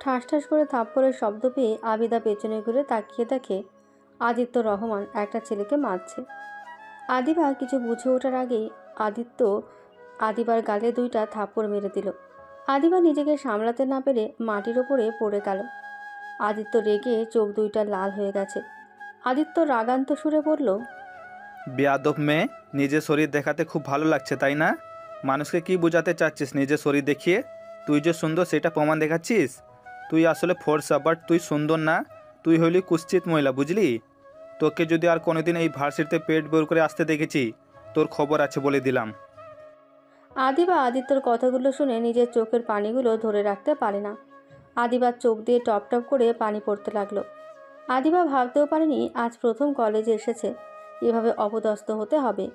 ঠাস ঠাস করে থাপ্পড়ের শব্দ পেয়ে আবিদা পেছনে ঘুরে তাকিয়ে দেখে আদিত্য রহমান একটা ছেলেকে মারছে। আদিবা কিছু বুঝে ওঠার আগেই আদিত্য আদিবার গালে 2টা থাপ্পড় মেরে দিল। আদিবা নিজেকে সামলাতে না পেরে মাটির ওপরে পড়ে গেল। আদিত্য রেগে চোখ 2টা লাল হয়ে গেছে। আদিত্য রাগান্ত সুরে বলল, বেয়াদব মেয়ে, নিজের শরীর দেখাতে খুব ভালো লাগছে তাই না? মানুষকে কি বোঝাতে চাচ্ছিস নিজের শরীর দেখিয়ে? তুই যে সুন্দর সেটা প্রমাণ দেখাচ্ছিস? তুই আসলে ফর্সা, বাট তুই সুন্দর না, তুই হইলি কুৎসিত মহিলা, বুঝলি? তোকে যদি আর কোনোদিন এই ভার্সিটিতে পেট বের করে আসতে দেখেছি, তোর খবর আছে বলে দিলাম। আদিবা আদিত্যর কথাগুলো শুনে নিজের চোখের পানিগুলো ধরে রাখতে পারে না। আদিবার চোখ দিয়ে টপ টপ করে পানি পড়তে লাগলো। আদিবা ভাবতেও পারেনি আজ প্রথম কলেজে এসেছে এভাবে অপদস্থ হতে হবে।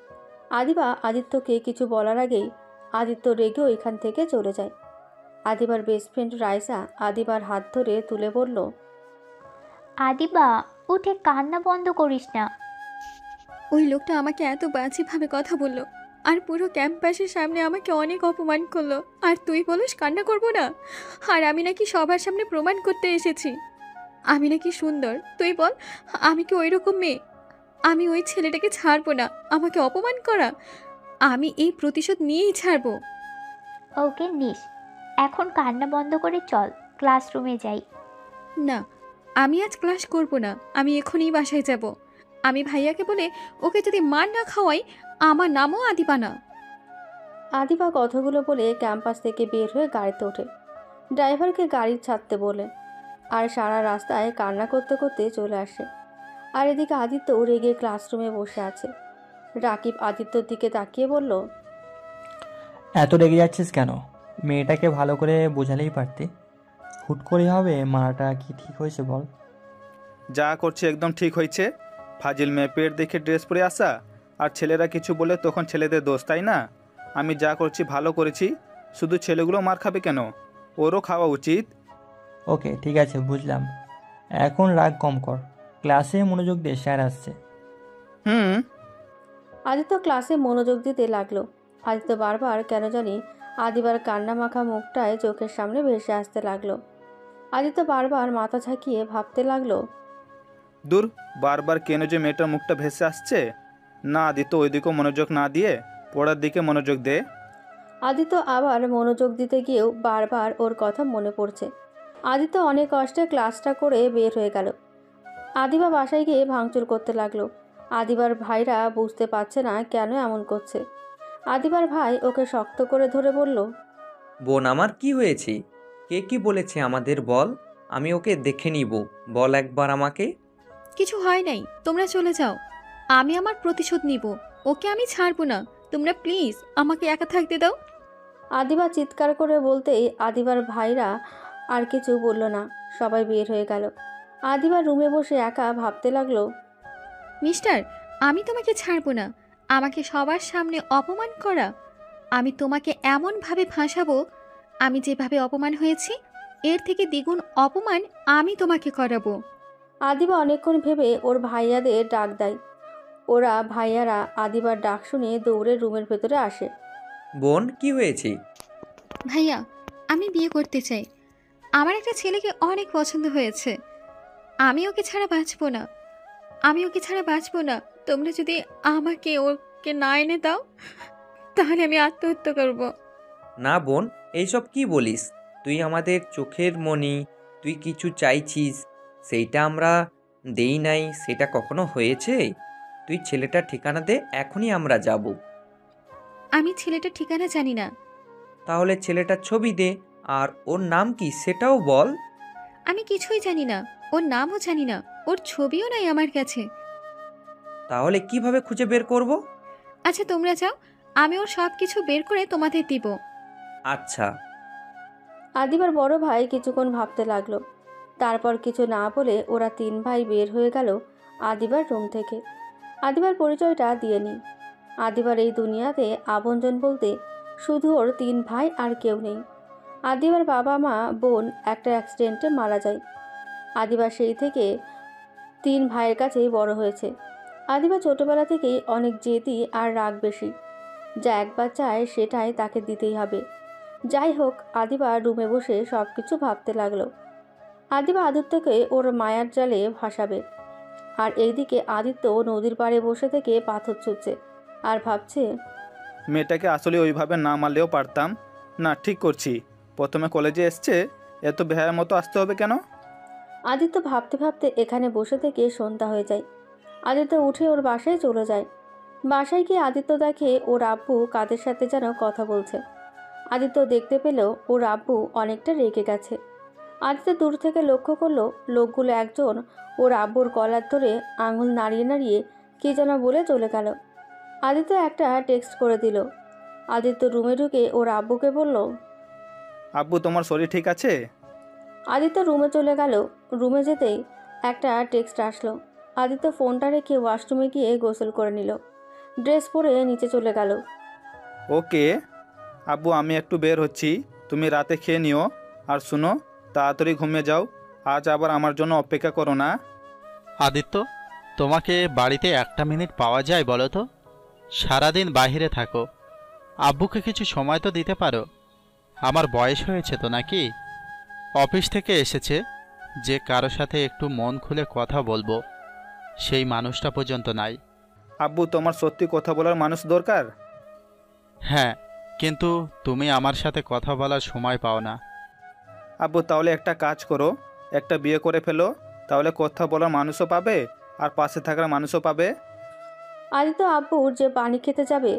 আদিবা আদিত্যকে কিছু বলার আগেই আদিত্য রেগে ওইখান থেকে চলে যায়। আদিবার বেস্ট ফ্রেন্ড রাইসা আদিবার হাত ধরে তুলে বলল, আদিবা, উঠে কান্না বন্ধ করিস না। ওই লোকটা আমাকে এত বাজেভাবে কথা বলল, আর পুরো ক্যাম্পাসের সামনে আমাকে অনেক অপমান করলো, আর তুই বলিস কান্না করবো না? আর আমি নাকি সবার সামনে প্রমাণ করতে এসেছি আমি নাকি সুন্দর। তুই বল, আমি কি ওই রকম মেয়ে? আমি ওই ছেলেটাকে ছাড়বো না। আমাকে অপমান করা, আমি এই প্রতিশোধ নিয়েই ছাড়বো। ওকে নিস, এখন কান্না বন্ধ করে চল ক্লাসরুমে যাই। না, আমি আজ ক্লাস করব না। আমি এখনই বাসায় যাব। আমি ভাইয়াকে বলে ওকে যদি মার না খাওয়াই, আমার নামও আদিবা না। আদিবা কথাগুলো বলে ক্যাম্পাস থেকে বের হয়ে গাড়িতে ওঠে। ড্রাইভারকে গাড়ি ছাড়তে বলে, আর সারা রাস্তায় কান্না করতে করতে চলে আসে। আর এদিকে আদিত্য রেগে ক্লাসরুমে বসে আছে। রাকিব আদিত্যর দিকে তাকিয়ে বলল, এত রেগে যাচ্ছিস কেন? মেয়েটাকে ভালো করে বোঝালেই পারতি। হুট করে হবে মারাটা কি ঠিক হয়েছে বল? যা করছে একদম ঠিক হয়েছে। ফাজিল মেয়ে, পেট দেখে ড্রেস পরে আসা, আর ছেলেরা কিছু বলে তখন ছেলেদের দোষ, তাই না? আমি যা করছি ভালো করেছি, শুধু ছেলেগুলো মার খাবে কেন? ওরও খাওয়া উচিত। ওকে ঠিক আছে, বুঝলাম। এখন রাগ কম কর, ক্লাসে মনোযোগ দে, স্যার আসছে। হুম। আদিত্য ক্লাসে মনোযোগ দিতে লাগলো। আদিত্য বারবার কেন জানি আদিবার কান্না মাখা মুখটায় চোখের সামনে ভেসে আসতে লাগলো। আদিত্য বারবার মাথা ঝাঁকিয়ে ভাবতে লাগলো, দূর, বারবার কেন যে মেয়েটার মুখটা ভেসে আসছে। না, আদিত্য ওইদিকেও মনোযোগ না দিয়ে পড়ার দিকে মনোযোগ দে। আদিত্য আবার মনোযোগ দিতে গিয়েও বারবার ওর কথা মনে পড়ছে। আদিত্য অনেক কষ্টে ক্লাসটা করে বের হয়ে গেল। আদিবা বাসায় গিয়ে ভাঙচুর করতে লাগলো। আদিবার ভাইরা বুঝতে পারছে না কেন এমন করছে। আদিবার ভাই ওকে শক্ত করে ধরে বলল, বোন আমার, কি হয়েছে? কে কি বলেছে আমাদের বল, আমি ওকে দেখে নিব। বল একবার আমাকে। কিছু হয় নাই, তোমরা চলে যাও। আমি আমার প্রতিশোধ নিব। ওকে আমি ছাড়বো না। তোমরা প্লিজ আমাকে একা থাকতে দাও। আদিবা চিৎকার করে বলতেই আদিবার ভাইরা আর কিছু বলল না, সবাই বের হয়ে গেল। আদিবার রুমে বসে একা ভাবতে লাগলো, মিস্টার, আমি তোমাকে ছাড়বো না। আমাকে সবার সামনে অপমান করা, আমি তোমাকে এমনভাবে ফাঁসাবো, আমি যেভাবে অপমান হয়েছি এর থেকে দ্বিগুণ অপমান আমি তোমাকে করাবো। আদিবা অনেকক্ষণ ভেবে ওর ভাইয়াদের ডাক দেয়। ওরা ভাইয়ারা আদিবার ডাক শুনে দৌড়ে রুমের ভেতরে আসে। বোন, কি হয়েছে? ভাইয়া, আমি বিয়ে করতে চাই। আমার একটা ছেলেকে অনেক পছন্দ হয়েছে। আমি ওকে ছাড়া বাঁচবো না। আমি ওকে ছাড়া বাঁচবো না। তোমরা যদি আমাকে ওকে না এনে দাও, তাহলে আমি আত্মহত্যা করব। না বোন, এইসব কি বলিস? তুই আমাদের চোখের মণি, তুই কিছু চাইছিস, সেইটা আমরা দেই নাই, সেটা কখনো হয়েছে? তুই ছেলেটার ঠিকানা দে, এখনই আমরা যাব। আমি ছেলেটার ঠিকানা জানি না। তাহলে ছেলেটার ছবি দে, আর ওর নাম কি সেটাও বল। আমি কিছুই জানি না, ওর নামও জানি না, ওর ছবিও নাই আমার কাছে। তাহলে কিভাবে খুঁজে বের করব? আচ্ছা তোমরা যাও, আমি ওর সব কিছু বের করে তোমাদের দিব। আচ্ছা। আদিবার বড় ভাই কিছুক্ষণ ভাবতে লাগলো। তারপর কিছু না বলে ওরা 3 ভাই বের হয়ে গেল আদিবার রুম থেকে। আদিবার পরিচয়টা দিয়ে নি। আদিবার এই দুনিয়াতে আপনজন বলতে শুধু ওর 3 ভাই আর কেউ নেই। আদিবার বাবা মা বোন একটা অ্যাক্সিডেন্টে মারা যায়। আদিবা সেই থেকে 3 ভাইয়ের কাছেই বড় হয়েছে। আদিবা ছোটবেলা থেকেই অনেক জেদি আর রাগ বেশি। যা একবার চায় সেটাই তাকে দিতেই হবে। যাই হোক, আদিবা রুমে বসে সব কিছু ভাবতে লাগলো। আদিবা আদিত্যকে ওর মায়ার জালে ভাসাবে, আর এইদিকে আদিত্য নদীর পাড়ে বসে থেকে পাথর ছুটছে আর ভাবছে, মেয়েটাকে আসলে ওইভাবে না মারলেও পারতাম। না, ঠিক করছি। প্রথমে কলেজে এসছে, এত বেহায়ার মতো আসতে হবে কেন? আদিত্য ভাবতে ভাবতে এখানে বসে থেকে সন্ধ্যা হয়ে যায়। আদিত্য উঠে ওর বাসায় চলে যায়। বাসায় গিয়ে আদিত্য দেখে ওর আব্বু কাদের সাথে যেন কথা বলছে। আদিত্য দেখতে পেল ওর আব্বু অনেকটা রেগে গেছে। আদিত্য দূর থেকে লক্ষ্য করলো লোকগুলো একজন ওর আব্বুর কলার ধরে আঙুল নাড়িয়ে নাড়িয়ে কী যেন বলে চলে গেল। আদিত্য একটা টেক্সট করে দিল। আদিত্য রুমে ঢুকে ওর আব্বুকে বলল, আব্বু, তোমার শরীর ঠিক আছে? আদিত্য রুমে চলে গেল। রুমে যেতেই একটা টেক্সট আসলো। আদিত্য ফোনটা রেখে ওয়াশরুমে গিয়ে গোসল করে নিল। ড্রেস পরে নিচে চলে গেল। ওকে আব্বু, আমি একটু বের হচ্ছি, তুমি রাতে খেয়ে নিও। আর শুনো, তাড়াতাড়ি ঘুমিয়ে যাও, আজ আবার আমার জন্য অপেক্ষা করো না। আদিত্য, তোমাকে বাড়িতে একটা মিনিট পাওয়া যায় বলো তো? সারাদিন বাইরে থাকো, আব্বুকে কিছু সময় তো দিতে পারো। আমার বয়স হয়েছে তো নাকি? অফিস থেকে এসেছে, যে কারো সাথে একটু মন খুলে কথা বলবো সেই মানুষটা পর্যন্ত নাই। আব্বু, তোমার সত্যি কথা বলার মানুষ দরকার। হ্যাঁ, কিন্তু তুমি আমার সাথে কথা বলার সময় পাও না। আব্বু, তাহলে একটা কাজ করো, একটা বিয়ে করে ফেলো, তাহলে কথা বলার মানুষও পাবে আর পাশে থাকার মানুষও পাবে। আদিত্য আব্বুর যে পানি খেতে যাবে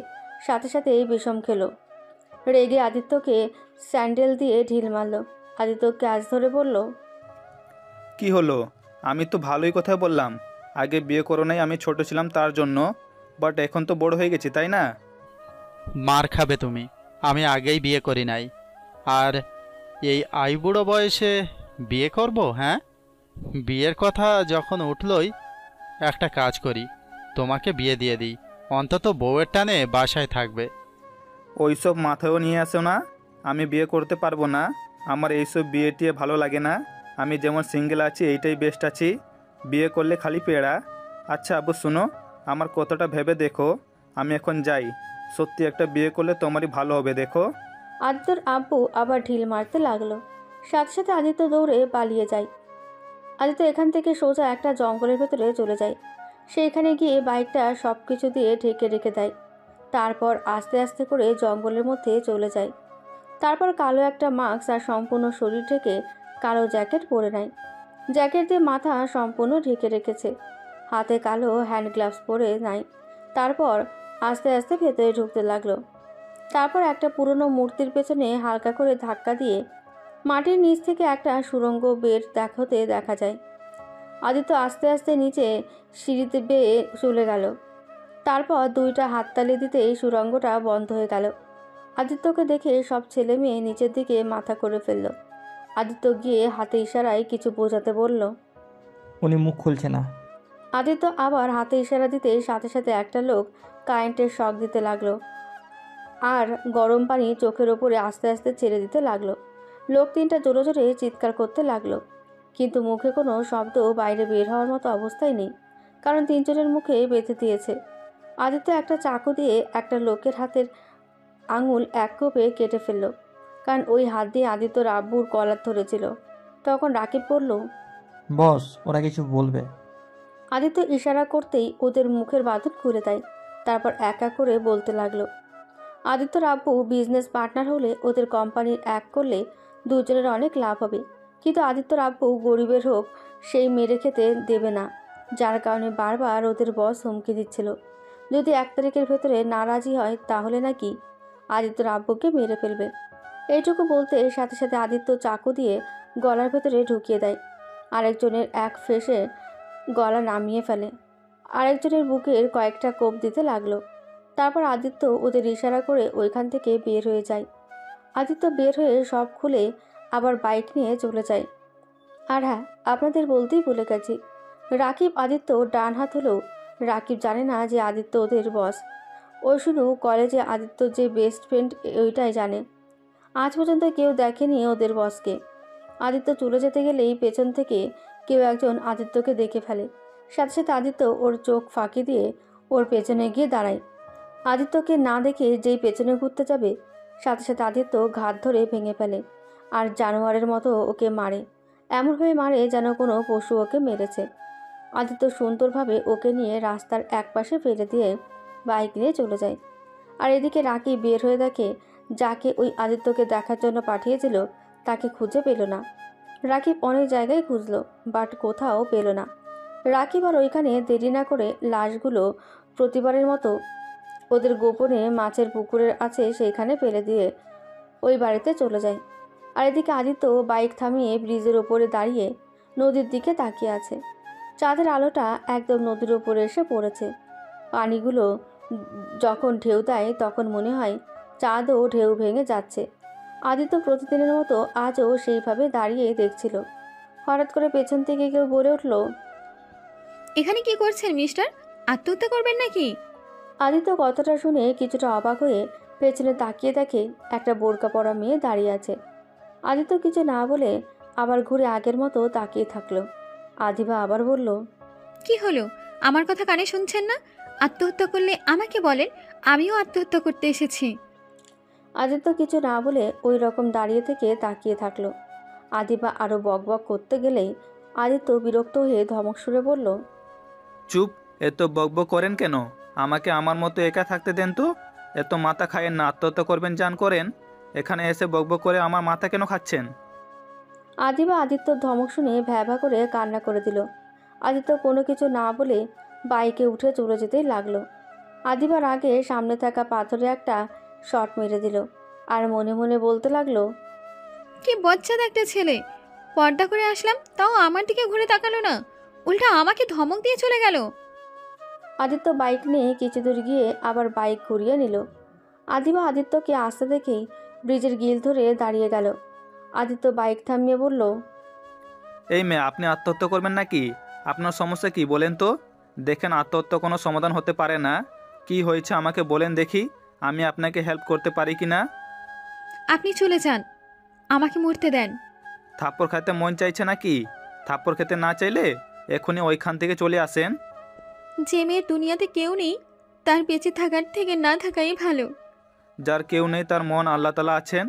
সাথে সাথে এই বিষম খেলো। রেগে আদিত্যকে স্যান্ডেল দিয়ে ঢিল মারল। আদিত্য ক্যাচ ধরে বলল, কি হলো? আমি তো ভালোই কথা বললাম। আগে বিয়ে করো নাই, আমি ছোট ছিলাম তার জন্য, বাট এখন তো বড় হয়ে গেছি, তাই না? মার খাবে তুমি, আমি আগেই বিয়ে করি নাই। আর এই আইবুড়ো বয়সে বিয়ে করব? হ্যাঁ, বিয়ের কথা যখন উঠলই একটা কাজ করি, তোমাকে বিয়ে দিয়ে দিই, অন্তত বউয়ের টানে বাসায় থাকবে। ওইসব মাথায়ও নিয়ে আসো না, আমি বিয়ে করতে পারবো না। আমার এইসব বিয়ে টিয়ে ভালো লাগে না। আমি যেমন সিঙ্গেল আছি এইটাই বেস্ট আছি। বিয়ে করলে খালি পেড়া। আচ্ছা আব্বু, শুনো, আমার কথাটা ভেবে দেখো। আমি এখন যাই। সত্যি একটা বিয়ে করলে তোমারই ভালো হবে, দেখো। আদিত্যর আব্বু আবার ঢিল মারতে লাগলো। সাথে সাথে আদিত্য দৌড়ে পালিয়ে যায়। আদিত্য এখান থেকে সোজা একটা জঙ্গলের ভেতরে চলে যায়। সেইখানে গিয়ে বাইকটা সব কিছু দিয়ে ঢেকে রেখে দেয়। তারপর আস্তে আস্তে করে জঙ্গলের মধ্যে চলে যায়। তারপর কালো একটা মাস্ক আর সম্পূর্ণ শরীর ঢেকে কালো জ্যাকেট পরে নেয়। জ্যাকেট দিয়ে মাথা সম্পূর্ণ ঢেকে রেখেছে। হাতে কালো হ্যান্ড গ্লাভস পরে নেয়। তারপর আস্তে আস্তে ভেতরে ঢুকতে লাগলো। তারপর একটা পুরনো মূর্তির পেছনে হালকা করে ধাক্কা দিয়ে মাটির নিচ থেকে একটা সুড়ঙ্গ বের হতে দেখা যায়। আদিত্য আস্তে আস্তে নিচে সিঁড়িতে বেয়ে চলে গেল। তারপর দুইটা হাততালি দিতেই সুড়ঙ্গটা বন্ধ হয়ে গেল। আদিত্যকে দেখে সব ছেলে মেয়ে নিচের দিকে মাথা করে ফেলল। আদিত্য গিয়ে হাতে ইশারায় কিছু বোঝাতে বলল। উনি মুখ খুলছে না। আদিত্য আবার হাতে ইশারা দিতে সাথে সাথে একটা লোক কারেন্টের শক দিতে লাগলো আর গরম পানি চোখের ওপরে আস্তে আস্তে ছেড়ে দিতে লাগলো। লোক তিনটা জোরে জোরে চিৎকার করতে লাগলো, কিন্তু মুখে কোনো শব্দ বাইরে বের হওয়ার মতো অবস্থায় নেই, কারণ তিনজনের মুখে বেঁধে দিয়েছে। আদিত্য একটা চাকু দিয়ে একটা লোকের হাতের আঙুল এক কোপে কেটে ফেলল, কারণ ওই হাত দিয়ে আদিত্যর আব্বুর কলার ধরেছিল। তখন রাকিব বলল, বস, ওরা কিছু বলবে। আদিত্য ইশারা করতেই ওদের মুখের বাঁধন খুলে দেয়। তারপর একা করে বলতে লাগলো, আদিত্যর আব্বু বিজনেস পার্টনার হলে ওদের কোম্পানির এক করলে দুজনের অনেক লাভ হবে, কিন্তু আদিত্যর আব্বু গরিবের হোক সেই মেরে খেতে দেবে না, যার কারণে বারবার ওদের বস হুমকি দিচ্ছিল যদি 1 তারিখের ভেতরে না রাজি হয় তাহলে নাকি আদিত্যর আব্বুকে মেরে ফেলবে। এইটুকু বলতে সাথে সাথে আদিত্য চাকু দিয়ে গলার ভেতরে ঢুকিয়ে দেয়। আরেকজনের এক ফেসে গলা নামিয়ে ফেলে, আরেকজনের বুকের কয়েকটা কোপ দিতে লাগলো। তারপর আদিত্য ওদের ইশারা করে ওইখান থেকে বের হয়ে যায়। আদিত্য বের হয়ে সব খুলে আবার বাইক নিয়ে চলে যায়। আর হ্যাঁ, আপনাদের বলতেই ভুলে গেছি, রাকিব আদিত্য ডান হাত হলেও রাকিব জানে না যে আদিত্য ওদের বস। ও শুধু কলেজে আদিত্য যে বেস্ট ফ্রেন্ড ওইটাই জানে। আজ পর্যন্ত কেউ দেখেনি ওদের বসকে। আদিত্য চলে যেতে গেলেই পেছন থেকে কেউ একজন আদিত্যকে দেখে ফেলে। সাথে সাথে আদিত্য ওর চোখ ফাঁকি দিয়ে ওর পেছনে গিয়ে দাঁড়ায়। আদিত্যকে না দেখে যেই পেছনে ঘুরতে যাবে, সাথে সাথে আদিত্য ঘাত ধরে ভেঙে ফেলে আর জানোয়ারের মতো ওকে মারে। এমনভাবে মারে যেন কোনো পশু ওকে মেরেছে। আদিত্য সুন্দরভাবে ওকে নিয়ে রাস্তার একপাশে ফেলে দিয়ে বাইক নিয়ে চলে যায়। আর এদিকে রাকিব বের হয়ে দেখে যাকে ওই আদিত্যকে দেখার জন্য পাঠিয়েছিল তাকে খুঁজে পেল না। রাকিব অনেক জায়গায় খুঁজলো, বাট কোথাও পেল না। রাকিব আর ওইখানে দেরি না করে লাশগুলো প্রতিবারের মতো ওদের গোপনে মাছের পুকুরের আছে সেইখানে ফেলে দিয়ে ওই বাড়িতে চলে যায়। আর এদিকে আদিত্য বাইক থামিয়ে ব্রিজের ওপরে দাঁড়িয়ে নদীর দিকে তাকিয়ে আছে। চাঁদের আলোটা একদম নদীর ওপরে এসে পড়েছে। পানিগুলো যখন ঢেউ দেয় তখন মনে হয় চাঁদও ঢেউ ভেঙে যাচ্ছে। আদিত্য প্রতিদিনের মতো আজও সেইভাবে দাঁড়িয়ে দেখছিল। হঠাৎ করে পেছন থেকে কেউ বলে উঠল, এখানে কি করছেন মিস্টার? আত্মহত্যা করবেন নাকি? আদিত্য কথাটা শুনে কিছুটা অবাক হয়ে পেছনে তাকিয়ে দেখে একটা বোরকা পরা মেয়ে দাঁড়িয়ে আছে। আদিত্য কিছু না বলে আবার ঘুরে আগের মতো তাকিয়ে থাকলো। আদিবা আবার বলল, কি হলো? আমার কথা কানে শুনছেন না? আত্মহত্যা করলে আমাকে বলেন, আমিও আত্মহত্যা করতে এসেছি। আদিত্য কিছু না বলে ওই রকম দাঁড়িয়ে থেকে তাকিয়ে থাকলো। আদিবা আরও বকবক করতে গেলেই আদিত্য বিরক্ত হয়ে ধমক সুরে বলল, চুপ, এত বকবক করেন কেন? আমাকে আমার মতো একা থাকতে দেন তো। এত মাথা খায়েন না, আত্মহত্যা করবেন যান করেন। এখানে এসে বকবক করে আমার মাথা কেন খাচ্ছেন? আদিবা আদিত্যর ধমক শুনে ভ্যাভা করে কান্না করে দিল। আদিত্য কোনো কিছু না বলে বাইকে উঠে চলে যেতেই লাগলো। আদিবার আগে সামনে থাকা পাথরে একটা শট মেরে দিল আর মনে মনে বলতে লাগলো, কি বজ্জাত একটা ছেলে! পর্দা করে আসলাম, তাও আমার দিকে ঘুরে তাকালো না, উল্টা আমাকে ধমক দিয়ে চলে গেল। আদিত্য বাইক নিয়ে কিছু দূর গিয়ে আবার বাইক ঘুরিয়ে নিল। আদিবা আদিত্যকে আসতে দেখেই ব্রিজের গিল ধরে দাঁড়িয়ে গেল। আদিত্য বাইক থামিয়ে বলল, এই মেয়ে, আপনি আত্মহত্যা করবেন নাকি? আপনার সমস্যা কি বলেন তো? দেখেন, আত্মহত্যা কোনো সমাধান হতে পারে না। কি হয়েছে আমাকে বলেন দেখি, আমি আপনাকে হেল্প করতে পারি কি না। আপনি চলে যান, আমাকে মরতে দেন। থাপ্পড় খেতে মন চাইছে নাকি? থাপ্পড় খেতে না চাইলে এখনই ওইখান থেকে চলে আসেন। যে মেয়ের দুনিয়াতে কেউ নেই তার বেঁচে থাকার থেকে না থাকাই ভালো। যার কেউ নেই তার মন আল্লাহ তাআলা আছেন।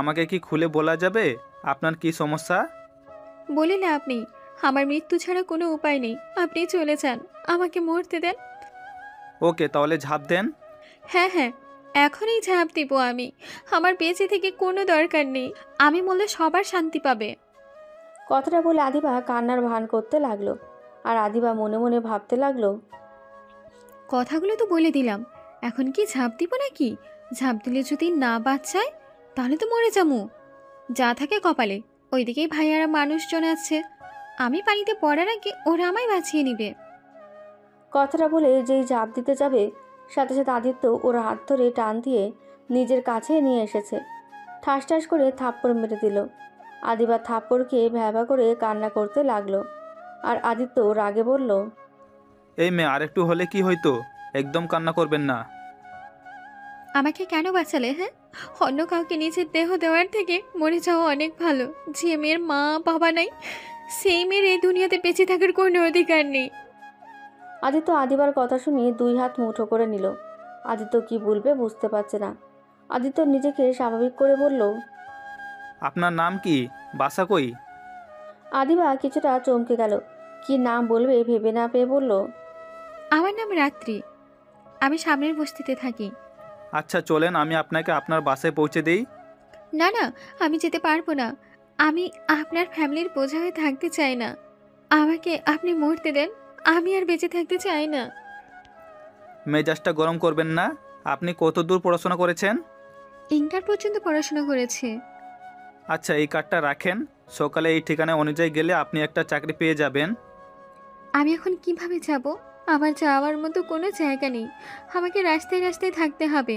আমাকে কি খুলে বলা যাবে আপনার কি সমস্যা? বলে লাভ নেই, আমার মৃত্যু ছাড়া কোনো উপায় নেই। আপনি চলে যান, আমাকে মরতে দেন। ওকে, তাহলে ঝাঁপ দেন। হ্যাঁ হ্যাঁ, এখনই ঝাঁপ দিব আমি। আমার বেঁচে থেকে কোনো দরকার নেই, আমি বললে সবার শান্তি পাবে। কথাটা বলে আদিবা কান্নার ভান করতে লাগলো। আর আদিবা মনে মনে ভাবতে লাগলো, কথাগুলো তো বলে দিলাম, এখন কি ঝাঁপ দিব নাকি? ঝাঁপ দিলে যদি না বাঁচায় তাহলে তো মরে যাবো। যা থাকে কপালে, ওইদিকেই ভাইয়ারা মানুষজন আছে, আমি পানিতে পড়ার আগে ওরা আমায় বাঁচিয়ে নিবে। কথাটা বলে যেই ঝাঁপ দিতে যাবে সাথে সাথে আদিত্য ওর হাত ধরে টান দিয়ে নিজের কাছে নিয়ে এসেছে। ঠাস ঠাস করে থাপ্পড় মেরে দিল। আদিবা থাপ্পড় খেয়ে ভ্যাবা করে কান্না করতে লাগলো। আর আদিত্য রাগে বলল, এই মেয়ে, আরেকটু হলে কি হইতো? একদম কান্না করবেন না। আমাকে কেন বাঁচালে? হ্যাঁ, অন্য কাউকে নিজের দেহ দেওয়ার থেকে মরে যাওয়া অনেক ভালো। যে মেয়ের মা বাবা নাই, সেই মেয়ের এই দুনিয়াতে বেঁচে থাকার কোনো অধিকার নেই। আদিত্য আদিবার কথা শুনে দুই হাত মুঠো করে নিল। আদিত্য কি বলবে বুঝতে পারছে না। আদিত্য নিজেকে স্বাভাবিক করে বলল, আপনার নাম কি? বাসা কই? আদিবা কিছুটা চমকে গেল। কি নাম বলবে ভেবে না পেয়ে বলল, আমার নাম রাত্রি, আমি সামনের বস্তিতে থাকি। আচ্ছা চলেন, আমি আপনাকে আপনার বাসায় পৌঁছে দিই। না না, আমি যেতে পারবো না। আমি আপনার ফ্যামিলির বোঝা হয়ে থাকতে চাই না। আমাকে আপনি মরতে দেন, আমি আর বেঁচে থাকতে চাই না। মেজাজটা গরম করবেন না। আপনি কত দূর পড়াশোনা করেছেন? ইন্টার পর্যন্ত পড়াশোনা করেছে। আচ্ছা, এই কার্ডটা রাখেন। সকালে এই ঠিকানা অনুযায়ী গেলে আপনি একটা চাকরি পেয়ে যাবেন। আমি এখন কিভাবে যাব? আমার যাওয়ার মতো কোনো জায়গা নেই, আমাকে রাস্তায় রাস্তায় থাকতে হবে।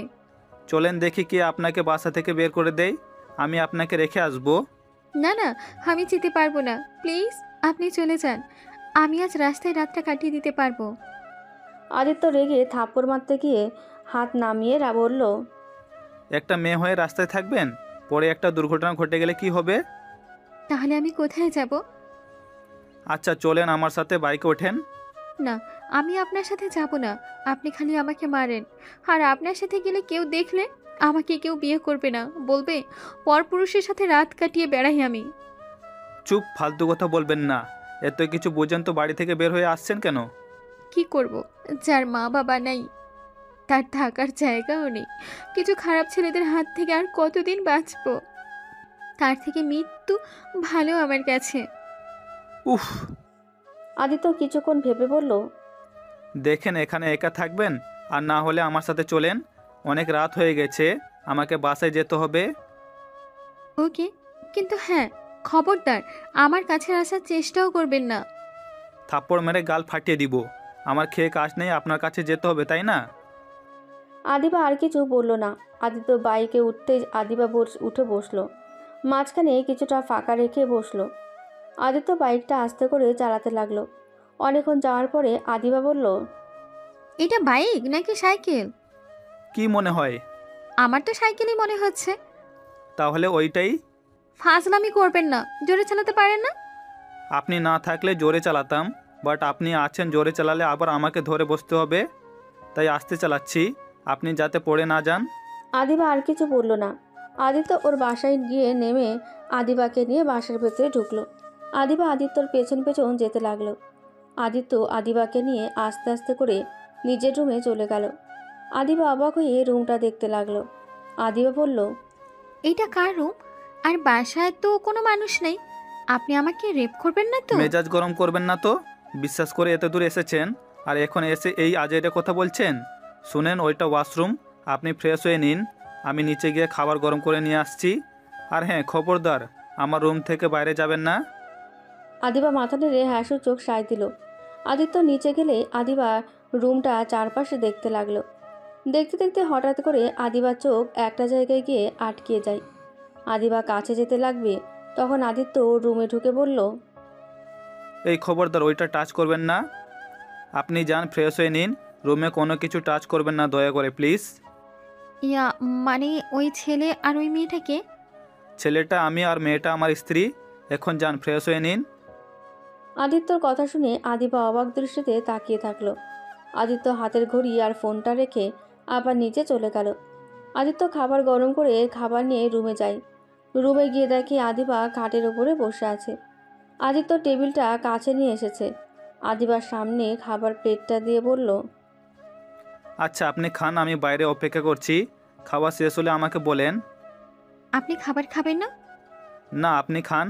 চলেন দেখি কে আপনাকে বাসা থেকে বের করে দেয়। আমি আপনাকে রেখে আসবো। না না, আমি যেতে পারবো না, প্লিজ আপনি চলে যান। আমি আজ রাস্তায় রাতটা কাটিয়ে দিতে পারবো। আদিত্য রেগে থাপ্পড় মারতে গিয়ে হাত নামিয়ে বলল, একটা মেয়ে হয়ে রাস্তায় থাকবেন? পরে একটা দুর্ঘটনা ঘটে গেলে কি হবে? তাহলে আমি কোথায় যাব? আচ্ছা চলেন, আমার সাথে বাইকে ওঠেন। না, আমি আপনার সাথে যাব না। আপনি খালি আমাকে মারেন। আর আপনার সাথে গেলে কেউ দেখলে আমাকে কেউ বিয়ে করবে না, বলবে পরপুরুষের সাথে রাত কাটিয়ে বেড়াই আমি। চুপ, ফালতু কথা বলবেন না। এত কিছু বোঝেন তো বাড়ি থেকে বের হয়ে আসছেন কেন? কি করব, যার মা বাবা নাই, তার থাকার জায়গাও নেই, কিছু খারাপ ছেলেদের হাত থেকে আর কতদিন বাঁচবো? তার থেকে মৃত্যু ভালো আমার কাছে। উফ। আদিত্য কিছুক্ষণ ভেবে বলল, দেখেন, এখানে একা থাকবেন আর না হলে আমার সাথে চলেন। অনেক রাত হয়ে গেছে, আমাকে বাসায় যেতে হবে। ওকে, কিন্তু হ্যাঁ, খবরদার আমার কাছে আসার চেষ্টাও করবেন না। থাপ্পড় মেরে গাল ফাটিয়ে দিব। আমার খেয়ে কাজ নেই, আপনার কাছে যেতে হবে, তাই না? আদিবা আর কিছু বলল না। আদিত্য বাইকে উঠতেই আদিবা উঠে বসলো, মাঝখানে কিছুটা ফাঁকা রেখে বসলো। আদিত্য বাইকটা আস্তে করে চালাতে লাগলো। অনেকক্ষণ যাওয়ার পরে আদিবা বলল, এটা বাইক নাকি সাইকেল? কি মনে হয়? আমার তো সাইকেলই মনে হচ্ছে। তাহলে ওইটাই। ফাজলামি করবেন না, জোরে চালাতে পারেন না? আপনি না থাকলে জোরে চালাতাম, বাট আপনি আছেন, জোরে চালালে আবার আমাকে ধরে বসতে হবে, তাই আস্তে চালাচ্ছি, আপনি যাতে পড়ে না যান। আদিবা আর কিছু বলল না। আদিত্য ওর বাসায় গিয়ে নেমে আদিবাকে নিয়ে বাসার ভেতরে ঢুকলো। আদিবা আদিত্যর পেছন পেছন যেতে লাগলো। আদিত্য আদিবাকে নিয়ে আস্তে আস্তে করে নিজের রুমে চলে গেল। আদিবা অবাক হয়ে রুমটা দেখতে লাগলো। আদিবা বলল, এইটা কার রুম? আর বাসায় তো কোনো মানুষ নেই, আপনি আমাকে রেপ করবেন না তো? মেজাজ গরম করবেন না তো। বিশ্বাস করে এত দূর এসেছেন আর এখন এসে এই আজেবাজে কথা বলছেন। শুনেন, ওইটা ওয়াশরুম, আপনি ফ্রেশ হয়ে নিন, আমি নিচে গিয়ে খাবার গরম করে নিয়ে আসছি। আর হ্যাঁ, খবরদার আমার রুম থেকে বাইরে যাবেন না। আদিবা মাথা নেড়ে হ্যাঁসুর চোখ সায় দিল। আদিত্য নিচে গেলে আদিবা রুমটা চারপাশে দেখতে লাগলো। দেখতে দেখতে হঠাৎ করে আদিবার চোখ একটা জায়গায় গিয়ে আটকে যায়। আদিবা কাছে যেতে লাগবে, তখন আদিত্য রুমে ঢুকে বলল, এই খবরদার ওইটা টাচ করবেন না। আপনি যান, ফ্রেশ হয়ে নিন, রুমে কোনো কিছু টাচ করবেন না দয়া করে প্লিজ। ইয়া, মানে ওই ছেলে আর ওই মেয়েটাকে? ছেলেটা আমি আর মেয়েটা আমার স্ত্রী। এখন যান, ফ্রেশ হয়ে নিন। আদিত্যর কথা শুনে আদিবা অবাক দৃষ্টিতে তাকিয়ে থাকলো। আদিত্য হাতের ঘড়ি আর ফোনটা রেখে আবার নিচে চলে গেল। আদিত্য খাবার গরম করে খাবার নিয়ে রুমে যায়। রুমে গিয়ে দেখে আদিবা খাটের ওপরে বসে আছে। আদিত্য টেবিলটা কাছে নিয়ে এসেছে। আদিবার সামনে খাবার প্লেটটা দিয়ে বলল, আচ্ছা আপনি খান, আমি বাইরে অপেক্ষা করছি, খাওয়া শেষ হলে আমাকে বলেন। আপনি খাবার খাবেন না? না, আপনি খান।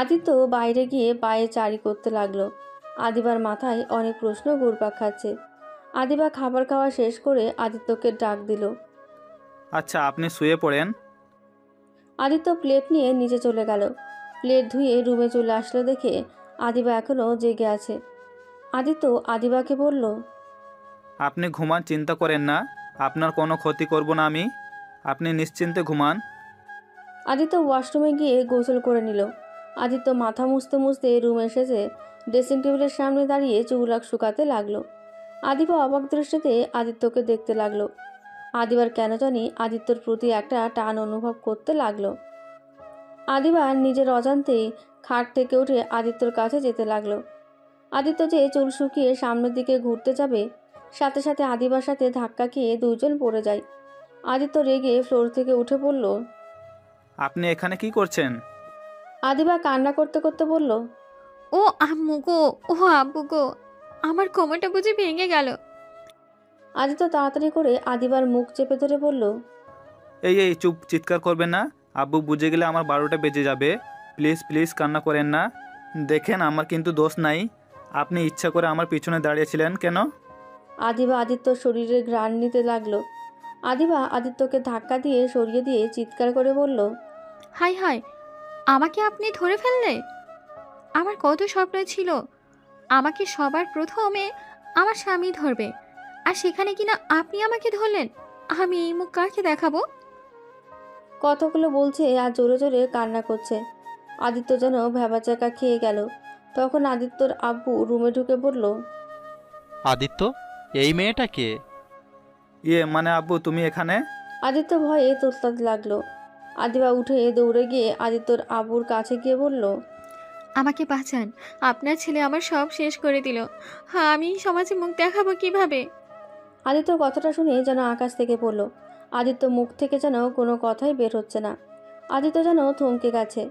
আদিত্য বাইরে গিয়ে পায়ে চারি করতে লাগলো। আদিবার মাথায় অনেক প্রশ্ন ঘুরপাক খাচ্ছে। আদিবা খাবার খাওয়া শেষ করে আদিত্যকে ডাক দিল। আচ্ছা আপনি শুয়ে পড়েন। আদিত্য প্লেট নিয়ে নিচে চলে গেল। প্লেট ধুয়ে রুমে চলে আসলো দেখে আদিবা এখনও জেগে আছে। আদিত্য আদিবাকে বলল, আপনি ঘুমান, চিন্তা করেন না, আপনার কোনো ক্ষতি করব না আমি, আপনি নিশ্চিন্তে ঘুমান। আদিত্য ওয়াশরুমে গিয়ে গোসল করে নিল। আদিত্য মাথা মুছতে মুছতে রুমে এসেছে, ড্রেসিং টেবিলের সামনে দাঁড়িয়ে চুল শুকাতে লাগলো। আদিবা অবাক দৃষ্টিতে আদিত্যকে দেখতে লাগলো। আদিবার কেন জানি আদিত্যর প্রতি একটা টান অনুভব করতে লাগলো। আদিবা নিজের অজান্তেই খাট থেকে উঠে আদিত্যর কাছে যেতে লাগলো। আদিত্য যে চুল শুকিয়ে সামনের দিকে ঘুরতে যাবে, সাথে সাথে আদিবার সাথে ধাক্কা খেয়ে দুইজন পড়ে যায়। আদিত্য রেগে ফ্লোর থেকে উঠে পড়ল। আপনি এখানে কি করছেন? আদিবা কান্না করতে করতে বলল, ও আম্মু গো, ও আব্বু গো, আমার কোমরটা বুঝি ভেঙে গেল। আদিত্য তাড়াতাড়ি করে আদিবার মুখ চেপে ধরে বলল, এই এই চুপ, চিৎকার করবেন না, আব্বু বুঝে গেলে আমার 12টা বেজে যাবে, প্লিজ প্লিজ কান্না করেন না। দেখেন আমার কিন্তু দোষ নাই, আপনি ইচ্ছা করে আমার পিছনে দাঁড়িয়েছিলেন কেন? আদিবা আদিত্যর শরীরে ঘ্রাণ নিতে লাগলো। আদিবা আদিত্যকে ধাক্কা দিয়ে সরিয়ে দিয়ে চিৎকার করে বলল, হাই হাই, আমাকে আপনি ধরে ফেললে? আমার কত স্বপ্ন ছিল আমাকে সবার প্রথমে আমার স্বামী ধরবে, আর সেখানে কিনা আপনি আমাকে ধরলেন। আমি এই মুখ কাকে দেখাবো? কতগুলো বলছে আর জোরে জোরে কান্না করছে। আদিত্য যেন ভ্যাবাচাকা খেয়ে গেল। তখন আদিত্যর আব্বু রুমে ঢুকে বলল, আদিত্য, এই মেয়েটা কে? মানে আব্বু তুমি এখানে? আদিত্য ভয়ে তোতলাতে লাগলো। আদিবা উঠে দৌড়ে গিয়ে আদিত্যর আব্বুর কাছে গিয়ে বলল, আমাকে বাঁচান, আপনার ছেলে আমার সব শেষ করে দিল। হ্যাঁ, আমি সমাজে মুখ দেখাবো কিভাবে? আদিত্যর কথাটা শুনে যেন আকাশ থেকে পড়ল। আদিত্য মুখ থেকে যেন কোনো কথাই বের হচ্ছে না। আদিত্য যেন থমকে গেছে।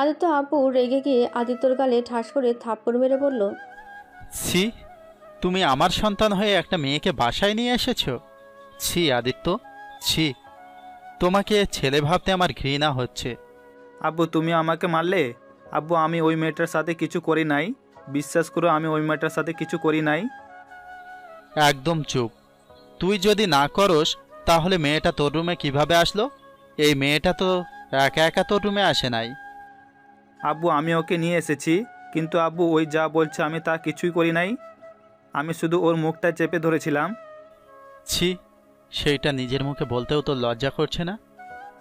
আদিত্য আব্বু রেগে গিয়ে আদিত্যর গালে ঠাস করে থাপ্পড় মেরে বলল, ছি, তুমি আমার সন্তান হয়ে একটা মেয়েকে বাসায় নিয়ে এসেছো? ছি আদিত্য, ছি। তোমাকে ছেলে ভাবতে আমার ঘৃণা হচ্ছে। আব্বু তুমি আমাকে মারলে? আব্বু আমি ওই মেয়েটার সাথে কিছু করি নাই, বিশ্বাস করো আমি ওই মেয়েটার সাথে কিছু করি নাই। একদম চুপ। তুই যদি না করস তাহলে মেয়েটা তোর রুমে কিভাবে আসলো? এই মেয়েটা তো একা একা তোর রুমে আসে নাই। আব্বু আমি ওকে নিয়ে এসেছি, কিন্তু আব্বু ওই যা বলছে আমি তা কিছুই করি নাই, আমি শুধু ওর মুখটা চেপে ধরেছিলাম। ছি, সেইটা নিজের মুখে বলতেও তোর লজ্জা করছে না?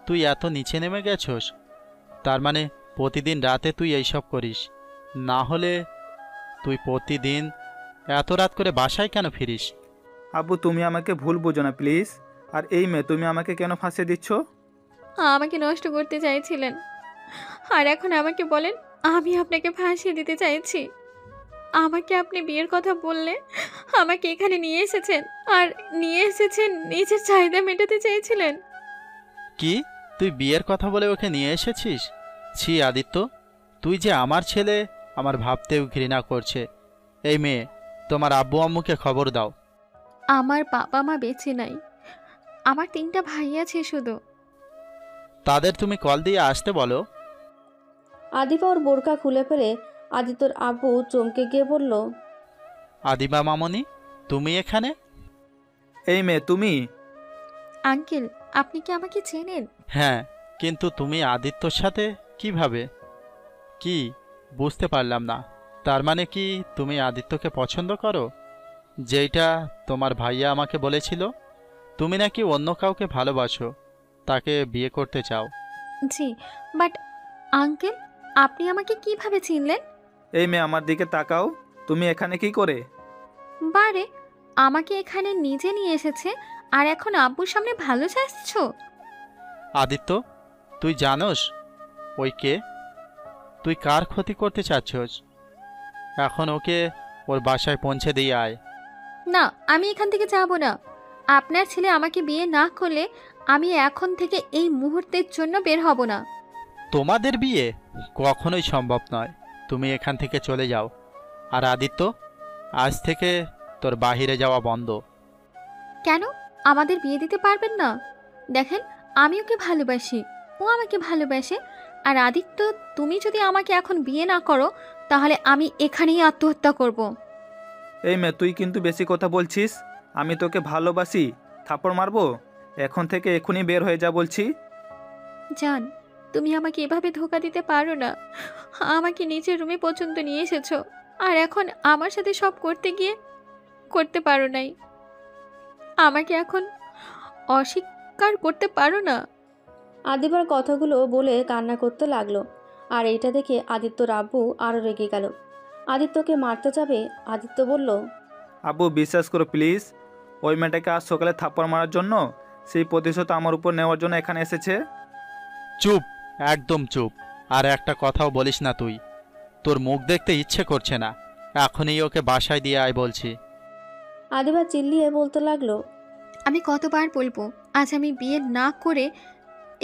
তুই এত নিচে নেমে গেছস? তার মানে প্রতিদিন রাতে তুই এইসব করিস? না হলে তুই প্রতিদিন এত রাত করে বাসায় কেন ফিরিস? আব্বু তুমি আমাকে ভুল বোঝো না প্লিজ। আর এই মেয়ে তুমি আমাকে কেন ফাঁসিয়ে দিচ্ছ? আমাকে নষ্ট করতে চাইছিলেন, আর এখন আমাকে বলেন আমি আপনাকে ফাঁসিয়ে দিতে চাইছি। আমাকে আপনি বিয়ের কথা বললে আমাকে এখানে নিয়ে এসেছেন, আর নিয়ে এসেছেন নিজের চাহিদা মেটাতে চেয়েছিলেন। কি, তুই বিয়ের কথা বলে ওকে নিয়ে এসেছিস? ছি আদিত্য, তুই যে আমার ছেলে আমার ভাবতেও ঘৃণা করছে। এই মেয়ে, তোমার আব্বু আম্মুকে খবর দাও। আমার বাবা মা বেঁচে নাই, আমার 3টা ভাই আছে শুধু। তাদের তুমি কল দিয়ে আসতে বলো। আদিবা ওর বোরকা খুলে ফেলে আদিত্যর আব্বু চমকে গিয়ে বলল, আদিবা মামনি, তুমি এখানে? এই মেয়ে তুমি? আঙ্কেল আপনি কি আমাকে চেনেন? হ্যাঁ, কিন্তু তুমি আদিত্যর সাথে কিভাবে? কি বুঝতে পারলাম না। তার মানে কি তুমি আদিত্যকে পছন্দ করো? যেইটা তোমার ভাইয়া আমাকে বলেছিল, তুমি নাকি অন্য কাউকে ভালোবাসো, তাকে বিয়ে করতে চাও। জি, বাট আঙ্কেল আপনি আমাকে কিভাবে চিনলেন? এই মেয়ে আমার দিকে তাকাও, তুমি এখানে কি করে? বারে, আমাকে এখানে নিজে নিয়ে এসেছে আর এখন আব্বুর সামনে ভালো চাচ্ছ? আদিত্য, তুই জানোস ওই কে? তুই কার ক্ষতি করতে চাচ্ছস? এখন ওকে ওর বাসায় পৌঁছে দিয়ে আয়। না, আমি এখান থেকে যাব না। আপনার ছেলে আমাকে বিয়ে না করলে আমি এখন থেকে এই মুহূর্তের জন্য বের হব না। তোমাদের বিয়ে কখনোই সম্ভব নয়। তুমি এখান থেকে চলে যাও। আর আদিত্য, আজ থেকে তোর বাহিরে যাওয়া বন্ধ। কেন আমাদের বিয়ে দিতে পারবেন না? দেখেন আমি ওকে ভালোবাসি, ও আমাকে ভালোবাসে। আর আদিত্য, তুমি যদি আমাকে এখন বিয়ে না করো তাহলে আমি এখানেই আত্মহত্যা করব। এই মেয়ে তুই কিন্তু বেশি কথা বলছিস। আমি তোকে ভালোবাসি, থাপ্পড় মারবো। এখন থেকে এখনই বের হয়ে যা বলছি। জান, তুমি আমাকে এভাবে ধোকা দিতে পারো না। আমাকে নিচের রুমে পর্যন্ত নিয়ে এসেছো, আর এখন আমার সাথে সব করতে গিয়ে করতে পারো নাই। আমাকে এখন অস্বীকার করতে পারো না। আদিবার কথাগুলো বলে কান্না করতে লাগলো। আর এইটা দেখে আদিত্যর আব্বু আরও রেগে গেল। আদিত্যকে মারতে যাবে। আদিত্য বলল, আব্বু বিশ্বাস করো প্লিজ, ওই মেয়েটাকে আজ সকালে থাপ্পড় মারার জন্য, সেই প্রতিশোধ আমার উপর নেওয়ার জন্য এখানে এসেছে। চুপ, একদম চুপ। আর একটা কথাও বলিস না তুই। তোর মুখ দেখতে ইচ্ছে করছে না। এখনই ওকে বাসায় দিয়ে আয় বলছি। আদিবা চিল্লিয়ে বলতে লাগলো, আমি কতবার বলবো আজ আমি বিয়ে না করে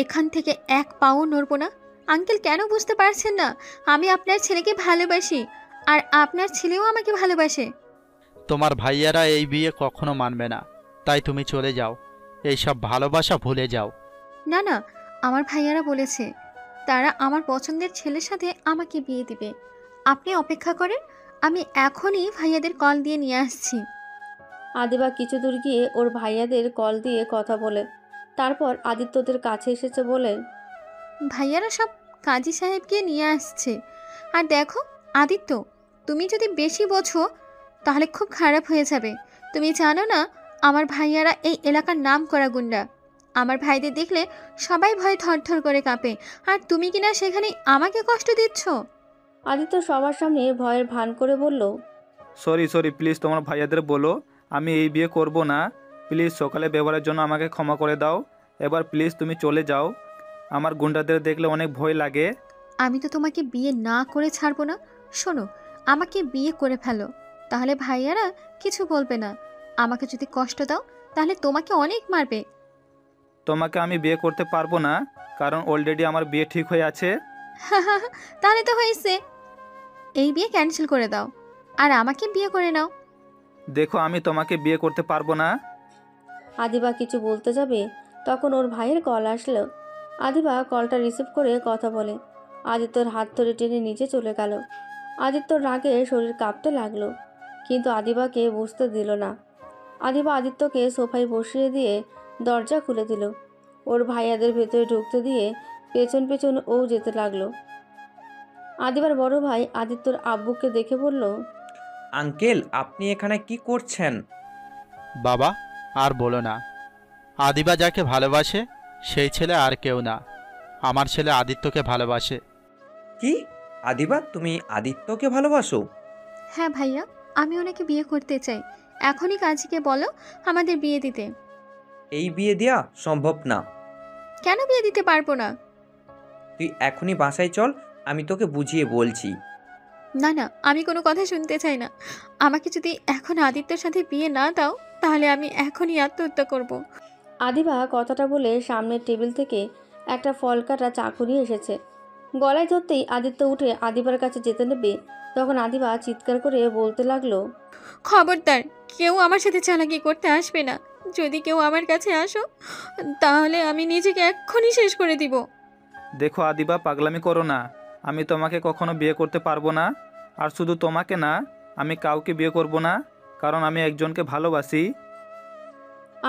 এখান থেকে এক পাও নড়বো না? আঙ্কেল কেন বুঝতে পারছেন না? আমি আপনার ছেলেকে ভালোবাসি, আর আপনার ছেলেও আমাকে ভালোবাসে। তোমার ভাইয়ারা এই বিয়ে কখনো মানবে না, তাই তুমি চলে যাও। এইসব ভালোবাসা ভুলে যাও। না না, আমার ভাইয়ারা বলেছে তারা আমার পছন্দের ছেলের সাথে আমাকে বিয়ে দিবে। আপনি অপেক্ষা করেন, আমি এখনই ভাইয়াদের কল দিয়ে নিয়ে আসছি। আদিবা কিছু দূর গিয়ে ওর ভাইয়াদের কল দিয়ে কথা বলে তারপর আদিত্যদের কাছে এসেছে বলে, ভাইয়ারা সব কাজী সাহেবকে নিয়ে আসছে। আর দেখো আদিত্য, তুমি যদি বেশি বোঝো তাহলে খুব খারাপ হয়ে যাবে। তুমি জানো না আমার ভাইয়ারা এই এলাকার নাম করা গুন্ডা। আমার ভাইদের দেখলে সবাই ভয়ে থরথর করে কাঁপে, আর তুমি কিনা সেখানে আমাকে কষ্ট দিচ্ছ। আদিত্য সবার সামনে ভয়ের ভান করে বলল, সরি প্লিজ, তোমার ভাইয়াদের বলো আমি এই বিয়ে করব না। প্লিজ সকালে ব্যবহারের জন্য আমাকে ক্ষমা করে দাও। এবার প্লিজ তুমি চলে যাও, আমার গুন্ডাদের দেখলে অনেক ভয় লাগে। আমি তো তোমাকে বিয়ে না করে ছাড়বো না। শোনো, আমাকে বিয়ে করে ফেলো, তাহলে ভাইয়ারা কিছু বলবে না। আমাকে যদি কষ্ট দাও তাহলে তোমাকে অনেক মারবে। তোমাকে আমি বিয়ে করতে পারবো না, কারণ অলরেডি আমার বিয়ে ঠিক হয়ে আছে। তাহলে তো হয়েছে, এই বিয়ে ক্যান্সেল করে দাও আর আমাকে বিয়ে করে নাও। দেখো আমি তোমাকে বিয়ে করতে পারবো না। আদিবা কিছু বলতে যাবে তখন ওর ভাইয়ের কল আসলো। আদিবা কলটা রিসিভ করে কথা বলে। আদিত্যর হাত ধরে টেনে নিচে চলে গেল। আদিত্যর রাগে শরীর কাঁপতে লাগলো, কিন্তু আদিবাকে বুঝতে দিল না। আদিবা আদিত্যকে সোফায় বসিয়ে দিয়ে দরজা খুলে দিল। ওর ভাইয়াদের ভেতরে ঢুকতে দিয়ে পেছন পেছন ও যেতে লাগলো। আদিবার বড় ভাই আদিত্যর আব্বুকে দেখে বলল, আঙ্কেল, আপনি এখানে কি করছেন? বাবা, আর বলো না। আদিবা যাকে ভালোবাসে সেই ছেলে আর কেউ না। আমার ছেলে আদিত্যকে ভালোবাসে। কি? আদিবা, তুমি আদিত্যকে ভালোবাসো? হ্যাঁ ভাইয়া, আমি ওনাকে বিয়ে করতে চাই। এখনই কাজীকে বলো আমাদের বিয়ে দিতে। এই বিয়ে দেয়া সম্ভব না। কেন বিয়ে দিতে পারবো না? তুই এখনই বাসায় চল, আমি তোকে বুঝিয়ে বলছি। না না, আমি কোনো কথা শুনতে চাই না। আমাকে যদি এখন আদিত্যর সাথে বিয়ে না দাও তাহলে আমি এখনই আত্মহত্যা করব। আদিবা কথাটা বলে সামনের টেবিল থেকে একটা ফল কাটা চাকু নিয়ে এসেছে। গলায় ধরতেই আদিত্য উঠে আদিবার কাছে যেতে নেবে, তখন আদিবা চিৎকার করে বলতে লাগলো, খবরদার, কেউ আমার সাথে চালাকি করতে আসবে না। যদি কেউ আমার কাছে আসো তাহলে আমি নিজেকে এক্ষুনি শেষ করে দিব। দেখো আদিবা, পাগলামি করো না। আমি তোমাকে কখনো বিয়ে করতে পারবো না। আর শুধু তোমাকে না, আমি কাউকে বিয়ে করব না, কারণ আমি একজনকে ভালোবাসি।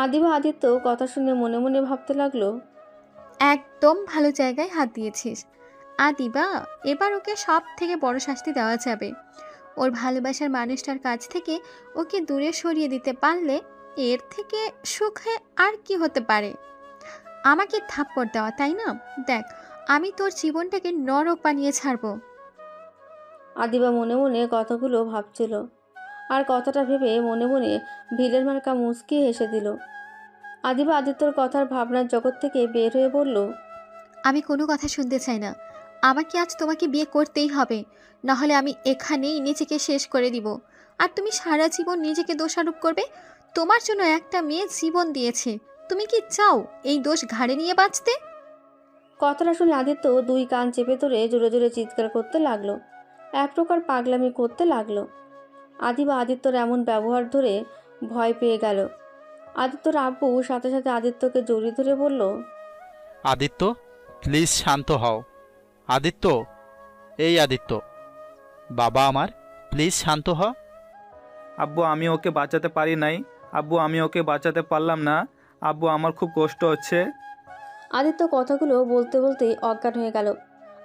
আদিবা আদিত্য কথা শুনে মনে মনে ভাবতে লাগলো, একদম ভালো জায়গায় হাত দিয়েছিস আদিবা। এবার ওকে সব থেকে বড় শাস্তি দেওয়া যাবে। ওর ভালোবাসার মানুষটার কাছ থেকে ওকে দূরে সরিয়ে দিতে পারলে এর থেকে সুখে আর কি হতে পারে? আমাকে থাপ্পড় দেওয়া, তাই না? দেখ, আমি তোর জীবনটাকে নরক বানিয়ে ছাড়বো। আদিবা মনে মনে কথাগুলো ভাবছিল, আর কথাটা ভেবে মনে মনে ভিলের মার্কা মুচকি হেসে দিল। আদিবা আদিত্যর কথার ভাবনার জগৎ থেকে বের হয়ে বলল, আমি কোনো কথা শুনতে চাই না। আমাকে আজ তোমাকে বিয়ে করতেই হবে, নাহলে আমি এখানেই নিজেকে শেষ করে দিব। আর তুমি সারা জীবন নিজেকে দোষারোপ করবে। তোমার জন্য একটা মেয়ে জীবন দিয়েছে, তুমি কি চাও এই দোষ ঘাড়ে নিয়ে বাঁচতে? কথাটা শুনে আদিত্য দুই কান চেপে ধরে জোরে জোরে চিৎকার করতে লাগলো, এক প্রকার পাগলামি করতে লাগলো। আদিবা আদিত্যর এমন ব্যবহার ধরে ভয় পেয়ে গেল। আদিত্যর আব্বু সাথে সাথে আদিত্যকে জড়িয়ে ধরে বলল, আদিত্য, প্লিজ শান্ত হও। আদিত্য, এই আদিত্য, বাবা আমার, প্লিজ শান্ত হ। আব্বু, আমি ওকে বাঁচাতে পারি নাই। আব্বু, আমি ওকে বাঁচাতে পারলাম না। আব্বু, আমার খুব কষ্ট হচ্ছে। আদিত্য কথাগুলো বলতে বলতেই অজ্ঞান হয়ে গেল।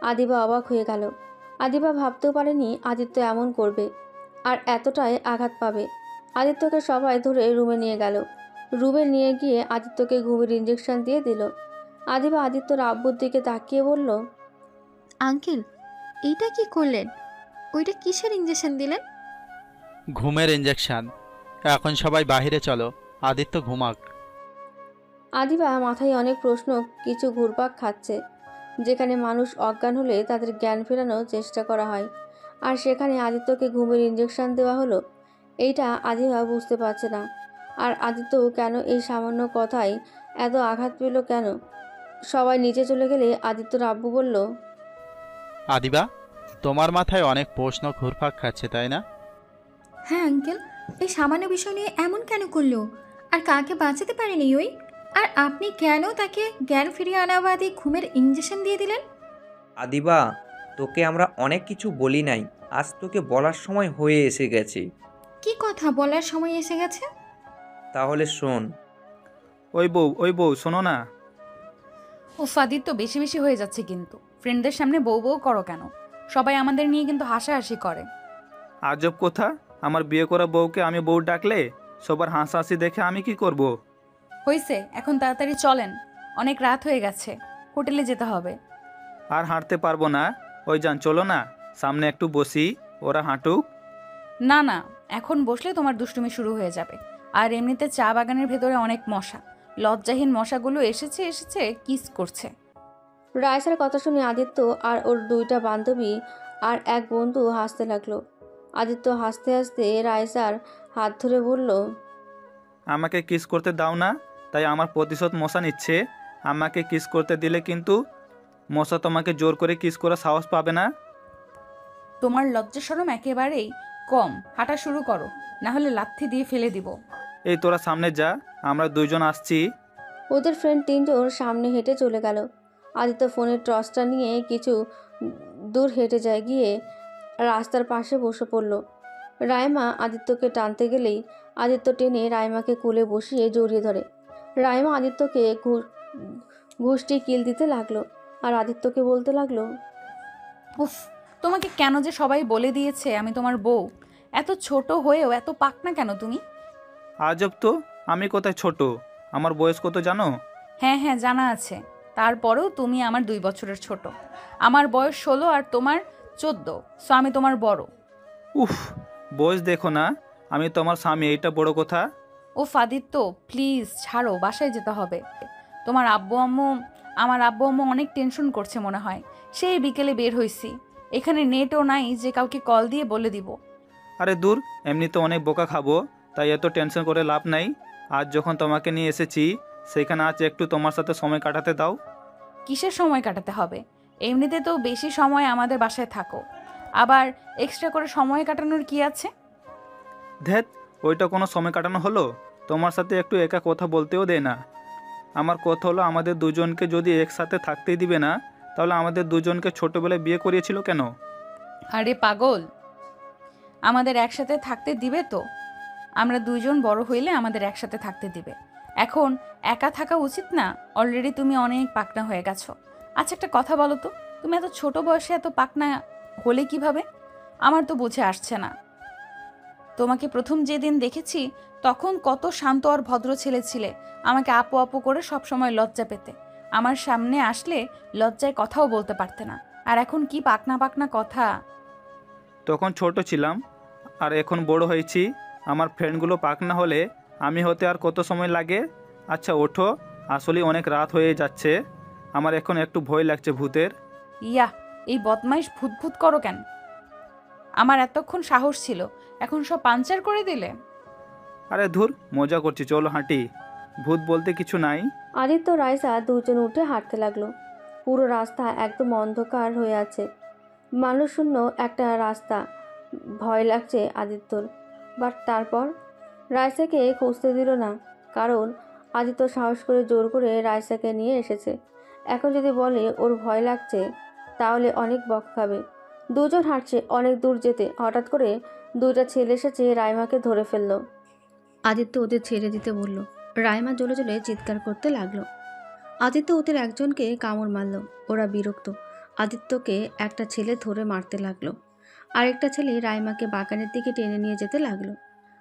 আদিবা অবাক হয়ে গেল। আদিবা ভাবতেও পারেনি আদিত্য এমন করবে আর এতটাই আঘাত পাবে। আদিত্যকে সবাই ধরে রুমে নিয়ে গেল। রুমে নিয়ে গিয়ে আদিত্যকে ঘুমের ইঞ্জেকশন দিয়ে দিল। আদিবা আদিত্যর আব্বুর দিকে তাকিয়ে বলল, আঙ্কেল, এইটা কি করলেন? ওইটা কিসের ইঞ্জেকশন দিলেন? ঘুমের ইঞ্জেকশন। এখন সবাই বাইরে চলো, আদিত্য ঘুমাক। আদিবা মাথায় অনেক প্রশ্ন কিছু ঘুরপাক খাচ্ছে। যেখানে মানুষ অজ্ঞান হলে তাদের জ্ঞান ফেরানোর চেষ্টা করা হয়, আর সেখানে আদিত্যকে ঘুমের ইঞ্জেকশন দেওয়া হলো, এইটা আদিবা বুঝতে পারছে না। আর আদিত্য কেন এই সামান্য কথায় এত আঘাত পেল কেন? সবাই নিচে চলে গেলে আদিত্যর আব্বু বলল, আদিবা, তোমার মাথায় অনেক প্রশ্ন ঘুরপাক খাচ্ছে, তাই না? হ্যাঁ আঙ্কেল, এই সামান্য বিষয় নিয়ে এমন কেন করলো? আর কাকে বাঁচাতে পারেনি ওই? আর আপনি কেন তাকে জ্ঞান ফিরিয়ে আনা বাদে ঘুমের ইঞ্জেকশন দিয়ে দিলেন? আদিবা, তোকে আমরা অনেক কিছু বলি নাই, আজ তোকে বলার সময় হয়ে এসে গেছে। কি কথা বলার সময় এসে গেছে? তাহলে শোন। ওই বউ, শোনো না। ও আদিত্য, বেশি বেশি হয়ে যাচ্ছে কিন্তু। ফ্রেন্ডদের সামনে বউ বউ করো কেন? সবাই আমাদের নিয়ে কিন্তু হাসাহাসি করে। আজব কথা, আমার বিয়ে করা বউকে আমি বউ ডাকলে সবার হাসাহাসি দেখে আমি কি করব? হয়েছে, এখন তাড়াতাড়ি চলেন, অনেক রাত হয়ে গেছে, হোটেলে যেতে হবে। আর হাঁটতে পারবো না। ওই যান, চলো না, সামনে একটু বসি, ওরা হাঁটুক। না না, এখন বসলে তোমার দুষ্টুমি শুরু হয়ে যাবে। আর এমনিতে চা বাগানের ভেতরে অনেক মশা, লজ্জাহীন মশাগুলো এসেছে এসেছে কিস করছে। রায়সার কথা শুনে আদিত্য আর ওর দুইটা বান্ধবী আর এক বন্ধু হাসতে লাগলো। আদিত্য হাসতে হাসতে রায়সার হাত ধরে বলল, আমাকে কিস করতে দাও না, তাই আমার প্রতিশোধ মশা নিচ্ছে। আমাকে কিস করতে দিলে কিন্তু মশা তোমাকে জোর করে কিস করার সাহস পাবে না। তোমার লজ্জা শরম একেবারেই কম। হাঁটা শুরু করো, না হলে লাথি দিয়ে ফেলে দিব। এই তোরা সামনে যা, আমরা দুইজন আসছি। ওদের ফ্রেন্ড তিনজন সামনে হেঁটে চলে গেল। আদিত্য ফোনের টর্চটা নিয়ে কিছু দূর হেঁটে যায়, গিয়ে রাস্তার পাশে বসে পড়ল। রাইমা আদিত্যকে টানতে গেলেই আদিত্য টেনে রাইমাকে কোলে বসিয়ে জড়িয়ে ধরে। রাইমা আদিত্যকে ঘুষটি কিল দিতে লাগলো আর আদিত্যকে বলতে লাগলো, উফ, তোমাকে কেন যে সবাই বলে দিয়েছে আমি তোমার বউ। এত ছোট হয়েও এত পাকনা কেন তুমি? আজব তো, আমি কোথায় ছোট? আমার বয়স কত জানো? হ্যাঁ হ্যাঁ, জানা আছে। তারপরেও তুমি আমার 2 বছরের ছোট। আমার বয়স 16 আর তোমার 14, সো আমি তোমার বড়। উফ, বয়স দেখো না, আমি তোমার স্বামী, এইটা বড় কথা। ও আদিত্য, প্লিজ ছাড়ো, বাসায় যেতে হবে। তোমার আমার আব্বু আম্মু অনেক টেনশন করছে মনে হয়। সেই বিকেলে বের হইছি, এখানে নেটও নাই যে কাউকে কল দিয়ে বলে দিব। আরে দূর, এমনি তো অনেক বোকা খাবো, তাই এত টেনশন করে লাভ নাই। আজ যখন তোমাকে নিয়ে এসেছি, সেখানে আজ একটু তোমার সাথে সময় কাটাতে দাও। কিসের সময় কাটাতে হবে? এমনিতে তো বেশি সময় আমাদের বাসায় থাকো, আবার এক্সট্রা করে সময় কাটানোর কি আছে? ধ্যাত, ওইটা কোনো সময় কাটানো হলো? তোমার সাথে একটু একা কথা বলতেও দেয় না। আমার কথা হলো, আমাদের দুজনকে যদি একসাথে থাকতেই দিবে না, তাহলে আমাদের দুজনকে ছোটোবেলায় বিয়ে করিয়েছিল কেন? আরে পাগল, আমাদের একসাথে থাকতে দিবে তো। আমরা দুজন বড় হইলে আমাদের একসাথে থাকতে দিবে। এখন একা থাকা উচিত না? অলরেডি তুমি অনেক পাকনা হয়ে গেছো। আচ্ছা, একটা কথা বলো তো, তুমি এত ছোট বয়সে এত পাকনা হলে কিভাবে? আমার তো বুঝে আসছে না। তোমাকে প্রথম যেদিন দেখেছি তখন কত শান্ত আর ভদ্র ছেলে ছিলে। আমাকে আপু আপু করে সবসময় লজ্জা পেতে। আমার সামনে আসলে লজ্জায় কথাও বলতে পারতে না। আর এখন কি পাকনা পাকনা কথা! তখন ছোট ছিলাম, আর এখন বড় হয়েছি। আমার ফ্রেন্ডগুলো পাকনা হলে আমি হতে আর কত সময় লাগে? আচ্ছা ওঠো, আসলে অনেক রাত হয়ে যাচ্ছে। আমার এখন একটু ভয় লাগছে ভূতের। ইয়া, এই বদমাইশ ভূত ভূত করো কেন? আমার এতক্ষণ সাহস ছিল, এখন সব পাঞ্চার করে দিলে। আরে ধুর, মজা করছি, চলো হাঁটি। ভূত বলতে কিছু নাই। আদিত্য রাইসা দুজন উঠে হাঁটতে লাগলো। পুরো রাস্তা একদম অন্ধকার হয়ে আছে, মানুষশূন্য একটা রাস্তা। ভয় লাগছে আদিত্যর, বাট তারপর রাইসাকে খুঁজতে দিল না, কারণ আদিত্য সাহস করে জোর করে রাইসাকে নিয়ে এসেছে। এখন যদি বলে ওর ভয় লাগছে, তাহলে অনেক বক খাবে। দুজন হাঁটছে অনেক দূর যেতে হঠাৎ করে দুইটা ছেলে এসেছে, রাইমাকে ধরে ফেললো। আদিত্য ওদের ছেড়ে দিতে বলল। রাইমা জ্বলে জ্বলে চিৎকার করতে লাগলো। আদিত্য ওদের একজনকে কামড় মারল। ওরা বিরক্ত। আদিত্যকে একটা ছেলে ধরে মারতে লাগলো। আরেকটা ছেলে রাইমাকে বাগানের দিকে টেনে নিয়ে যেতে লাগলো।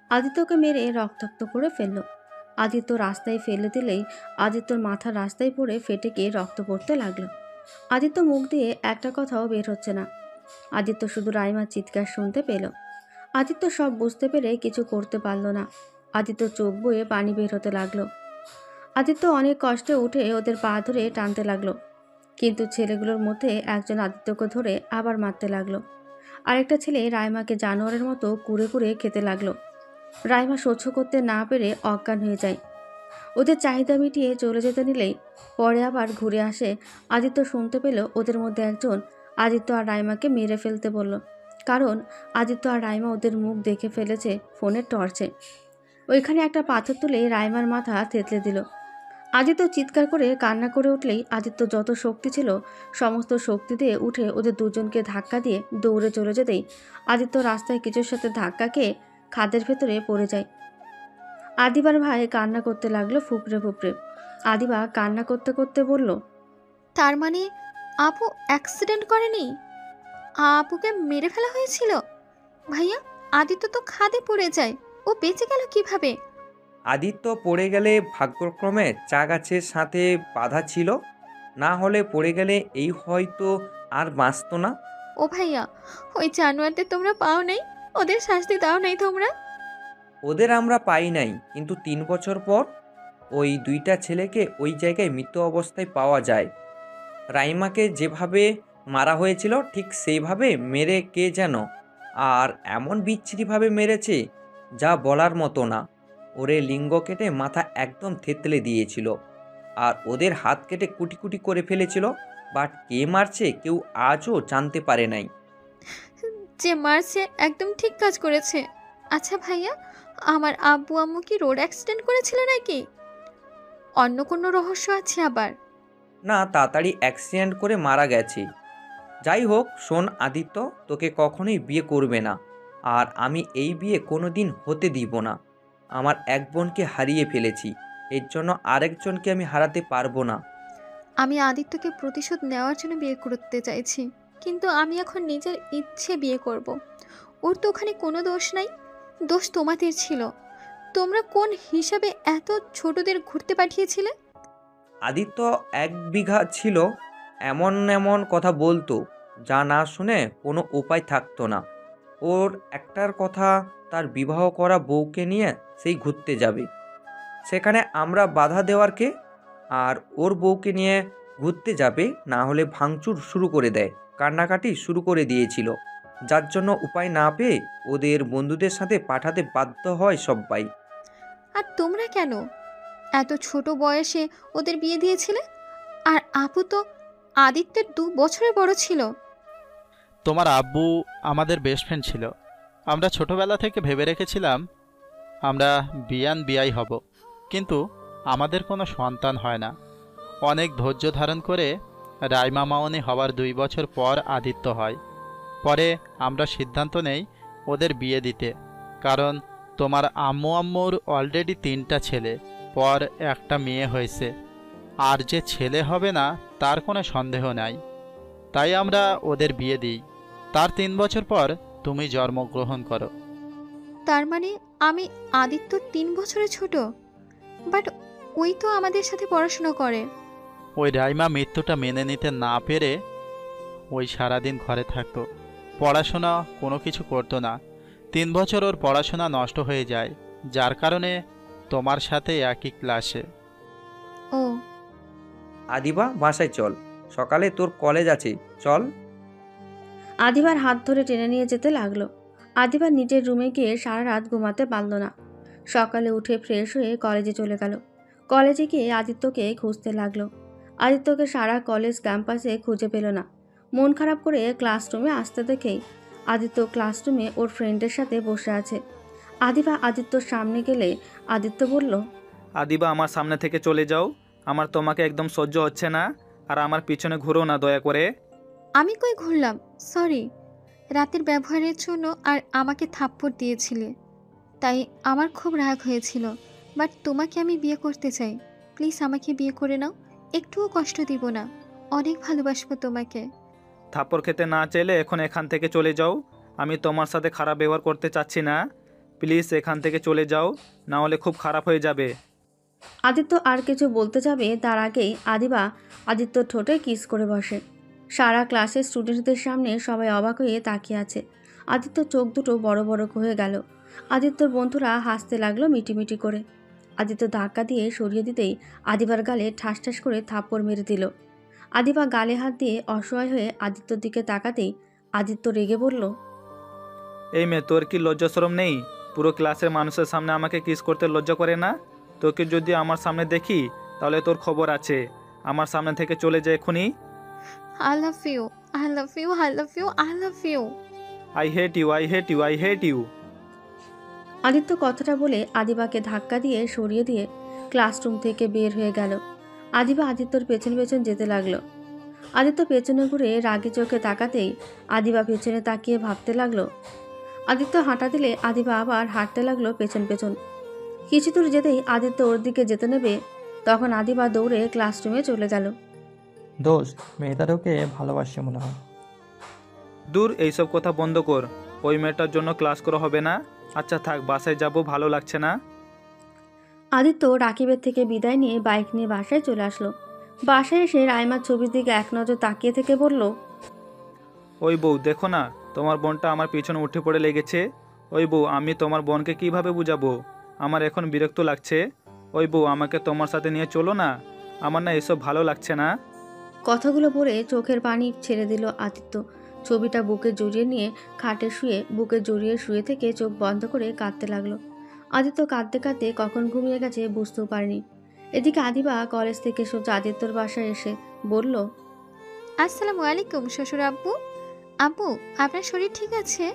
আদিত্যকে মেরে রক্তাক্ত করে ফেলল। আদিত্য রাস্তায় ফেলে দিলেই আদিত্যর মাথা রাস্তায় পড়ে ফেটে গিয়ে রক্ত পড়তে লাগলো। আদিত্য মুখ দিয়ে একটা কথাও বের হচ্ছে না। আদিত্য শুধু রাইমার চিৎকার শুনতে পেল। আদিত্য সব বুঝতে পেরে কিছু করতে পারল না। আদিত্য চোখ বয়ে পানি বের হতে লাগলো। আদিত্য অনেক কষ্টে উঠে ওদের পা ধরে টানতে লাগলো, কিন্তু ছেলেগুলোর মধ্যে একজন আদিত্যকে ধরে আবার মারতে লাগলো। আরেকটা ছেলে রাইমাকে জানোয়ারের মতো কুড়ে কুড়ে খেতে লাগলো। রাইমা সহ্য করতে না পেরে অজ্ঞান হয়ে যায়। ওদের চাহিদা মিটিয়ে চলে যেতে নিলেই পরে আবার ঘুরে আসে। আদিত্য শুনতে পেল ওদের মধ্যে একজন আদিত্য আর রাইমাকে মেরে ফেলতে বলল, কারণ আদিত্য আর রাইমা ওদের মুখ দেখে ফেলেছে ফোনের টর্চে। ওইখানে একটা পাথর তুলে রাইমার মাথা থেতলে দিল। আদিত্য চিৎকার করে কান্না করে উঠলেই আদিত্য যত শক্তি ছিল সমস্ত শক্তি দিয়ে উঠে ওদের দুজনকে ধাক্কা দিয়ে দৌড়ে চলে যেতেই আদিত্য রাস্তায় কিছুর সাথে ধাক্কা খেয়ে খাদের ভেতরে পড়ে যায়। আদিবার ভাই কান্না করতে লাগলো ফুপড়ে ফুপড়ে। আদিবা কান্না করতে করতে বলল, তার মানে আপু অ্যাক্সিডেন্ট করেনি? আপুকে মেরে ফেলা হয়েছিল? ভাইয়া, আদিত্য তো খাদে পড়ে যায়, ও বেঁচে গেল কিভাবে? আদিত্য পড়ে গেলে ভাগ্যক্রমে চা গাছের সাথে বাধা ছিল, না হলে পড়ে গেলে এই হয়তো আর বাঁচত না। ও ভাইয়া, ওই জানোয়ারদের তোমরা পাও নাই? ওদের শাস্তি দাও নাই তোমরা? ওদের আমরা পাই নাই, কিন্তু 3 বছর পর ওই 2টা ছেলেকে ওই জায়গায় মৃত অবস্থায় পাওয়া যায়। রাইমাকে যেভাবে মারা হয়েছিল ঠিক সেইভাবে মেরে কে যেন, আর এমন বিচ্ছিরিভাবে মেরেছে যা বলার মতো না। ওরে লিঙ্গ কেটে মাথা একদম থেতলে দিয়েছিল, আর ওদের হাত কেটে কুটি কুটি করে ফেলেছিল, বাট কে মারছে কেউ আজও জানতে পারে নাই। যে মারছে একদম ঠিক কাজ করেছে। আচ্ছা ভাইয়া, আমার আব্বু আম্মু কি রোড অ্যাক্সিডেন্ট করেছিল নাকি? অন্য কোনো রহস্য আছে আবার? না, তাড়াতাড়ি অ্যাক্সিডেন্ট করে মারা গেছে। যাই হোক, শোন আদিত্য, তোকে কখনোই বিয়ে করবে না, আর আমি এই বিয়ে কোনো দিন হতে দিব না। আমার এক বোনকে হারিয়ে ফেলেছি, এর জন্য আরেকজনকে আমি হারাতে পারবো না। আমি আদিত্যকে প্রতিশোধ নেওয়ার জন্য বিয়ে করতে চাইছি, কিন্তু আমি এখন নিজের ইচ্ছে বিয়ে করব। ওর তো ওখানে কোনো দোষ নাই, দোষ তোমাদের ছিল। তোমরা কোন হিসাবে এত ছোটদের ঘুরতে পাঠিয়েছিলে? আদিত্য 1 বিঘা ছিল, এমন এমন কথা বলতো যা না শুনে কোনো উপায় থাকতো না। ওর একটার কথা, তার বিবাহ করা বউকে নিয়ে সেই ঘুরতে যাবে। সেখানে আমরা বাধা দেওয়ার কে? আর ওর বউকে নিয়ে ঘুরতে যাবে না হলে ভাঙচুর শুরু করে দেয়, কান্নাকাটি শুরু করে দিয়েছিল, যার জন্য উপায় না পেয়ে ওদের বন্ধুদের সাথে পাঠাতে বাধ্য হয় সবাই। আর তোমরা কেন এত ছোট বয়সে ওদের বিয়ে দিয়েছিলে? আর আপু তো আদিত্যের 2 বছরের বড় ছিল। তোমার আব্বু আমাদের বেস্ট ফ্রেন্ড ছিল। আমরা ছোটবেলা থেকে ভেবে রেখেছিলাম আমরা বিয়াই হব, কিন্তু আমাদের কোনো সন্তান হয় না। অনেক ধৈর্য ধারণ করে রাইমা মামনি হওয়ার 2 বছর পর আদিত্য হয়। পরে আমরা সিদ্ধান্ত নেই ওদের বিয়ে দিতে, কারণ তোমার আম্মুর অলরেডি 3টা ছেলে, পর একটা মেয়ে হয়েছে, আর যে ছেলে হবে না তার কোনো সন্দেহ নাই। তাই আমরা ওদের বিয়ে দিই। তার 3 বছর পর তুমি জন্মগ্রহণ করো। তার মানে আমি আদিত্য 3 বছরের ছোট? বাট ওই তো আমাদের সাথে পড়াশোনা করে। ওই রাইমা মৃত্যুটা মেনে নিতে না পেরে ওই সারাদিন ঘরে থাকতো, পড়াশোনা কোনো কিছু করতো না। 3 বছর ওর পড়াশোনা নষ্ট হয়ে যায়, যার কারণে তোমার সাথে একই ক্লাসে। ও, আদিবা, বাসায় চল, সকালে তোর কলেজ আছে, চল। আদিবার হাত ধরে টেনে নিয়ে যেতে লাগলো। আদিবার নিজের রুমে গিয়ে সারা রাত ঘুমাতে পারল না। সকালে উঠে ফ্রেশ হয়ে কলেজে চলে গেল। কলেজে গিয়ে আদিত্যকে খুঁজতে লাগলো। আদিত্যকে সারা কলেজ ক্যাম্পাসে খুঁজে পেল না। মন খারাপ করে ক্লাসরুমে আসতে দেখেই আদিত্য ক্লাসরুমে ওর ফ্রেন্ডের সাথে বসে আছে। আদিবা আদিত্যর সামনে গেলে আদিত্য বলল, আদিবা, আমার সামনে থেকে চলে যাও, আমার তোমাকে একদম সহ্য হচ্ছে না, আর আমার পিছনে ঘুরো না দয়া করে। আমি কই ঘুরলাম? সরি, রাতের ব্যবহারের জন্য আর আমাকে থাপ্পড় দিয়েছিলে, তাই আমার খুব রাগ হয়েছিল। বাট তোমাকে আমি বিয়ে করতে চাই, প্লিজ আমাকে বিয়ে করে নাও। একটুও কষ্ট দিব না, অনেক ভালোবাসবো তোমাকে। থাপ্পড় খেতে না চাইলে এখন এখান থেকে চলে যাও। আমি তোমার সাথে খারাপ ব্যবহার করতে চাচ্ছি না, প্লিজ এখান থেকে চলে যাও, না হলে খুব খারাপ হয়ে যাবে। আদিত্য আর কিছু বলতে যাবে তার আগেই আদিবা আদিত্যর ঠোঁটে কিস করে বসে। সারা ক্লাসের স্টুডেন্টদের সামনে সবাই অবাক হয়ে তাকিয়ে আছে। আদিত্যর চোখ দুটো বড় বড় হয়ে গেল। আদিত্যর বন্ধুরা হাসতে লাগলো মিটিমিটি করে। আদিত্য ধাক্কা দিয়ে সরিয়ে দিতেই আদিবার গালে ঠাস ঠাস করে থাপ্পড় মেরে দিল। আদিবা গালে হাত দিয়ে অসহায় হয়ে আদিত্যর দিকে তাকাতেই আদিত্য রেগে বলল, এই মেয়ে, তোর কি লজ্জা শরম নেই? পুরো ক্লাসের মানুষের সামনে আমাকে কিস করতে লজ্জা করে না? তোকে যদি আমার সামনে দেখি তাহলে তোর খবর আছে। আমার সামনে থেকে চলে যায় এখনই। I love you, I love you, I love you, I love you. I hate you, I hate you, I hate you. Aditya কথাটা বলে আদিবাকে ধাক্কা দিয়ে সরিয়ে দিয়ে ক্লাসরুম থেকে বের হয়ে গেল। আদিবা আদিত্যর পেছন পেছন যেতে লাগলো। আদিত্য পেছনে ঘুরে রাগি চোখে তাকাতেই আদিবা পেছনে তাকিয়ে ভাবতে লাগলো। আদিত্য হাঁটা দিলে আদিবা আবার হাঁটতে লাগলো পেছন পেছন। কিছু দূর যেতেই আদিত্য ওর দিকে যেতে নেবে, তখন আদিবা দৌড়ে ক্লাসরুমে চলে গেল। দোস্ত, মেয়েটা তোকে ভালোবাসে মনে হয়। দূর, এইসব কথা বন্ধ কর। ওই মেয়েটার জন্য ক্লাস করা হবে না। আচ্ছা থাক, বাসায় যাব, ভালো লাগছে না। আদিত্য রাকিবের থেকে বিদায় নিয়ে বাইক নিয়ে বাসায় চলে আসলো। বাসায় এসে রাইমার ছবির দিকে এক নজর তাকিয়ে থেকে বলল, ওই বউ, দেখো না, তোমার বোনটা আমার পিছনে উঠে পড়ে লেগেছে। ওই বউ, আমি তোমার বোনকে কিভাবে বুঝাবো? আমার এখন বিরক্ত লাগছে। ওই বউ, আমাকে তোমার সাথে নিয়ে চলো না, আমার না এসব ভালো লাগছে না। কথাগুলো বলে চোখের পানি ছেড়ে দিল আদিত্য। ছবিটা বুকে জড়িয়ে নিয়ে খাটে শুয়ে বুকে জড়িয়ে শুয়ে থেকে চোখ বন্ধ করে কাঁদতে লাগলো। আদিত্য কাঁদতে কাঁদতে কখন ঘুমিয়ে গেছে বুঝতেও পারেনি। এদিকে আদিবা কলেজ থেকে সোজা আদিত্যর বাসায় এসে বলল, আসসালামু আলাইকুম শ্বশুর আব্বু। আব্বু, আপনার শরীর ঠিক আছে?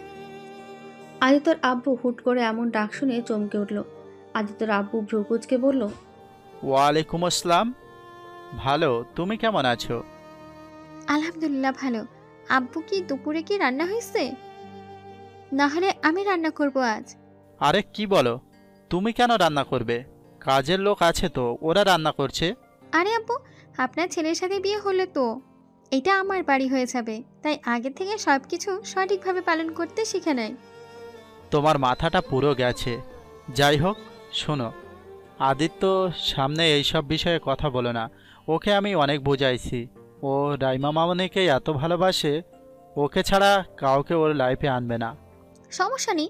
আদিত্যর আব্বু হুট করে এমন ডাক শুনে চমকে উঠল। আদিত্যর আব্বু ভ্রু কুঁচকে বলল, ওয়ালাইকুম আসসালাম। ভালো, তুমি কেমন আছো? আলহামদুলিল্লাহ ভালো। আব্বু, কি দুপুরে কি রান্না হয়েছে? না হলে আমি রান্না করব আজ। আরে কি বলো, তুমি কেন রান্না করবে? কাজের লোক আছে তো, ওরা রান্না করছে। আরে আব্বু, আপনার ছেলের সাথে বিয়ে হলে তো এটা আমার বাড়ি হয়ে যাবে, তাই আগে থেকে সব কিছু সঠিকভাবে পালন করতে শিখে নেয়। তোমার মাথাটা পুরো গেছে। যাই হোক, শোনো, আদিত্য সামনে এইসব বিষয়ে কথা বলো না। ওকে আমি অনেক বোঝাইছি। ও রাইমা মামনিকে এত ভালোবাসে, ওকে ছাড়া কাউকে ওর লাইফে আনবে না। সমস্যা নেই,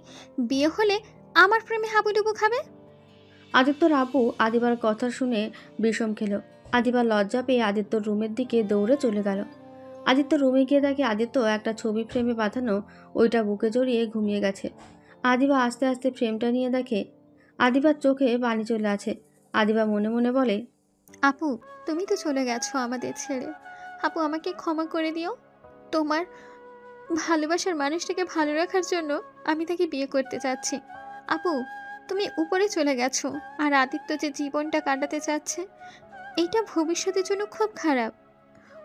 বিয়ে হলে আমার প্রেমে হাবুডুবু খাবে। আদিত্যর আব্বু আদিবার কথা শুনে বিষম খেল। আদিবার লজ্জা পেয়ে আদিত্যর রুমের দিকে দৌড়ে চলে গেল। আদিত্য রুমে গিয়ে দেখে আদিত্য একটা ছবি ফ্রেমে বাঁধানো ওইটা বুকে জড়িয়ে ঘুমিয়ে গেছে। আদিবা আস্তে আস্তে ফ্রেমটা নিয়ে দেখে আদিবার চোখে পানি চলে আছে। আদিবা মনে মনে বলে, আপু, তুমি তো চলে গেছো আমাদের ছেড়ে। আপু, আমাকে ক্ষমা করে দিও। তোমার ভালোবাসার মানুষটাকে ভালো রাখার জন্য আমি তাকে বিয়ে করতে চাচ্ছি। আপু, তুমি উপরে চলে গেছো, আর আদিত্য যে জীবনটা কাটাতে চাচ্ছে এইটা ভবিষ্যতের জন্য খুব খারাপ।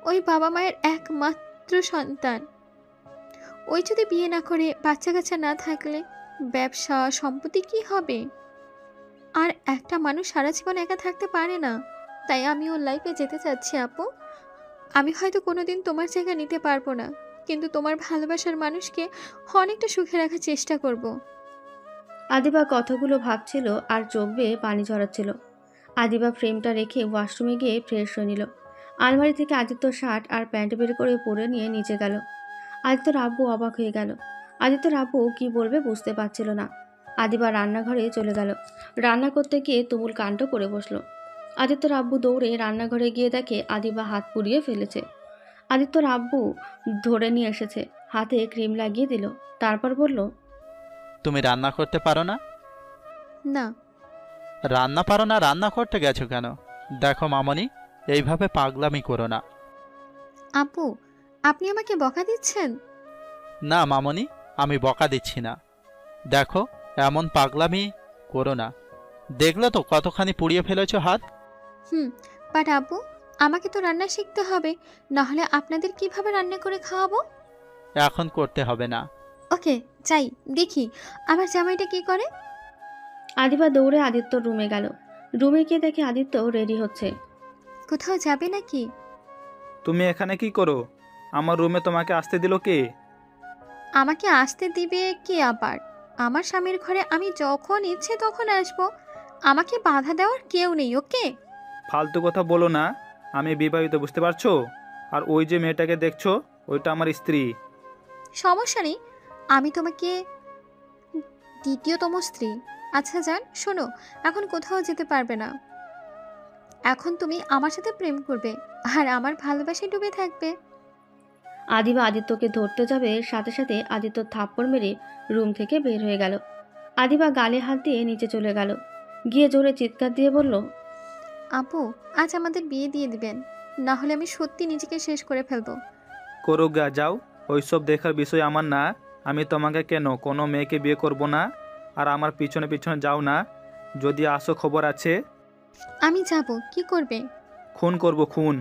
ওই বাবা মায়ের একমাত্র সন্তান, ওই যদি বিয়ে না করে বাচ্চা কাচ্চা না থাকলে ব্যবসা সম্পত্তি কি হবে? আর একটা মানুষ সারা জীবন একা থাকতে পারে না। তাই আমি ওর লাইফে যেতে চাচ্ছি আপু। আমি হয়তো কোনোদিন তোমার জায়গা নিতে পারবো না, কিন্তু তোমার ভালোবাসার মানুষকে অনেকটা সুখে রাখার চেষ্টা করব। আদিবা কথাগুলো ভাবছিল আর চোখ বেয়ে পানি ঝরাচ্ছিল। আদিবা ফ্রেমটা রেখে ওয়াশরুমে গিয়ে ফ্রেশ হয়ে নিল। আলমারি থেকে আদিত্য শার্ট আর প্যান্ট বের করে পরে নিয়ে নিচে গেল। আদিত্যর আব্বু অবাক হয়ে গেল। আদিত্যর আব্বু কি বলবে বুঝতে পারছিল না। আদিবা রান্নাঘরে চলে গেল। রান্না করতে গিয়ে তুমুল কাণ্ড করে বসলো। আদিত্যর আব্বু দৌড়ে রান্নাঘরে গিয়ে দেখে আদিবা হাত পুড়িয়ে ফেলেছে। আদিত্যর আব্বু ধরে নিয়ে এসেছে, হাতে ক্রিম লাগিয়ে দিল। তারপর বলল, তুমি রান্না করতে পারো না? না। রান্না পারো না, রান্না করতে গেছো কেন? দেখো মামনি, এইভাবে পাগলামি করো না। আপু, আপনি আমাকে বকা দিচ্ছেন? না মামনি, আমি বকা দিচ্ছি না। দেখো, এমন পাগলামি করো না। দেখলে তো কতখানি পুড়িয়ে ফেলেছো হাত। বাট আপু, আমাকে তো রান্না শিখতে হবে, না হলে আপনাদের কিভাবে রান্না করে খাওয়াবো? এখন করতে হবে না। ওকে, যাই দেখি আমার জামাইটা কি করে। আদিবা দৌড়ে আদিত্যর রুমে গেল। রুমে গিয়ে দেখে আদিত্য রেডি হচ্ছে। কোথাও যাবে নাকি? তুমি এখানে কি করো? আমার রুমে তোমাকে আসতে দিল কে? আমাকে আসতে দিবে কি আবার? আমার স্বামীর ঘরে আমি যখন ইচ্ছে তখন আসবো। আমাকে বাধা দেওয়ার কেউ নেই, ওকে? ফালতু কথা বলো না। আমি বিবাহিত, বুঝতে পারছো? আর ওই যে মেয়েটাকে দেখছো, ওইটা আমার স্ত্রী। সমস্যা নেই, আমি তোমাকে দ্বিতীয়তম স্ত্রী। আচ্ছা যান, শোনো, এখন কোথাও যেতে পারবে না। এখন তুমি আমার সাথে প্রেম করবে আর আমার ভালোবাসায় ডুবে থাকবে। আদিবা আদিত্যকে ধরতে যাবে, সাথে সাথে আদিত্য থাপ্পড় মেরে রুম থেকে বের হয়ে গেল। আদিবা গালে হাত দিয়ে নিচে চলে গেল। গিয়ে জোরে চিৎকার দিয়ে বলল, আপু, আজ আমাদের বিয়ে দিয়ে দিবেন, না হলে আমি সত্যি নিজেকে শেষ করে ফেলবো। করো গা, যাও। ওইসব দেখার বিষয় আমার না। আমি তোমাকে কেন কোনো মেয়েকে বিয়ে করব না। আর আমার পিছনে পিছনে যাও না। যদি আসো, খবর আছে। আমি যাব, কি করবে? খুন করব, খুন।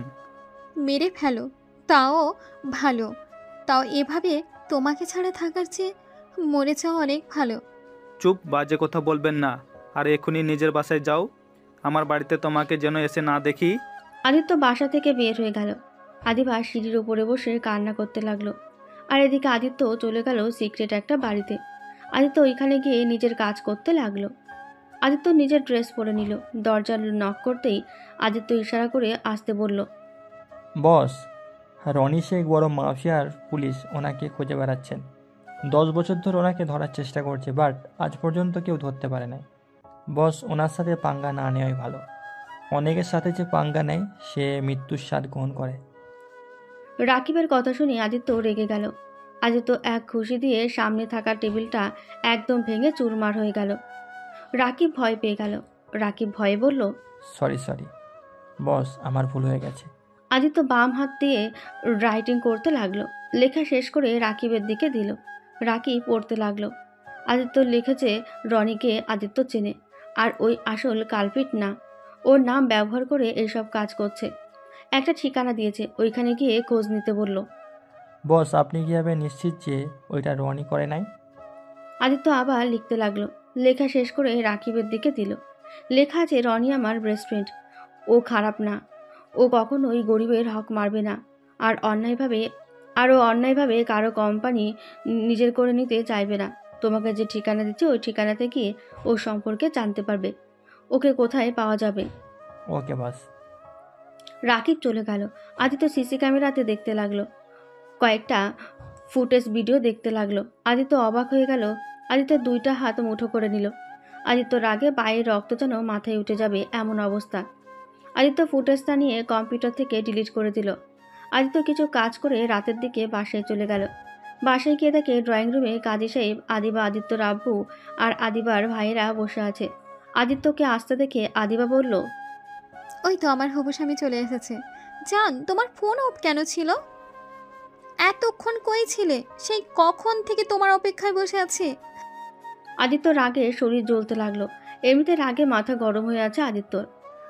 মেরে ফেলো, তাও ভালো। তাও এভাবে তোমাকে ছাড়া থাকার চেয়ে মরে যাওয়া অনেক ভালো। চুপ, বাজে কথা বলবেন না। আর এখনই নিজের বাসায় যাও। আমার বাড়িতে তোমাকে যেন এসে না দেখি। আদিত্য বাসা থেকে বের হয়ে গেল। আদিবা সিঁড়ির উপরে বসে কান্না করতে লাগলো। আর এদিকে আদিত্য চলে গেল সিক্রেট একটা বাড়িতে। আদিত্য ওইখানে গিয়ে নিজের কাজ করতে লাগলো। আদিত্য নিজের ড্রেস পরে নিল। দরজার নক করতেই আদিত্য ইশারা করে আসতে বলল, বস, রনি শেখ বড় মাফিয়ার পুলিশ ওনাকে খুঁজে বেড়াচ্ছেন। 10 বছর ধরে ওনাকে ধরার চেষ্টা করছে, বাট আজ পর্যন্ত কেউ ধরতে পারে নাই। বস, ওনার সাথে পাঙ্গা না নেওয়াই ভালো। অনেকের সাথে যে পাঙ্গা নেয় সে মৃত্যুর স্বাদ গ্রহণ করে। রাকিবের কথা শুনে আদিত্য রেগে গেল। আদিত্য এক ঘুষি দিয়ে সামনে থাকা টেবিলটা একদম ভেঙে চুরমার হয়ে গেল। রাকিব ভয় পেয়ে গেল। রাকিব ভয়ে বলল, সরি বস, আমার ভুল হয়ে গেছে। আদিত্য বাম হাত দিয়ে রাইটিং করতে লাগলো। লেখা শেষ করে রাকিবের দিকে দিল। রাকিব পড়তে লাগলো। আদিত্য লিখেছে রনিকে আদিত্য চেনে, আর ওই আসল কালপিট না। ওর নাম ব্যবহার করে এইসব কাজ করছে। একটা ঠিকানা দিয়েছে, ওইখানে গিয়ে খোঁজ নিতে বলল। বস, আপনি কিভাবে নিশ্চিত যে ওইটা রনি করে নাই? আদিত্য আবার লিখতে লাগলো। লেখা শেষ করে রাকিবের দিকে দিল। লেখা আছে, রনি আমার বেস্ট ফ্রেন্ড। ও খারাপ না। ও কখনোই গরিবের হক মারবে না, আর অন্যায়ভাবে কারো কোম্পানি নিজের করে নিতে চাইবে না। তোমাকে যে ঠিকানা দিচ্ছি ওই ঠিকানাতে গিয়ে ওর সম্পর্কে জানতে পারবে, ওকে কোথায় পাওয়া যাবে। ওকে বস। রাকিব চলে গেল। আদিত্য সিসি ক্যামেরাতে দেখতে লাগলো। কয়েকটা ফুটেজ ভিডিও দেখতে লাগলো। আদিত্য অবাক হয়ে গেল। আদিত্য দুইটা হাত মুঠো করে নিল। আদিত্য রাগে পায়ের রক্ত যেন মাথায় উঠে যাবে এমন অবস্থা। আদিত্য ফুটেজটা নিয়ে কম্পিউটার থেকে ডিলিট করে দিল। আদিত্য কিছু কাজ করে রাতের দিকে বাসায় চলে গেল। বাসায় গিয়ে দেখে ড্রয়িং রুমে কাজী সাহেব, আদিবা, আদিত্যর আব্বু আর আদিবার ভাইয়েরা বসে আছে। আদিত্যকে আসতে দেখে আদিবা বলল, ওই তো আমার হবু স্বামী চলে এসেছে। জান, তোমার ফোন অফ কেন ছিল? এতক্ষণ কই ছিলে? সেই কখন থেকে তোমার অপেক্ষায় বসে আছি। আদিত্য রাগে শরীর জ্বলতে লাগলো। এমনিতে রাগে মাথা গরম হয়ে আছে আদিত্যর।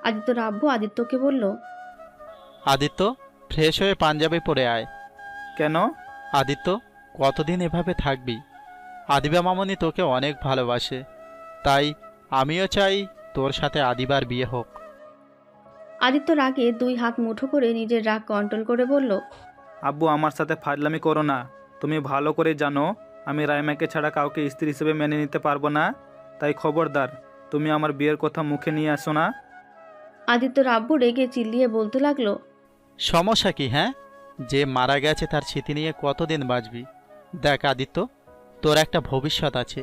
আদিত্যর আব্বু আদিত্যকে বলল, আদিত্য, ফ্রেশ হয়ে পাঞ্জাবি পরে আয়। কেন? আদিত্য, কতদিন এভাবে থাকবি? আদিবা মামনি তোকে অনেক ভালোবাসে, তাই আমিও চাই তোর সাথে আদিবার বিয়ে হোক। আদিত্য রাগে দুই হাত মুঠো করে নিজের রাগ কন্ট্রোল করে বলল, আব্বু, আমার সাথে ফাজলামি করো না। তুমি ভালো করে জানো আমি রাইমাকে ছাড়া কাউকে স্ত্রী হিসেবে মেনে নিতে পারবো না। তাই খবরদার, তুমি আমার বিয়ের কথা মুখে নিয়ে আসো না। আদিত্যর আব্বু রেগে চিল্লিয়ে বলতে লাগলো, সমস্যা কি? হ্যাঁ, যে মারা গেছে তার স্মৃতি নিয়ে কতদিন বাঁচবি? দেখ আদিত্য, তোর একটা ভবিষ্যৎ আছে।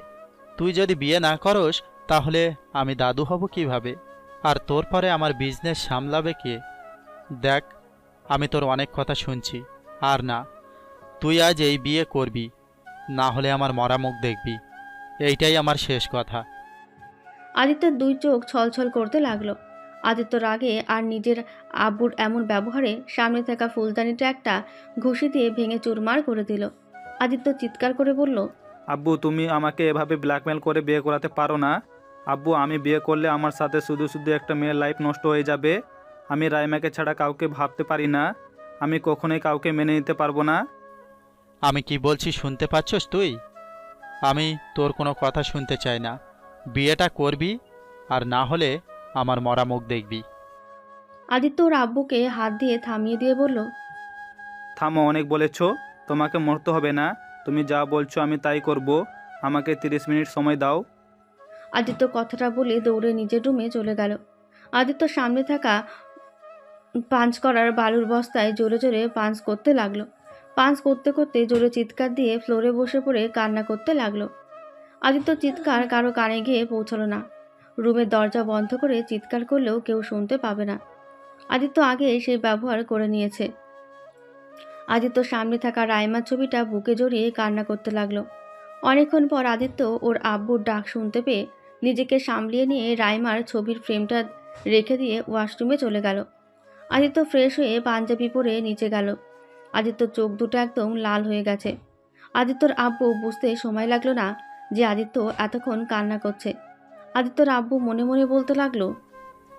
তুই যদি বিয়ে না করস তাহলে আমি দাদু হব কিভাবে? আর তোর পরে আমার বিজনেস সামলাবে কে? দেখ, আমি তোর অনেক কথা শুনছি। আর না, তুই আজ এই বিয়ে করবি, না হলে আমার মরা মুখ দেখবি। এইটাই আমার শেষ কথা। আদিত্যর দুই চোখ ছলছল করতে লাগলো। আদিত্য রাগে আর নিজের আব্বুর এমন ব্যবহারে সামনে থাকা ফুলদানিটা একটা ঘুষি দিয়ে ভেঙে চুরমার করে দিল। আদিত্য চিৎকার করে বলল, আব্বু, তুমি আমাকে এভাবে ব্ল্যাকমেল করে বিয়ে করাতে পারো না। আব্বু, আমি বিয়ে করলে আমার সাথে শুধু শুধু একটা মেয়ের লাইফ নষ্ট হয়ে যাবে। আমি রাইমাকে ছাড়া কাউকে ভাবতে পারি না। আমি কখনোই কাউকে মেনে নিতে পারবো না। আমি কি বলছি শুনতে পাচ্ছস তুই? আমি তোর কোনো কথা শুনতে চাই না। বিয়েটা করবি, আর না হলে আমার মরা মুখ দেখবি। আদিত্য ওর আব্বুকে হাত দিয়ে থামিয়ে দিয়ে বলল, থামো, অনেক বলেছো। তোমাকে মরতে হবে না। তুমি যা বলছো আমি তাই করব। আমাকে 30 মিনিট সময় দাও। আদিত্য কথাটা বলে দৌড়ে নিজের রুমে চলে গেল। আদিত্য সামনে থাকা পাঞ্চ করার বালুর বস্তায় জোরে জোরে পাঞ্চ করতে লাগলো। পাঞ্চ করতে করতে জোরে চিৎকার দিয়ে ফ্লোরে বসে পড়ে কান্না করতে লাগলো। আদিত্য চিৎকার কারো কানে গিয়ে পৌঁছলো না। রুমের দরজা বন্ধ করে চিৎকার করলেও কেউ শুনতে পাবে না। আদিত্য আগে সেই ব্যবহার করে নিয়েছে। আদিত্য সামনে থাকা রাইমার ছবিটা বুকে জড়িয়ে কান্না করতে লাগলো। অনেকক্ষণ পর আদিত্য ওর আব্বুর ডাক শুনতে পেয়ে নিজেকে সামলিয়ে নিয়ে রাইমার ছবির ফ্রেমটা রেখে দিয়ে ওয়াশরুমে চলে গেল। আদিত্য ফ্রেশ হয়ে পাঞ্জাবি পরে নিচে গেল। আদিত্যর চোখ দুটো একদম লাল হয়ে গেছে। আদিত্যর আব্বু বুঝতে সময় লাগলো না যে আদিত্য এতক্ষণ কান্না করছে। আদিত্যর আব্বু মনে মনে বলতে লাগলো,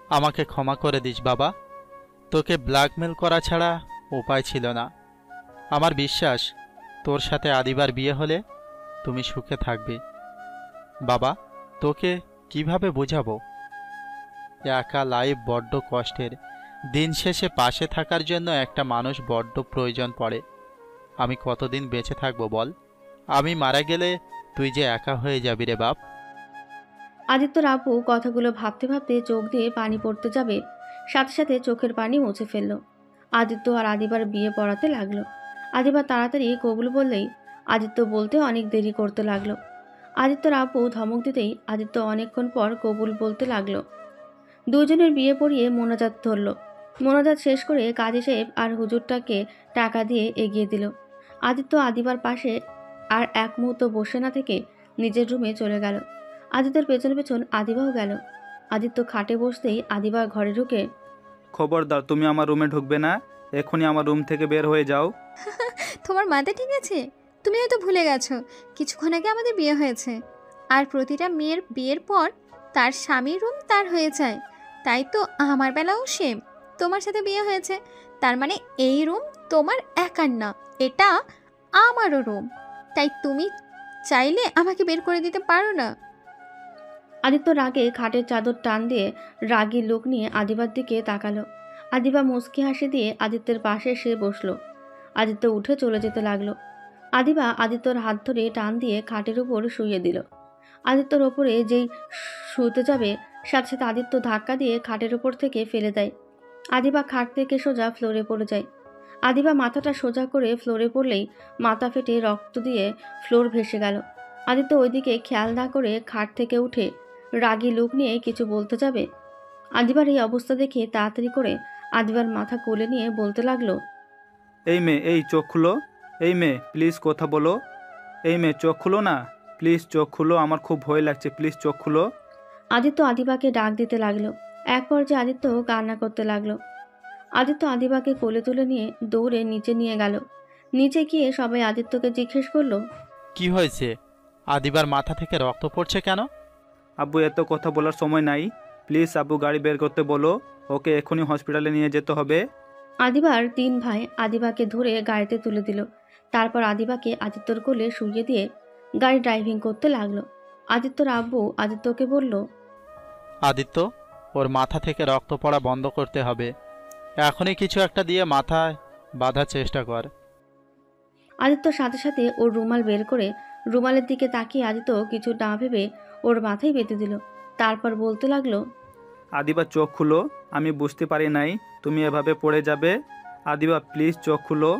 আমাকে ক্ষমা করে দিস বাবা। তোকে ব্ল্যাকমেল করা ছাড়া উপায় ছিল না। আমার বিশ্বাস তোর সাথে আদিবার বিয়ে হলে তুমি সুখে থাকবে। বাবা, তোকে কিভাবে বোঝাবো? একা লাইফ বড্ড কষ্টের। দিন শেষে পাশে থাকার জন্য একটা মানুষ বড্ড প্রয়োজন পড়ে। আমি কতদিন বেঁচে থাকবো বল? আমি মারা গেলে তুই যে একা হয়ে যাবি রে বাপ। আদিত্যর আব্বু কথাগুলো ভাবতে ভাবতে চোখ দিয়ে পানি পড়তে যাবে, সাথে সাথে চোখের পানি মুছে ফেলল। আদিত্য আর আদিবার বিয়ে পড়াতে লাগলো। আদিবা তাড়াতাড়ি কবুল বললেই আদিত্য বলতে অনেক দেরি করতে লাগলো। আদিত্যর আব্বু ধমক দিতেই আদিত্য অনেকক্ষণ পর কবুল বলতে লাগলো। দুজনের বিয়ে পড়িয়ে মোনাজাত ধরল। মোনাজাত শেষ করে কাজী সাহেব আর হুজুরটাকে টাকা দিয়ে এগিয়ে দিল। আদিত্য আদিবার পাশে আর এক মুহূর্ত বসে না থেকে নিজের রুমে চলে গেল। আদিত্যর পেছন পেছন আদিবাও গেল। আদিত্য খাটে বসতেই আদিবা ঘরে ঢুকে, খবরদার, তুমি আমার রুমে ঢুকবে না। এখনই আমার রুম থেকে বের হয়ে যাও। তোমার মাথা ঠিক আছে? তুমি হয়তো ভুলে গেছো কিছুক্ষণ আগে আমাদের বিয়ে হয়েছে। আর প্রতিটা মেয়ের বিয়ের পর তার স্বামীর রুম তার হয়ে যায়। তাই তো আমার বেলাও সেম। তোমার সাথে বিয়ে হয়েছে, তার মানে এই রুম তোমার একার না, এটা আমারও রুম। তাই তুমি চাইলে আমাকে বের করে দিতে পারো না। আদিত্য রাগে খাটের চাদর টান দিয়ে রাগী লোক নিয়ে আদিবার দিকে তাকালো। আদিবা মুচকি হাসি দিয়ে আদিত্যের পাশে এসে বসলো। আদিত্য উঠে চলে যেতে লাগলো। আদিবা আদিত্যর হাত ধরে টান দিয়ে খাটের উপর শুইয়ে দিল। আদিত্যর ওপরে যেই শুতে যাবে সাথে সাথে আদিত্য ধাক্কা দিয়ে খাটের উপর থেকে ফেলে দেয়। আদিবা খাট থেকে সোজা ফ্লোরে পড়ে যায়। আদিবা মাথাটা সোজা করে ফ্লোরে পড়লেই মাথা ফেটে রক্ত দিয়ে ফ্লোর ভেসে গেল। আদিত্য ওইদিকে খেয়াল না করে খাট থেকে উঠে রাগী লুক নিয়ে কিছু বলতে যাবে, আদিবার এই অবস্থা দেখে তাড়াতাড়ি করে আদিবার মাথা কোলে নিয়ে বলতে লাগলো, এই মেয়ে, এই চোখ খুলো। এই মেয়ে, প্লিজ কথা বলো। এই মেয়ে, চোখ খুলো না, প্লিজ চোখ খুলো, আমার খুব ভয় লাগছে, প্লিজ চোখ খুলো। আদিত্য আদিবাকে ডাক দিতে লাগলো। এক পর্যায়ে আদিত্য কান্না করতে লাগলো। আদিত্য আদিবাকে কোলে তুলে নিয়ে দৌড়ে নিচে নিয়ে গেল। নিচে গিয়ে সবাই আদিত্যকে জিজ্ঞেস করলো, কি হয়েছে? আদিবার মাথা থেকে রক্ত পড়ছে কেন? আব্বু, এত কথা বলার সময় নাই, প্লিজ আব্বু গাড়ি বের করতে বলো, ওকে এখনই হসপিটালে নিয়ে যেতে হবে। আদিবার 3 ভাই আদিবাকে ধরে গাড়িতে তুলে দিল। তারপর আদিবাকে আদিত্যর কোলে শুইয়ে দিয়ে গাড়ি ড্রাইভিং করতে লাগলো। আদিত্যর আব্বু আদিত্যকে বলল, আদিত্য, ওর মাথা থেকে রক্ত পড়া বন্ধ করতে হবে। এখনই কিছু একটা দিয়ে মাথায় বাঁধার চেষ্টা কর। আদিত্য সাথে সাথে ওর রুমাল বের করে রুমালের দিকে তাকিয়ে আদিত্য কিছু না ভেবে ওর মাথায় বেঁধে দিল। তারপর বলতে লাগলো, আদিবা চোখ খুলো, আমি বুঝতে পারি নাই তুমি এভাবে পড়ে যাবে। আদিবা প্লিজ চোখ খুলো,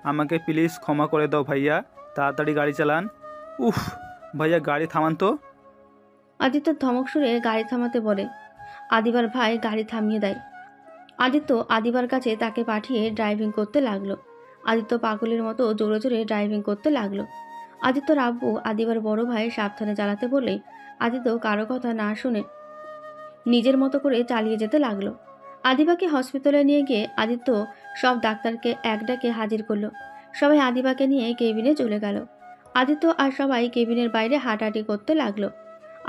আমাকে প্লিজ ক্ষমা করে দাও ভাইয়া, তাড়াতাড়ি গাড়ি চালান। উফ ভাইয়া, গাড়ি থামান তো। আদিত্য ধমক সুরে গাড়ি থামাতে বলে। আদিবার ভাই গাড়ি থামিয়ে দেয়। আদিত্য আদিবার কাছে তাকে পাঠিয়ে ড্রাইভিং করতে লাগলো। আদিত্য পাগলের মতো জোরে জোরে ড্রাইভিং করতে লাগলো। আদিত্যর আব্বু আদিবার বড় ভাই সাবধানে চালাতে বলে আদিত্য কারো কথা না শুনে নিজের মতো করে চালিয়ে যেতে লাগলো। আদিবাকে হসপিটালে নিয়ে গিয়ে আদিত্য সব ডাক্তারকে এক ডাকে হাজির করলো। সবাই আদিবাকে নিয়ে কেবিনে চলে গেল। আদিত্য আর সবাই কেবিনের বাইরে হাঁটাহাঁটি করতে লাগলো।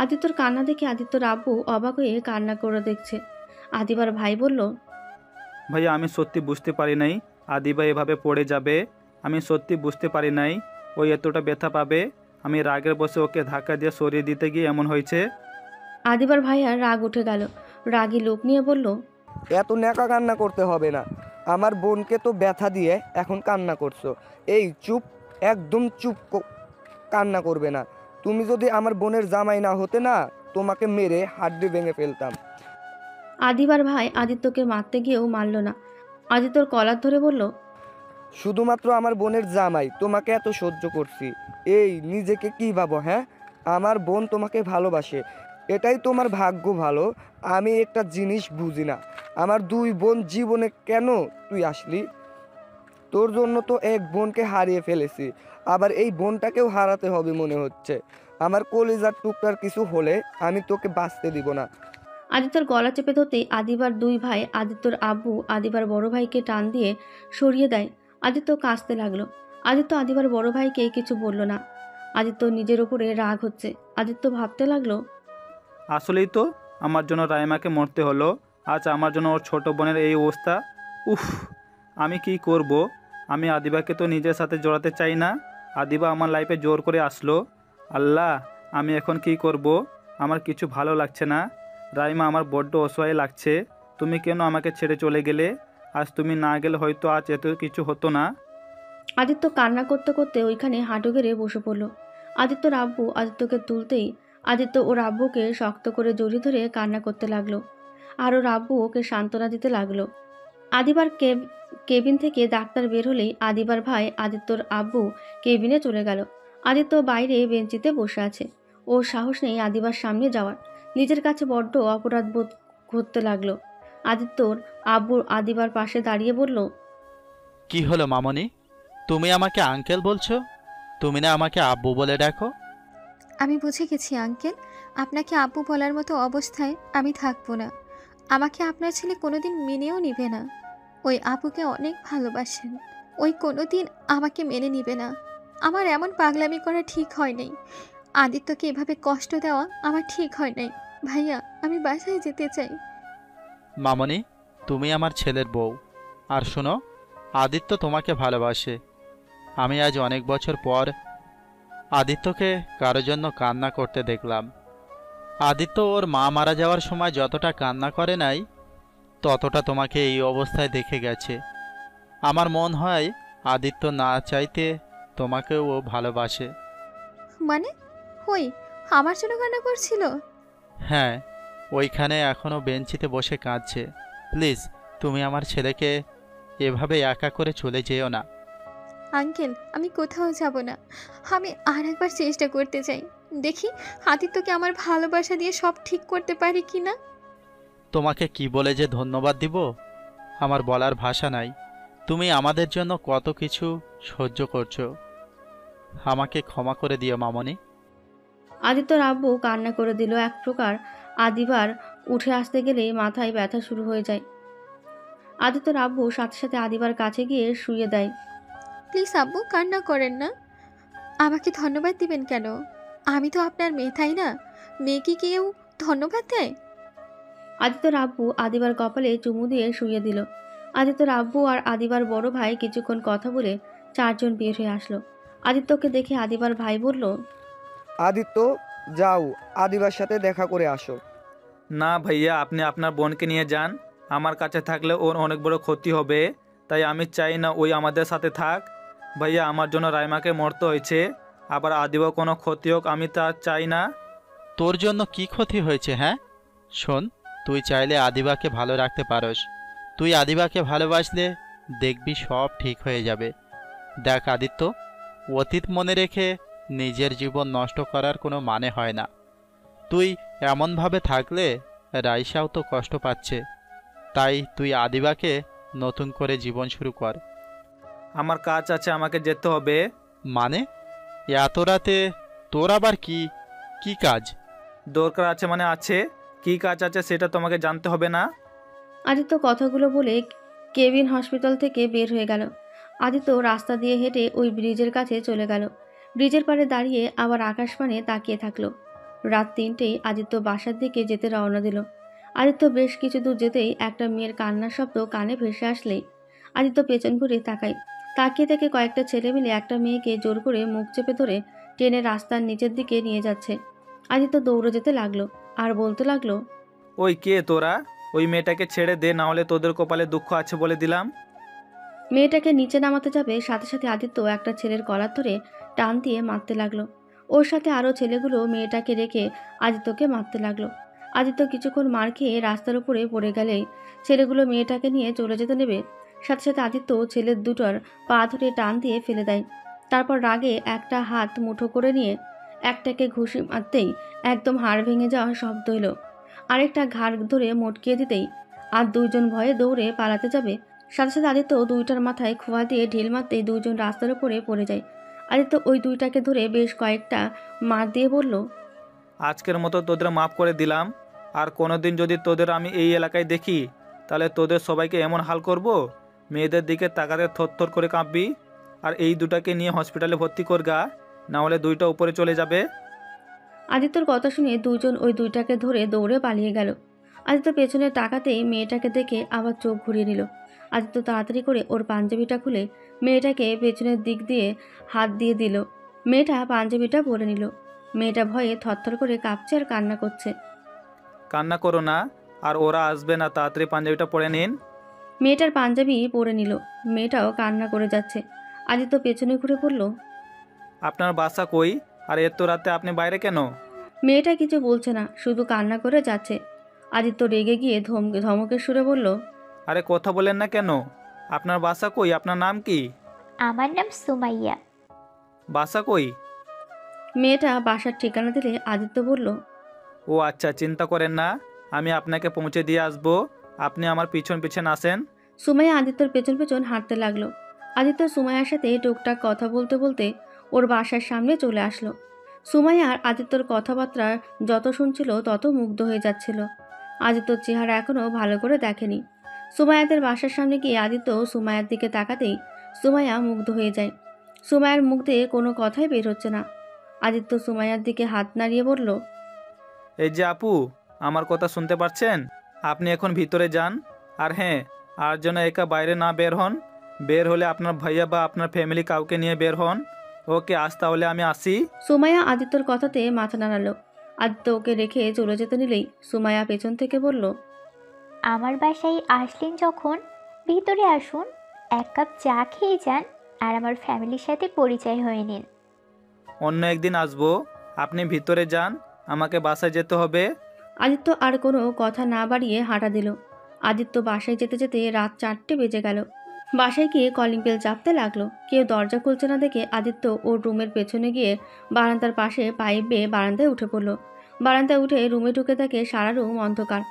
আদিত্যর কান্না দেখে আদিত্যর আব্বু অবাক হয়ে কান্না করে দেখছে। আদিবার ভাই বলল, ভাইয়া, আমি সত্যি বুঝতে পারি নাই আদিবা এভাবে পড়ে যাবে। আমি সত্যি বুঝতে পারি নাই ওই এতটা ব্যথা পাবে। আমি রাগের বসে ওকে ধাক্কা দিয়ে সরিয়ে দিতে গিয়ে এমন হয়েছে। আদিবার ভাই আর রাগ উঠে গেল। রাগী লোক নিয়ে বলল, এত ন্যাকা কান্না করতে হবে না, আমার বোনকে তো ব্যথা দিয়ে এখন কান্না করছো। এই চুপ, একদম চুপ, কান্না করবে না। তুমি যদি আমার বোনের জামাই না হতে না, তোমাকে মেরে হাড্ডি ভেঙে ফেলতাম। আদিবার ভাই আদিত্যকে মারতে গিয়েও মারল না। আদিত্যর কলার ধরে বলল, শুধুমাত্র আমার বোনের জামাই, তোমাকে এত সহ্য করছি। এই নিজেকে কি ভাবো? হ্যাঁ, আমার বোন তোমাকে ভালোবাসে, এটাই তোমার ভাগ্য ভালো। আমি একটা জিনিস বুঝি না, আমার 2 বোন জীবনে কেন তুই আসলি? তোর জন্য তো এক বোনকে হারিয়ে ফেলেছি, আবার এই বোনটাকেও হারাতে হবে মনে হচ্ছে। আমার কলিজার টুকরার কিছু হলে আমি তোকে বাঁচতে দিব না। আদিত্যর গলা চেপে ধরতেই আদিবার 2 ভাই আদিত্যর আব্বু আদিবার বড় ভাইকে টান দিয়ে সরিয়ে দেয়। আদিত্য কাঁদতে লাগলো। আদিত্য আদিবার বড় ভাইকে কিছু বলল না। আদিত্য নিজের উপরে রাগ হচ্ছে। আদিত্য ভাবতে লাগলো, আসলেই তো আমার জন্য রাইমাকে মরতে হলো, আজ আমার জন্য ওর ছোট বোনের এই অবস্থা। উফ, আমি কি করব? আমি আদিবাকে তো নিজের সাথে জড়াতে চাই না। আদিবা আমার লাইফে জোর করে আসলো। আল্লাহ, আমি এখন কি করব? আমার কিছু ভালো লাগছে না। রাইমা, আমার বড্ড অসহায় লাগছে। তুমি কেন আমাকে ছেড়ে চলে গেলে? আজ তুমি না গেলে হয়তো আজ এত কিছু হতো না। আদিত্য কান্না করতে করতে ওইখানে হাঁটু গেড়ে বসে পড়ল। আদিত্যর আব্বু আদিত্যকে তুলতেই আদিত্য ওর আব্বুকে শক্ত করে জড়িয়ে ধরে কান্না করতে লাগলো। আর ওর আব্বু ওকে সান্ত্বনা দিতে লাগলো। আদিবার কেবিন থেকে ডাক্তার বের হলেই আদিবার ভাই আদিত্যর আব্বু কেবিনে চলে গেল। আদিত্য বাইরে বেঞ্চিতে বসে আছে। ওর সাহস নেই আদিবার সামনে যাওয়ার। নিজের কাছে বড্ড অপরাধ বোধ করতে লাগলো। আদিত্যর আব্বু আদিবার পাশে দাঁড়িয়ে বলল, কি হলো মামনি, তুমি আমাকে আঙ্কেল বলছো? তুমি না আমাকে আব্বু বলে ডাকো? আমি বুঝে গেছি আঙ্কেল, আপনাকে আব্বু বলার মতো অবস্থায় আমি থাকবো না। আমাকে আপনার ছেলে কোনোদিন মেনেও নিবে না। ওই আপুকে অনেক ভালোবাসেন। ওই কোনো দিন আমাকে মেনে নিবে না। আমার এমন পাগলামি করা ঠিক হয় নাই। আদিত্যকে এভাবে কষ্ট দেওয়া আমার ঠিক হয় নাই। ভাইয়া, আমি বাসায় যেতে চাই। মামনি, তুমি আমার ছেলের বউ। আর শোনো, আদিত্য তোমাকে ভালোবাসে। আমি আজ অনেক বছর পর আদিত্যকে কারোর জন্য কান্না করতে দেখলাম। আদিত্য ওর মা মারা যাওয়ার সময় যতটা কান্না করে নাই, ততটা তোমাকে এই অবস্থায় দেখে গেছে। আমার মন হয় আদিত্য না চাইতে তোমাকেও ও ভালোবাসে। মানে হই আমার জন্য কান্না করছিল? হ্যাঁ, ওইখানে এখনও বেঞ্চিতে বসে কাঁদছে। প্লিজ, তুমি আমার ছেলেকে এভাবে একা করে চলে যেও না। আঙ্কেল, আমি কোথাও যাব না। আমি আর একবার চেষ্টা করতে চাই। দেখি আদিত্যকে আমার ভালোবাসা দিয়ে সব ঠিক করতে পারি কি না। তোমাকে কি বলে যে ধন্যবাদ দিব আমার বলার ভাষা নাই। তুমি আমাদের জন্য কত কিছু সহ্য করছো। আমাকে ক্ষমা করে দিও মামনি। আদিত্যর আব্বু কান্না করে দিল। এক প্রকার আদিবার উঠে আসতে গেলে মাথায় ব্যথা শুরু হয়ে যায়। আদিত্যর আব্বু সাথে সাথে আদিবার কাছে গিয়ে শুয়ে দেয়। প্লিজ আব্বু, কান্না করেন না। আমাকে ধন্যবাদ দিবেন কেন? আমি তো আপনার মেয়ে, তাই না? মেয়েকে কেউ ধন্যবাদ দেয়? আদিত্যর আব্বু আদিবার কপালে চুমু দিয়ে শুয়ে দিল। আদিত্যর আব্বু আর আদিবার বড় ভাই কিছুক্ষণ কথা বলে চারজন বের হয়ে আসলো। আদিত্যকে দেখে আদিবার ভাই বলল, আদিত্য, যাও আদিবার সাথে দেখা করে আসো। না ভাইয়া, আপনি আপনার বোনকে নিয়ে যান। আমার কাছে থাকলে ওর অনেক বড় ক্ষতি হবে, তাই আমি চাই না ওই আমাদের সাথে থাক। ভাইয়া, আমার জন্য রাইমাকে মরতে হয়েছে, আবার আদিবা কোনো ক্ষতি হোক আমি তা চাই না। তোর জন্য কি ক্ষতি হয়েছে? হ্যাঁ শোন, তুই চাইলে আদিবাকে ভালো রাখতে পারোস। তুই আদিবাকে ভালোবাসলে দেখবি সব ঠিক হয়ে যাবে। দেখ আদিত্য, অতীত মনে রেখে নিজের জীবন নষ্ট করার কোনো মানে হয় না। তুই এমনভাবে থাকলে রাইসাও তো কষ্ট পাচ্ছে। তাই তুই আদিবাকে নতুন করে জীবন শুরু কর। আমার কাজ আছে, আমাকে যেতে হবে। মানে এত রাতে তোর আবার কি কি কাজ? দরকার আছে মানে আছে, কি কাজ আছে সেটা তোমাকে জানতে হবে না। আদিত্য কথাগুলো বলে কেবিন হসপিটাল থেকে বের হয়ে গেল। আদিত্য রাস্তা দিয়ে হেঁটে ওই ব্রিজের কাছে চলে গেল। ব্রিজের পাড়ে দাঁড়িয়ে আবার আকাশপানে তাকিয়ে থাকলো। রাত 3টেই আদিত্য বাসার দিকে যেতে রওনা দিল। আদিত্য বেশ কিছু দূর যেতেই একটা মেয়ের কান্নার শব্দ কানে ভেসে আসলেই আদিত্য পেছন ঘুরে তাকায়। তাকিয়ে থেকে কয়েকটা ছেলে মিলে একটা মেয়েকে জোর করে মুখ চেপে ধরে টেনে রাস্তার নিচের দিকে নিয়ে যাচ্ছে। আদিত্য দৌড়ে যেতে লাগলো আর বলতে লাগলো, ওই কে তোরা? ওই মেয়েটাকে ছেড়ে দে, না হলে তোদের কপালে দুঃখ আছে বলে দিলাম। মেয়েটাকে নিচে নামাতে যাবে, সাথে সাথে আদিত্য একটা ছেলের কলার ধরে টান দিয়ে মারতে লাগলো। ওর সাথে আরও ছেলেগুলো মেয়েটাকে রেখে আদিত্যকে মারতে লাগলো। আদিত্য কিছুক্ষণ মার খেয়ে রাস্তার উপরে পড়ে গেলেই ছেলেগুলো মেয়েটাকে নিয়ে চলে যেতে নেবে। সাথে সাথে আদিত্য ছেলের দুটোর পা ধরে টান দিয়ে ফেলে দেয়। তারপর রাগে একটা হাত মুঠো করে নিয়ে একটাকে ঘুষি মারতেই একদম হাড় ভেঙে যাওয়া শব্দ এলো। আরেকটা ঘাড় ধরে মটকিয়ে দিতেই আর দুইজন ভয়ে দৌড়ে পালাতে যাবে। সাথে সাথে আদিত্য দুইটার মাথায় খোয়া দিয়ে ঢিল মারতেই দুইজন রাস্তার উপরে পড়ে যায়। আদিত্য ওই দুইটাকে ধরে বেশ কয়েকটা মার দিয়ে বলল, আজকের মতো তোদের মাফ করে দিলাম। আর কোনোদিন যদি তোদের আমি এই এলাকায় দেখি, তাহলে তোদের সবাইকে এমন হাল করব, মেয়েদের দিকে তাকাতে থরথর করে কাঁপবি। আর এই দুটাকে নিয়ে হসপিটালে ভর্তি করগা, না হলে দুইটা উপরে চলে যাবে। আদিত্যর কথা শুনে দুইজন ওই দুইটাকে ধরে দৌড়ে পালিয়ে গেল। আদিত্য পেছনে তাকাতেই মেয়েটাকে দেখে আবার চোখ ঘুরিয়ে নিল। আদিত্য তাড়াতাড়ি করে ওর পাঞ্জাবিটা খুলে মেয়েটাকে পেছনের দিক দিয়ে হাত দিয়ে দিল। মেয়েটা পাঞ্জাবিটা পরে নিল। মেয়েটা ভয়ে থরথর করে কাঁপছে আর কান্না করছে। কান্না করো না, আর ওরা আসবে না, তাড়াতাড়ি পাঞ্জাবিটা পরে নিন। মেয়েটার পাঞ্জাবি পরে নিল। মেয়েটাও কান্না করে যাচ্ছে। আদিত্য পেছনে ঘুরে পড়ল, আপনার বাসা কই? আর এত রাতে আপনি বাইরে কেন? মেয়েটা কিছু বলছে না, শুধু কান্না করে যাচ্ছে। আদিত্য রেগে গিয়ে ধমকের সুরে বলল, আরে কথা বলেন না কেন? আপনার বাসা কই? আপনার নাম কি? আমার নাম সুমাইয়া। বাসা কই? মেয়েটা বাসার ঠিকানা দিলে আদিত্য বলল, ও আচ্ছা, চিন্তা করেন না, আমি আপনাকে পৌঁছে দিয়ে আসবো। আপনি আমার পিছন পিছন আসেন। সুমাইয়া আদিত্যর পেছন পেছন হাঁটতে লাগলো। আদিত্য সুমাইয়ার সাথে টুকটাক কথা বলতে বলতে ওর বাসার সামনে চলে আসলো। সুমাইয়া আর আদিত্যর কথাবার্তা যত শুনছিল তত মুগ্ধ হয়ে যাচ্ছিল। আদিত্যর চেহারা এখনও ভালো করে দেখেনি। সুমায়াদের বাসার সামনে গিয়ে আদিত্য সুমায়ার দিকে তাকাতেই সুমায়া মুগ্ধ হয়ে যায়। সুমায়ার মুখ দিয়ে কোনো কথাই বের হচ্ছে না। আদিত্য সুমায়ার দিকে হাত নাড়িয়ে বলল, এই যে আপু, আমার কথা শুনতে পাচ্ছেন? আপনি এখন ভিতরে যান। আর হ্যাঁ, আর যেন একা বাইরে না বের হন। বের হলে আপনার ভাইয়া বা আপনার ফ্যামিলি কাউকে নিয়ে বের হন। ওকে, আজ তাহলে আমি আসি। সুমায়া আদিত্যর কথাতে মাথা নাড়ালো। আদিত্য ওকে রেখে চলে যেতে নিলেই সুমায়া পেছন থেকে বলল, আমার বাসায় আসলেন যখন ভিতরে আসুন, এক কাপ চা খেয়ে যান আর আমার ফ্যামিলির সাথে পরিচয় হয়ে নিন। অন্য একদিন আসবো। আপনি ভিতরে যান, আমাকে বাসায় যেতে হবে। আদিত্য আর কোনো কথা না বাড়িয়ে হাঁটা দিল। আদিত্য বাসায় যেতে যেতে রাত 4টে বেজে গেল। বাসায় গিয়ে কলিং বেল চাপতে লাগলো। কেউ দরজা খুলছে না দেখে আদিত্য ওর রুমের পেছনে গিয়ে বারান্দার পাশে পাইপ বেয়ে বারান্দায় উঠে পড়ল। বারান্দায় উঠে রুমে ঢুকে দেখে সারা রুম অন্ধকার।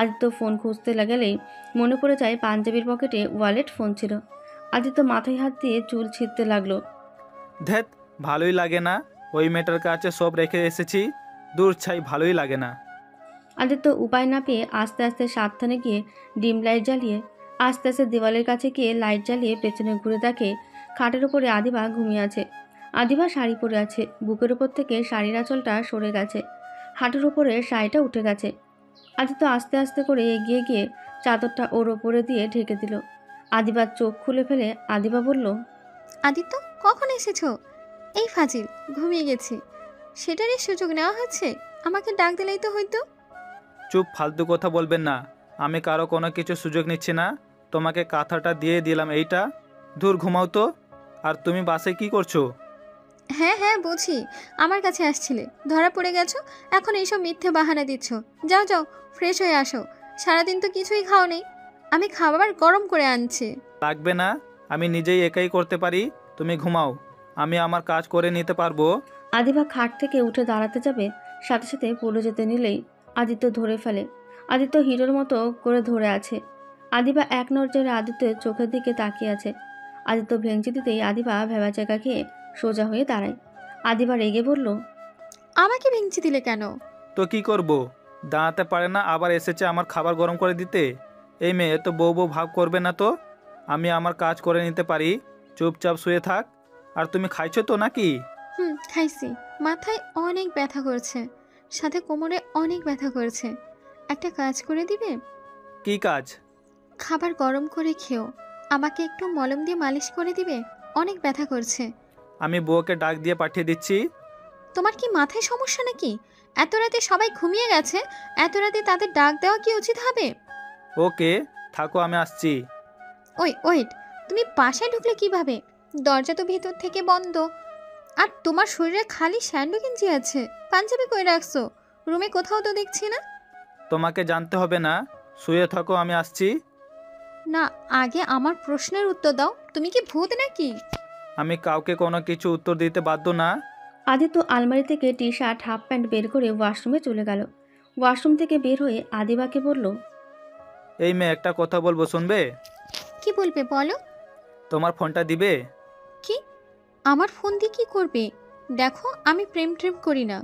আদিত্য ফোন খুঁজতে গেলেই মনে পড়ে যায় পাঞ্জাবির পকেটে ওয়ালেট ফোন ছিল। আদিত্য মাথায় হাত দিয়ে চুল ছিঁড়তে লাগলো। ধ্যাত, ভালোই লাগে না। ওই মেয়েটার কাছে সব রেখে এসেছি। দূর ছাই, ভালোই লাগে না। আদিত্য উপায় না পেয়ে আস্তে আস্তে সাবধানে গিয়ে ডিম লাইট জ্বালিয়ে আস্তে আস্তে দেওয়ালের কাছে গিয়ে লাইট জ্বালিয়ে পেছনে ঘুরে দেখে খাটের উপরে আদিবা ঘুমিয়ে আছে। আদিবা শাড়ি পরে আছে। বুকের উপর থেকে শাড়ির আঁচলটা সরে গেছে। হাঁটুর উপরে শাড়িটা উঠে গেছে। আদিত্য আস্তে আস্তে করে এগিয়ে গিয়ে চাদরটা ওর ওপরে দিয়ে ঢেকে দিল। আদিবার চোখ খুলে ফেলে আদিবা বলল, আদিত্য, কখন এসেছো? এই ফাজিল, ঘুমিয়ে গেছি। সেটারই সুযোগ নেওয়া হচ্ছে? আমাকে ডাক দিলেই তো হইতো। চুপ, ফালতু কথা বলবেন না। আমি কারো কোনো কিছু সুযোগ নিচ্ছি না। তোমাকে কাঁথাটা দিয়ে দিলাম, এইটা। দূর, ঘুমাও তো। আর তুমি বাসায় কি করছো? হ্যাঁ হ্যাঁ বুঝি, আমার কাছে আসছিলে, ধরা পড়ে গেছো, এখন এইসব মিথ্যে বাহানা দিচ্ছ। যাও যাও, ফ্রেশ হয়ে আসো। সারাদিন তো কিছুই খাও নেই। আমি খাবার গরম করে আনছি। লাগবে না, আমি নিজেই একাই করতে পারি। তুমি ঘুমাও, আমি আমার কাজ করে নিতে পারবো। আদিবা খাট থেকে উঠে দাঁড়াতে যাবে, সাথে সাথে পড়ে যেতে নিলেই আদিত্য ধরে ফেলে। আদিত্য হিরোর মতো করে ধরে আছে। আদিবা এক নজরে আদিত্যের চোখের দিকে তাকিয়ে আছে। আদিত্য ভেঙচি দিতেই আদিবা ভেবা জায়গা খেয়ে সোজা হয়ে দাঁড়ায়। আদিবা রেগে বলল, আমাকে ভেঙচি দিলে কেন? তো কি করব? দাঁড়াতে পারে না, আবার এসেছে আমার খাবার গরম করে দিতে। এই মেয়ে তো বউ বউ ভাব করবে না তো। আমি আমার কাজ করে নিতে পারি। চুপচাপ শুয়ে থাক। আর তুমি খাইছো তো নাকি? খাইছি। মাথায় অনেক ব্যথা করছে, সাথে কোমরে অনেক ব্যথা করছে। একটা কাজ করে দিবে? কি কাজ? খাবার গরম করে খেও। আমাকে একটু মলম দিয়ে মালিশ করে দিবে, অনেক ব্যথা করছে। আমি বউকে ডাক দিয়ে পাঠিয়ে দিচ্ছি। তোমার কি মাথায় সমস্যা নাকি? এত রাতে সবাই ঘুমিয়ে গেছে, এত রাতে তাদের ডাক দেওয়া কি উচিত হবে? ওকে, থাকো, আমি আসছি। ওয়েট, তুমি বাসায় ঢুকলে কিভাবে? দরজা তো ভিতর থেকে বন্ধ। আর তোমার শরীরে খালি স্যান্ডো গেঞ্জি আছে, পাঞ্জাবি কই রাখছো? রুমে কোথাও তো দেখছি না। তোমাকে জানতে হবে না, শুয়ে থাকো, আমি আসছি। না, আগে আমার প্রশ্নের উত্তর দাও। তুমি কি ভূত নাকি? আমি কাউকে কোনো কিছু উত্তর দিতে বাধ্য না। আদিত্য আলমারি থেকে টি শার্ট হাফ প্যান্ট বের করে ওয়াশরুমে চলে গেল। ওয়াশরুম থেকে বের হয়ে আদিবাকে বলল, এই মেয়ে, একটা কথা বলবো, শুনবে? কি বলবে বলো? তোমার ফোনটা দিবে? কি? আমার ফোন দিয়ে কি করবে? দেখো, আমি প্রেম করি না,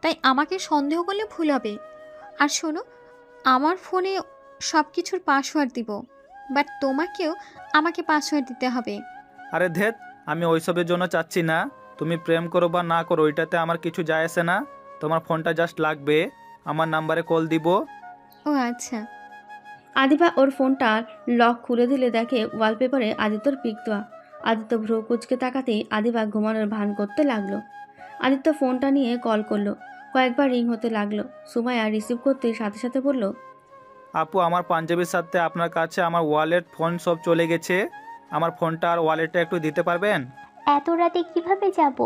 তাই আমাকে সন্দেহ করলে ভুল হবে। আর শোনো, আমার ফোনে সব কিছুর পাসওয়ার্ড দিব, বাট তোমাকেও আমাকে পাসওয়ার্ড দিতে হবে। আরে ধেত, আমি ওইসবের জন্য চাচ্ছি না। তুমি প্রেম করো বা না করো, ওইটাতে আমার কিছু যায় আসে না। তোমার ফোনটা জাস্ট লাগবে, আমার নাম্বারে কল দিব। ও আচ্ছা। আদিবা ওর ফোনটা লক খুলে দিলে দেখে ওয়ালপেপারে আদিত্যর পিক দেওয়া। আদিত্য ভ্রু কুচকে তাকাতেই আদিবা ঘুমানোর ভান করতে লাগলো। আদিত্য ফোনটা নিয়ে কল করলো। কয়েকবার রিং হতে লাগলো। সুমায়া রিসিভ করতে সাথে সাথে বলল, আপু, আমার পাঞ্জাবির সাথে আপনার কাছে আমার ওয়ালেট ফোন সব চলে গেছে। আমার ফোনটা আর ওয়ালেটটা একটু দিতে পারবেন? এত রাতে কিভাবে যাব?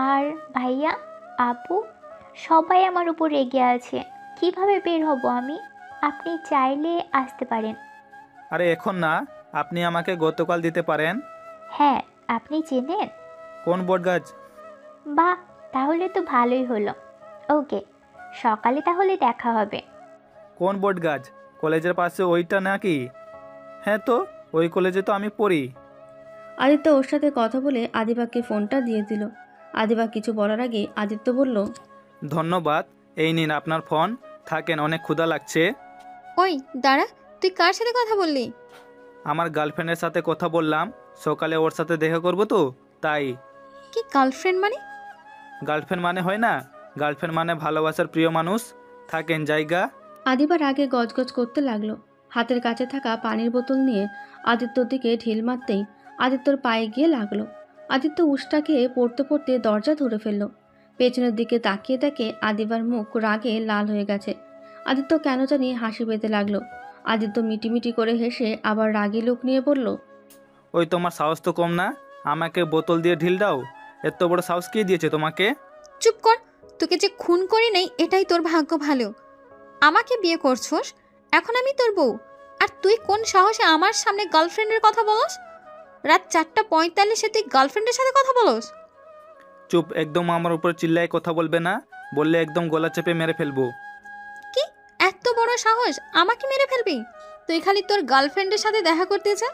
আর ভাইয়া, আপু সবাই আমার উপর রেগে আছে। কিভাবে বের হব আমি? আপনি চাইলে আসতে পারেন। আরে এখন না, আপনি আমাকে গতকাল দিতে পারেন। হ্যাঁ, আপনি চেনেন? কোন বটগাছ? বাহ, তাহলে তো ভালোই হলো। ওকে, সকালে তাহলে দেখা হবে। কোন বটগাছ? কলেজের পাশে ওইটা নাকি? হ্যাঁ, তো ওই কলেজে তো আমি পড়ি। আদিত্য ওর সাথে কথা বলে আদিবাকে ফোনটা দিয়ে দিল। আদিবা কিছু বলার আগে আদিত্য বলল, ধন্যবাদ, এই নিন আপনার ফোন। থাকেন, অনেক ক্ষুধা লাগছে। ওই দাঁড়া, তুই কার সাথে কথা বললি? আমার গার্লফ্রেন্ডের সাথে কথা বললাম, সকালে ওর সাথে দেখা করবো তো তাই। কি গার্লফ্রেন্ড মানে? গার্লফ্রেন্ড মানে হয় না, গার্লফ্রেন্ড মানে ভালোবাসার প্রিয় মানুষ থাকেন জায়গা। আদিবার আগে গজগজ করতে লাগলো। হাতের কাছে থাকা পানির বোতল নিয়ে আদিত্যর দিকে ঢিল মারতেই আদিত্যর পায়ে গিয়ে লাগলো। আদিত্য উষ্টা খেয়ে পড়তে পড়তে দরজা ধরে ফেলল। পেছনের দিকে তাকিয়ে দেখে আদিবার মুখ রাগে লাল হয়ে গেছে। আদিত্য কেন জানি হাসি পেতে লাগলো। আদিত্য মিটিমিটি করে হেসে আবার রাগী লোক নিয়ে বলল, ওই তোমার সাহস তো কম না, আমাকে বোতল দিয়ে ঢিল দাও। এত বড় সাহস কে দিয়েছে তোমাকে? চুপ কর, তোকে যে খুন করি নাই এটাই তোর ভাগ্য ভালো। আমাকে বিয়ে করছস, এখন আমি তোর বউ, আর তুই কোন সাহসে আমার সামনে গার্লফ্রেন্ডের কথা বলস? রাত 4:45 তুই গার্লফ্রেন্ডের সাথে কথা বলস? চুপ, একদম আমার উপর চিল্লায় কথা বলবে না, বললে একদম গলা চেপে মেরে ফেলবো। কি এত বড় সাহস, আমাকে মেরে ফেলবি? তুই খালি তোর গার্লফ্রেন্ডের সাথে দেখা করতে যা,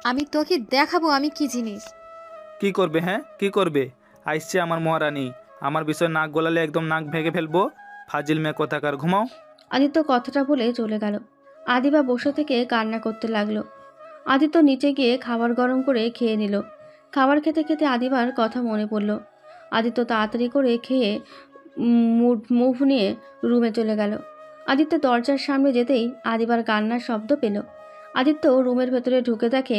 আমি তোকে দেখাবো আমি কি জিনিস। কি করবে? হ্যাঁ কি করবে? আইসছে আমার মহারানী, আমার বিষয় নাক গলালে একদম নাক ভেঙে ফেলবো। ফাজিল মেয়ে কোথাকার, ঘুমাও। আদিত্য কথাটা বলে চলে গেল। আদিবা বসে থেকে কান্না করতে লাগলো। আদিত্য নিচে গিয়ে খাবার গরম করে খেয়ে নিল। খাবার খেতে খেতে আদিবার কথা মনে পড়ল। আদিত্য তাড়াতাড়ি করে খেয়ে মুভ নিয়ে রুমে চলে গেল। আদিত্য দরজার সামনে যেতেই আদিবার কান্নার শব্দ পেল। আদিত্য রুমের ভেতরে ঢুকে দেখে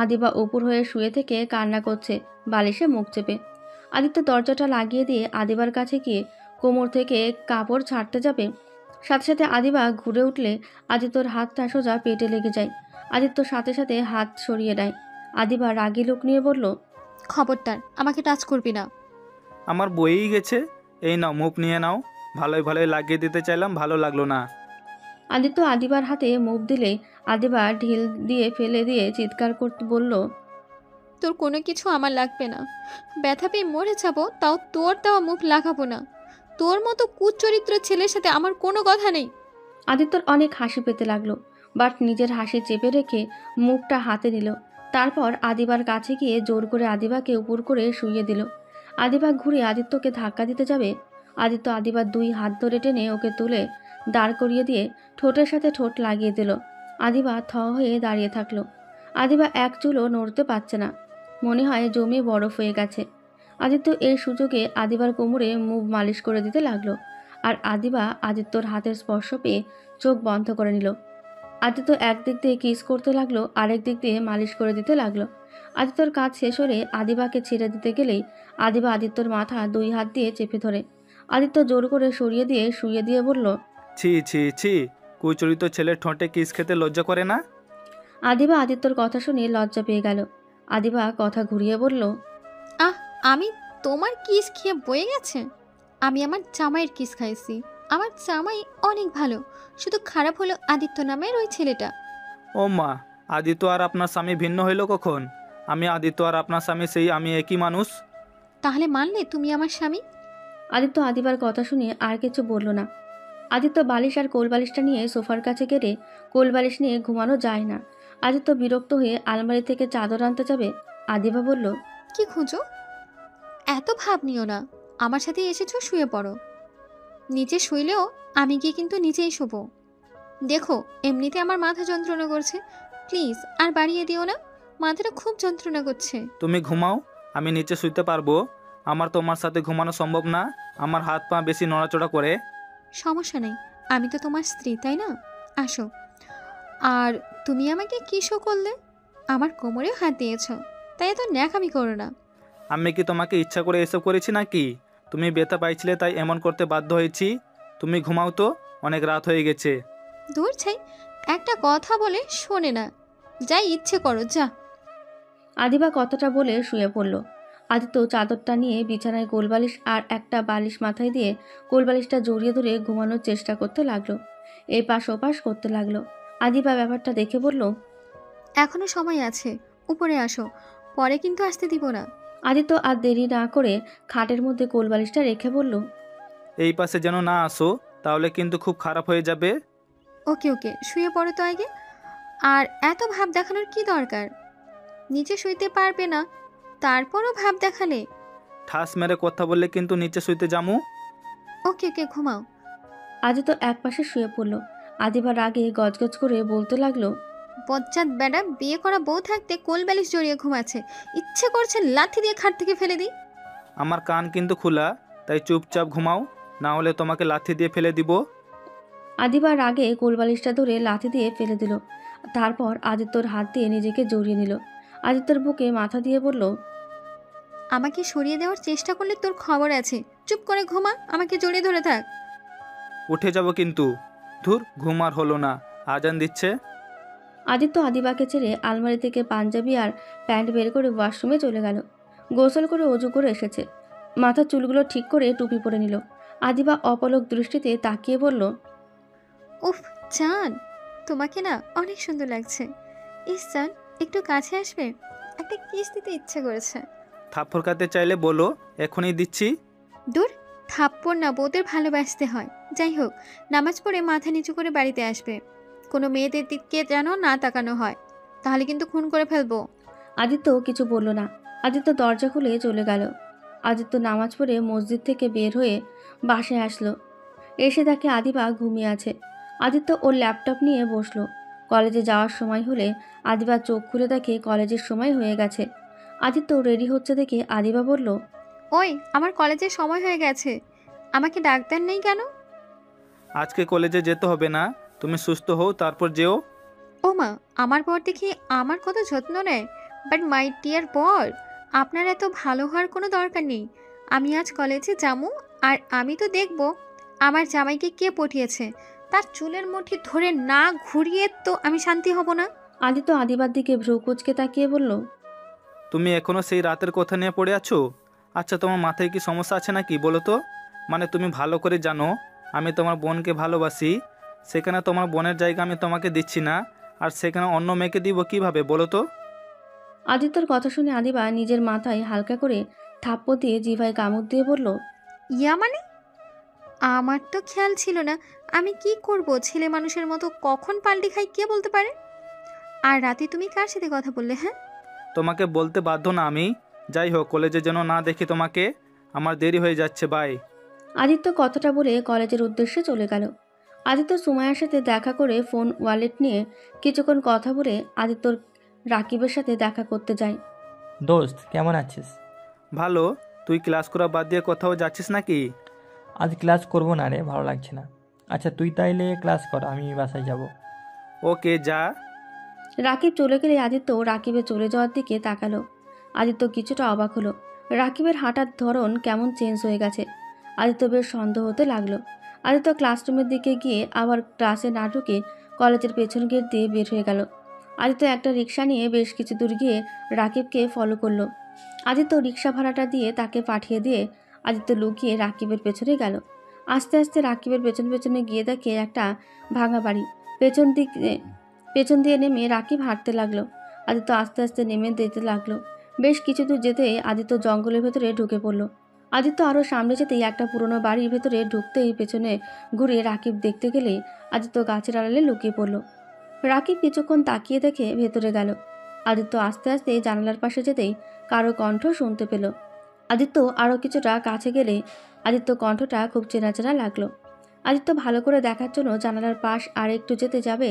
আদিবা উপর হয়ে শুয়ে থেকে কান্না করছে, বালিশে মুখ চেপে। আদিত্য দরজাটা লাগিয়ে দিয়ে আদিবার কাছে গিয়ে কোমর থেকে কাপড় ছাড়তে যাবে, সাথে সাথে আদিবা ঘুরে উঠলে আদিত্যর হাতটা সোজা পেটে লেগে যায়। আদিত্য সাথে সাথে হাত সরিয়ে দেয়। আদিবা রাগী লোক নিয়ে বলল, খবরদার আমাকে টাচ করবি না। আমার বইয়েই গেছে, এই নাও মুখ নিয়ে নাও। ভালোই ভালোই লাগিয়ে দিতে চাইলাম, ভালো লাগলো না। আদিত্য আদিবার হাতে মুভ দিলে আদিবা ঢিল দিয়ে ফেলে দিয়ে চিৎকার করতে বলল, তোর কোনো কিছু আমার লাগবে না, ব্যথা পেয়ে মরে যাবো তাও তোর দেওয়া মুখ লাগাবো না। তোর মতো কুচরিত্র ছেলের সাথে আমার কোনো কথা নেই। আদিত্যর অনেক হাসি পেতে লাগলো, বাট নিজের হাসি চেপে রেখে মুখটা হাতে নিল। তারপর আদিবার কাছে গিয়ে জোর করে আদিবাকে উপর করে শুইয়ে দিল। আদিবা ঘুরে আদিত্যকে ধাক্কা দিতে যাবে, আদিত্য আদিবার 2 হাত ধরে টেনে ওকে তুলে দাঁড় করিয়ে দিয়ে ঠোঁটের সাথে ঠোঁট লাগিয়ে দিল। আদিবা থ হয়ে দাঁড়িয়ে থাকলো। আদিবা এক চুলও নড়তে পারছে না, মনে হয় জমে বরফ হয়ে গেছে। আদিত্য এই সুযোগে আদিবার কোমরে মুভ মালিশ করে দিতে লাগলো, আর আদিবা আদিত্যর হাতের স্পর্শ পেয়ে চোখ বন্ধ করে নিল। আদিত্য একদিক দিয়ে কিস করতে লাগলো, আরেক দিক দিয়ে মালিশ করে দিতে লাগলো। আদিত্যর কাজ শেষ হলে আদিবাকে ছেড়ে দিতে গেলেই আদিবা আদিত্যর মাথা 2 হাত দিয়ে চেপে ধরে। আদিত্য জোর করে সরিয়ে দিয়ে শুইয়ে দিয়ে বলল, ছি ছি ছি, কুচরিত ছেলের ঠোঁটে কিস খেতে লজ্জা করে না? আদিবা আদিত্যর কথা শুনে লজ্জা পেয়ে গেল। আদিবা কথা ঘুরিয়ে বলল, আমি তোমার কিস খেয়ে বয়ে গেছে? আমি আমার জামাইয়ের কিস খাইছি। আমার জামাই অনেক ভালো, শুধু খারাপ হলো আদিত্য নামের ওই ছেলেটা। ও মা, আদিত্য আর আপনার স্বামী ভিন্ন হইল কখন? আমি আদিত্য আর আপনার স্বামী সেই আমি একই মানুষ। তাহলে মানলে তুমি আমার স্বামী? আদিত্য আদিবার কথা শুনে আর কিছু বলল না। আদিত্য বালিশ আর কোলবালিশটা নিয়ে সোফার কাছে গেলে কোলবালিশ নিয়ে ঘুমানো যায় না। আদিত্য বিরক্ত হয়ে আলমারি থেকে চাদর আনতে যাবে, আদিবা বলল, কি খুঁজো? এত ভাব নিও না, আমার সাথে এসেছো, শুয়ে পড়ো। নিচে শুইলেও আমি গিয়ে কিন্তু নিচেই শোবো। দেখো এমনিতে আমার মাথা যন্ত্রণা করছে, প্লিজ আর বাড়িয়ে দিও না, মাথাটা খুব যন্ত্রণা করছে। তুমি ঘুমাও, আমি নিচে শুইতে পারবো। আমার তোমার সাথে ঘুমানো সম্ভব না, আমার হাত পা বেশি নড়াচড়া করে। সমস্যা নেই, আমি তো তোমার স্ত্রী, তাই না? আসো। আর তুমি আমাকে কি শো করলে? আমার কোমরেও হাত দিয়েছ, তাই এত ন্যাকামি করো না। আমি কি তোমাকে ইচ্ছা করে এসব করেছি নাকি? তুমি ব্যথা পাইছিলে তাই এমন করতে বাধ্য হয়েছি। তুমি ঘুমাও তো, অনেক রাত হয়ে গেছে। দূর ছাই, একটা কথা বলে শোনে না, যাই ইচ্ছে করো যা। আদিবা কথাটা বলে শুয়ে পড়ল। আদিত্য চাদরটা নিয়ে বিছানায় কোলবালিশ আর একটা বালিশ মাথায় দিয়ে কোলবালিশটা জড়িয়ে ধরে ঘুমানোর চেষ্টা করতে লাগলো। এই পাশ ওপাশ করতে লাগলো। আদিবা ব্যাপারটা দেখে বলল, এখনো সময় আছে, উপরে আসো, পরে কিন্তু আসতে দিব না। আদিত্য আর দেরি না করে খাটের মধ্যে কোলবালিশটা রেখে বলল, এই পাশে যেন না আসো, তাহলে কিন্তু খুব খারাপ হয়ে যাবে। ওকে ওকে, শুয়ে পড়ো তো আগে। আর এত ভাব দেখানোর কি দরকার? নিচে শুইতে পারবে না, তারপরও ভাব দেখালে? ঠাস মেরে কথা বললে কিন্তু নিচে শুইতে যামু। ওকে ওকে, ঘুমাও। আদিত্য এক পাশে শুয়ে পড়ল। আদিবা রাগে গজগজ করে বলতে লাগলো, বজ্জাত বেটা, বিয়ে করা বউ থাকতে কোল বালিশ জড়িয়ে ঘুমাচ্ছে, ইচ্ছে করছে লাথি দিয়ে খাট থেকে ফেলে দিই। আমার কান কিন্তু খোলা, তাই চুপচাপ ঘুমাও, না হলে তোমাকে লাথি দিয়ে ফেলে দিব। আদিবা রাগে কোলবালিশটা ধরে লাথি দিয়ে ফেলে দিল। তারপর আদিত্যর হাত দিয়ে নিজেকে জড়িয়ে নিল। আদিত্যর বুকে মাথা দিয়ে বলল, আমাকে সরিয়ে দেওয়ার চেষ্টা করলে তোর খবর আছে। চুপ করে ঘুমা, আমাকে জড়িয়ে ধরে থাক। উঠে যাব কিন্তু। ধুর, ঘুম আর হলো না, আজান দিচ্ছে। আদিত্য আদিবাকে ছেড়ে আলমারি থেকে পাঞ্জাবি আর প্যান্ট বের করে ওয়াশরুমে চলে গেল। গোসল করে অজু করে এসেছে। মাথার চুলগুলো ঠিক করে টুপি পরে নিল। আদিবা অপলক দৃষ্টিতে তাকিয়ে বলল, উফ জান, তোমাকে না অনেক সুন্দর লাগছে। ইস জান, একটু কাছে আসবে, একটা কিস দিতে ইচ্ছে করেছে। থাপ্পড় খাতে চাইলে বলো, এখনই দিচ্ছি। দূর, থাপ্পড় না, বউদের ভালোবাসতে হয়। যাই হোক, নামাজ পড়ে মাথা নিচু করে বাড়িতে আসবে। কোনো মেয়েদের দিকে যেন না তাকানো হয়, তাহলে কিন্তু খুন করে ফেলবো। আদিত্য কিছু বলল না। আদিত্য দরজা খুলে চলে গেল। আদিত্য নামাজ পড়ে মসজিদ থেকে বের হয়ে বাসায় আসলো। এসে দেখে আদিবা ঘুমিয়ে আছে। আদিত্য ওর ল্যাপটপ নিয়ে বসলো। কলেজে যাওয়ার সময় হলে আদিবা চোখ খুলে দেখে কলেজের সময় হয়ে গেছে। আদিত্য রেডি হচ্ছে দেখে আদিবা বলল, ওই, আমার কলেজের সময় হয়ে গেছে, আমাকে ডাক্তার নেই কেন? আজকে কলেজে যেতে হবে না, তুমি সুস্থ হও তারপর যেও। ও মা, আমার বর দেখি আমার কত যত্ন নেয়। বাট মাই ডিয়ার বর, আপনার এত ভালো হওয়ার কোনো দরকার নেই। আমি আজ কলেজে যাবো, আর আমি তো দেখব আমার জামাইকে কে পটিয়েছে। তার চুলের মুঠি ধরে না ঘুরিয়ে তো আমি শান্তি হব না। আদিত্য আদিবার দিকে ভ্রু কুচকে তাকিয়ে বলল, তুমি এখনো সেই রাতের কথা নিয়ে পড়ে আছো? আচ্ছা, তোমার মাথায় কি সমস্যা আছে নাকি বলো তো? মানে তুমি ভালো করে জানো আমি তোমার বোনকে ভালোবাসি, সেখানে তোমার বোনের জায়গা আমি তোমাকে দিচ্ছি না, আর সেখানে অন্য মেয়েকে দিব কিভাবে বলো তো? আদিত্যর কথা শুনে আদিবা নিজের মাথায় হালকা করে থাপ্পড় দিয়ে জিভায় কামড় দিয়ে বলল, ইয়া মানে? আমার তো খেয়াল ছিল না। আমি কি করব, ছেলে মানুষের মতো কখন পাল্টি খাই কে বলতে পারে? আর রাতে তুমি কার সাথে কথা বললে? হ্যাঁ, তোমাকে বলতে বাধ্য না আমি। যাই হোক, কলেজে যেন না দেখি তোমাকে, আমার দেরি হয়ে যাচ্ছে, বাই। আদিত্য কথাটা বলে কলেজের উদ্দেশ্যে চলে গেল। আদিত্য সুমাইয়ার সাথে দেখা করে ফোন ওয়ালেট নিয়ে কিছুক্ষণ কথা বলে আদিত্যর রাকিবের সাথে দেখা করতে যায়। দোস্ত, কেমন আছিস? ভালো। তুই ক্লাস করা বাদ দিয়ে কোথাও যাচ্ছিস নাকি? আজ ক্লাস করব না রে, ভালো লাগছে না। আচ্ছা, তুই তাইলে ক্লাস কর, আমি বাসায় যাব। ওকে, যা। রাকিব চলে গেলে আদিত্য রাকিবের চলে যাওয়ার দিকে তাকালো। আদিত্য কিছুটা অবাক হলো। রাকিবের হাঁটার ধরন কেমন চেঞ্জ হয়ে গেছে। আদিত্য বেশ সন্দেহ হতে লাগলো। আদিত্য ক্লাসরুমের দিকে গিয়ে আবার ক্লাসে না ঢুকে কলেজের পেছন গেট দিয়ে বের হয়ে গেল। আদিত্য একটা রিক্সা নিয়ে বেশ কিছু দূর গিয়ে রাকিবকে ফলো করলো। আদিত্য রিক্সা ভাড়াটা দিয়ে তাকে পাঠিয়ে দিয়ে আদিত্য লুকিয়ে রাকিবের পেছনে গেল। আস্তে আস্তে রাকিবের পেছন পেছনে গিয়ে দেখে একটা ভাঙা বাড়ি। পেছন দিয়ে নেমে রাকিব হাঁটতে লাগলো। আদিত্য আস্তে আস্তে নেমে যেতে লাগলো। বেশ কিছু দূর যেতে আদিত্য জঙ্গলের ভেতরে ঢুকে পড়ল। আদিত্য আরও সামনে যেতেই একটা পুরনো বাড়ির ভেতরে ঢুকতেই পেছনে ঘুরে রাকিব দেখতে গেলে আদিত্য গাছের আড়ালে লুকিয়ে পড়ল। রাকিব কিছুক্ষণ তাকিয়ে দেখে ভেতরে গেল। আদিত্য আস্তে আস্তে জানালার পাশে যেতেই কারো কণ্ঠ শুনতে পেল। আদিত্য আরও কিছুটা কাছে গেলে আদিত্য কণ্ঠটা খুব চেনা চেনা লাগলো। আদিত্য ভালো করে দেখার জন্য জানালার পাশ আর একটু যেতে যাবে,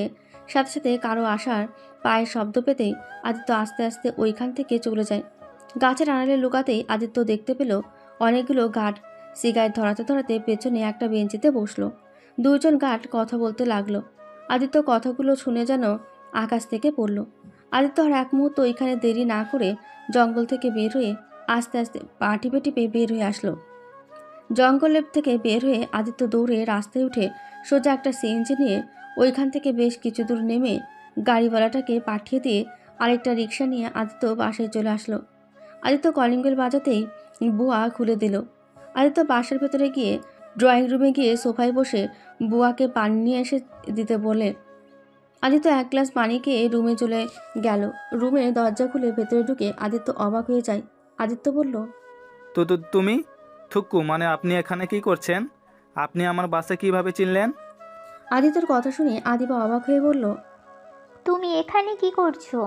সাথে সাথে কারো আসার পায়ের শব্দ পেতেই আদিত্য আস্তে আস্তে ওইখান থেকে চলে যায়। গাছের আড়ালে লুকাতেই আদিত্য দেখতে পেল অনেকগুলো গার্ড সিগারেট ধরাতে ধরাতে পেছনে একটা বেঞ্চিতে বসলো। দুজন গার্ড কথা বলতে লাগলো। আদিত্য কথাগুলো শুনে যেন আকাশ থেকে পড়ল। আদিত্য আর এক মুহূর্ত ওইখানে দেরি না করে জঙ্গল থেকে বের হয়ে আস্তে আস্তে পা টিপে টিপে বের হয়ে আসলো। জঙ্গলের থেকে বের হয়ে আদিত্য দৌড়ে রাস্তায় উঠে সোজা একটা সিএনজি নিয়ে ওইখান থেকে বেশ কিছু দূর নেমে গাড়িওয়ালাটাকে পাঠিয়ে দিয়ে আরেকটা রিক্সা নিয়ে আদিত্য বাসায় চলে আসলো। আদিত্য কলিং বেল বাজাতেই বুয়া খুলে দিল। আদিত্য বাসার ভেতরে গিয়ে ড্রয়িং রুমে গিয়ে সোফায় বসে বুয়াকে পানি নিয়ে এসে দিতে বলে আদিত্য এক গ্লাস পানি খেয়ে রুমে চলে গেল। রুমে দরজা খুলে ভেতরে ঢুকে আদিত্য অবাক হয়ে যায়। আদিত্য বলল, তো তুমি থুক্কু, মানে আপনি এখানে কি করছেন? আপনি আমার বাসায় কিভাবে চিনলেন? আদিত্যর কথা শুনে আদিবা অবাক হয়ে বলল, তুমি এখানে কি করছো?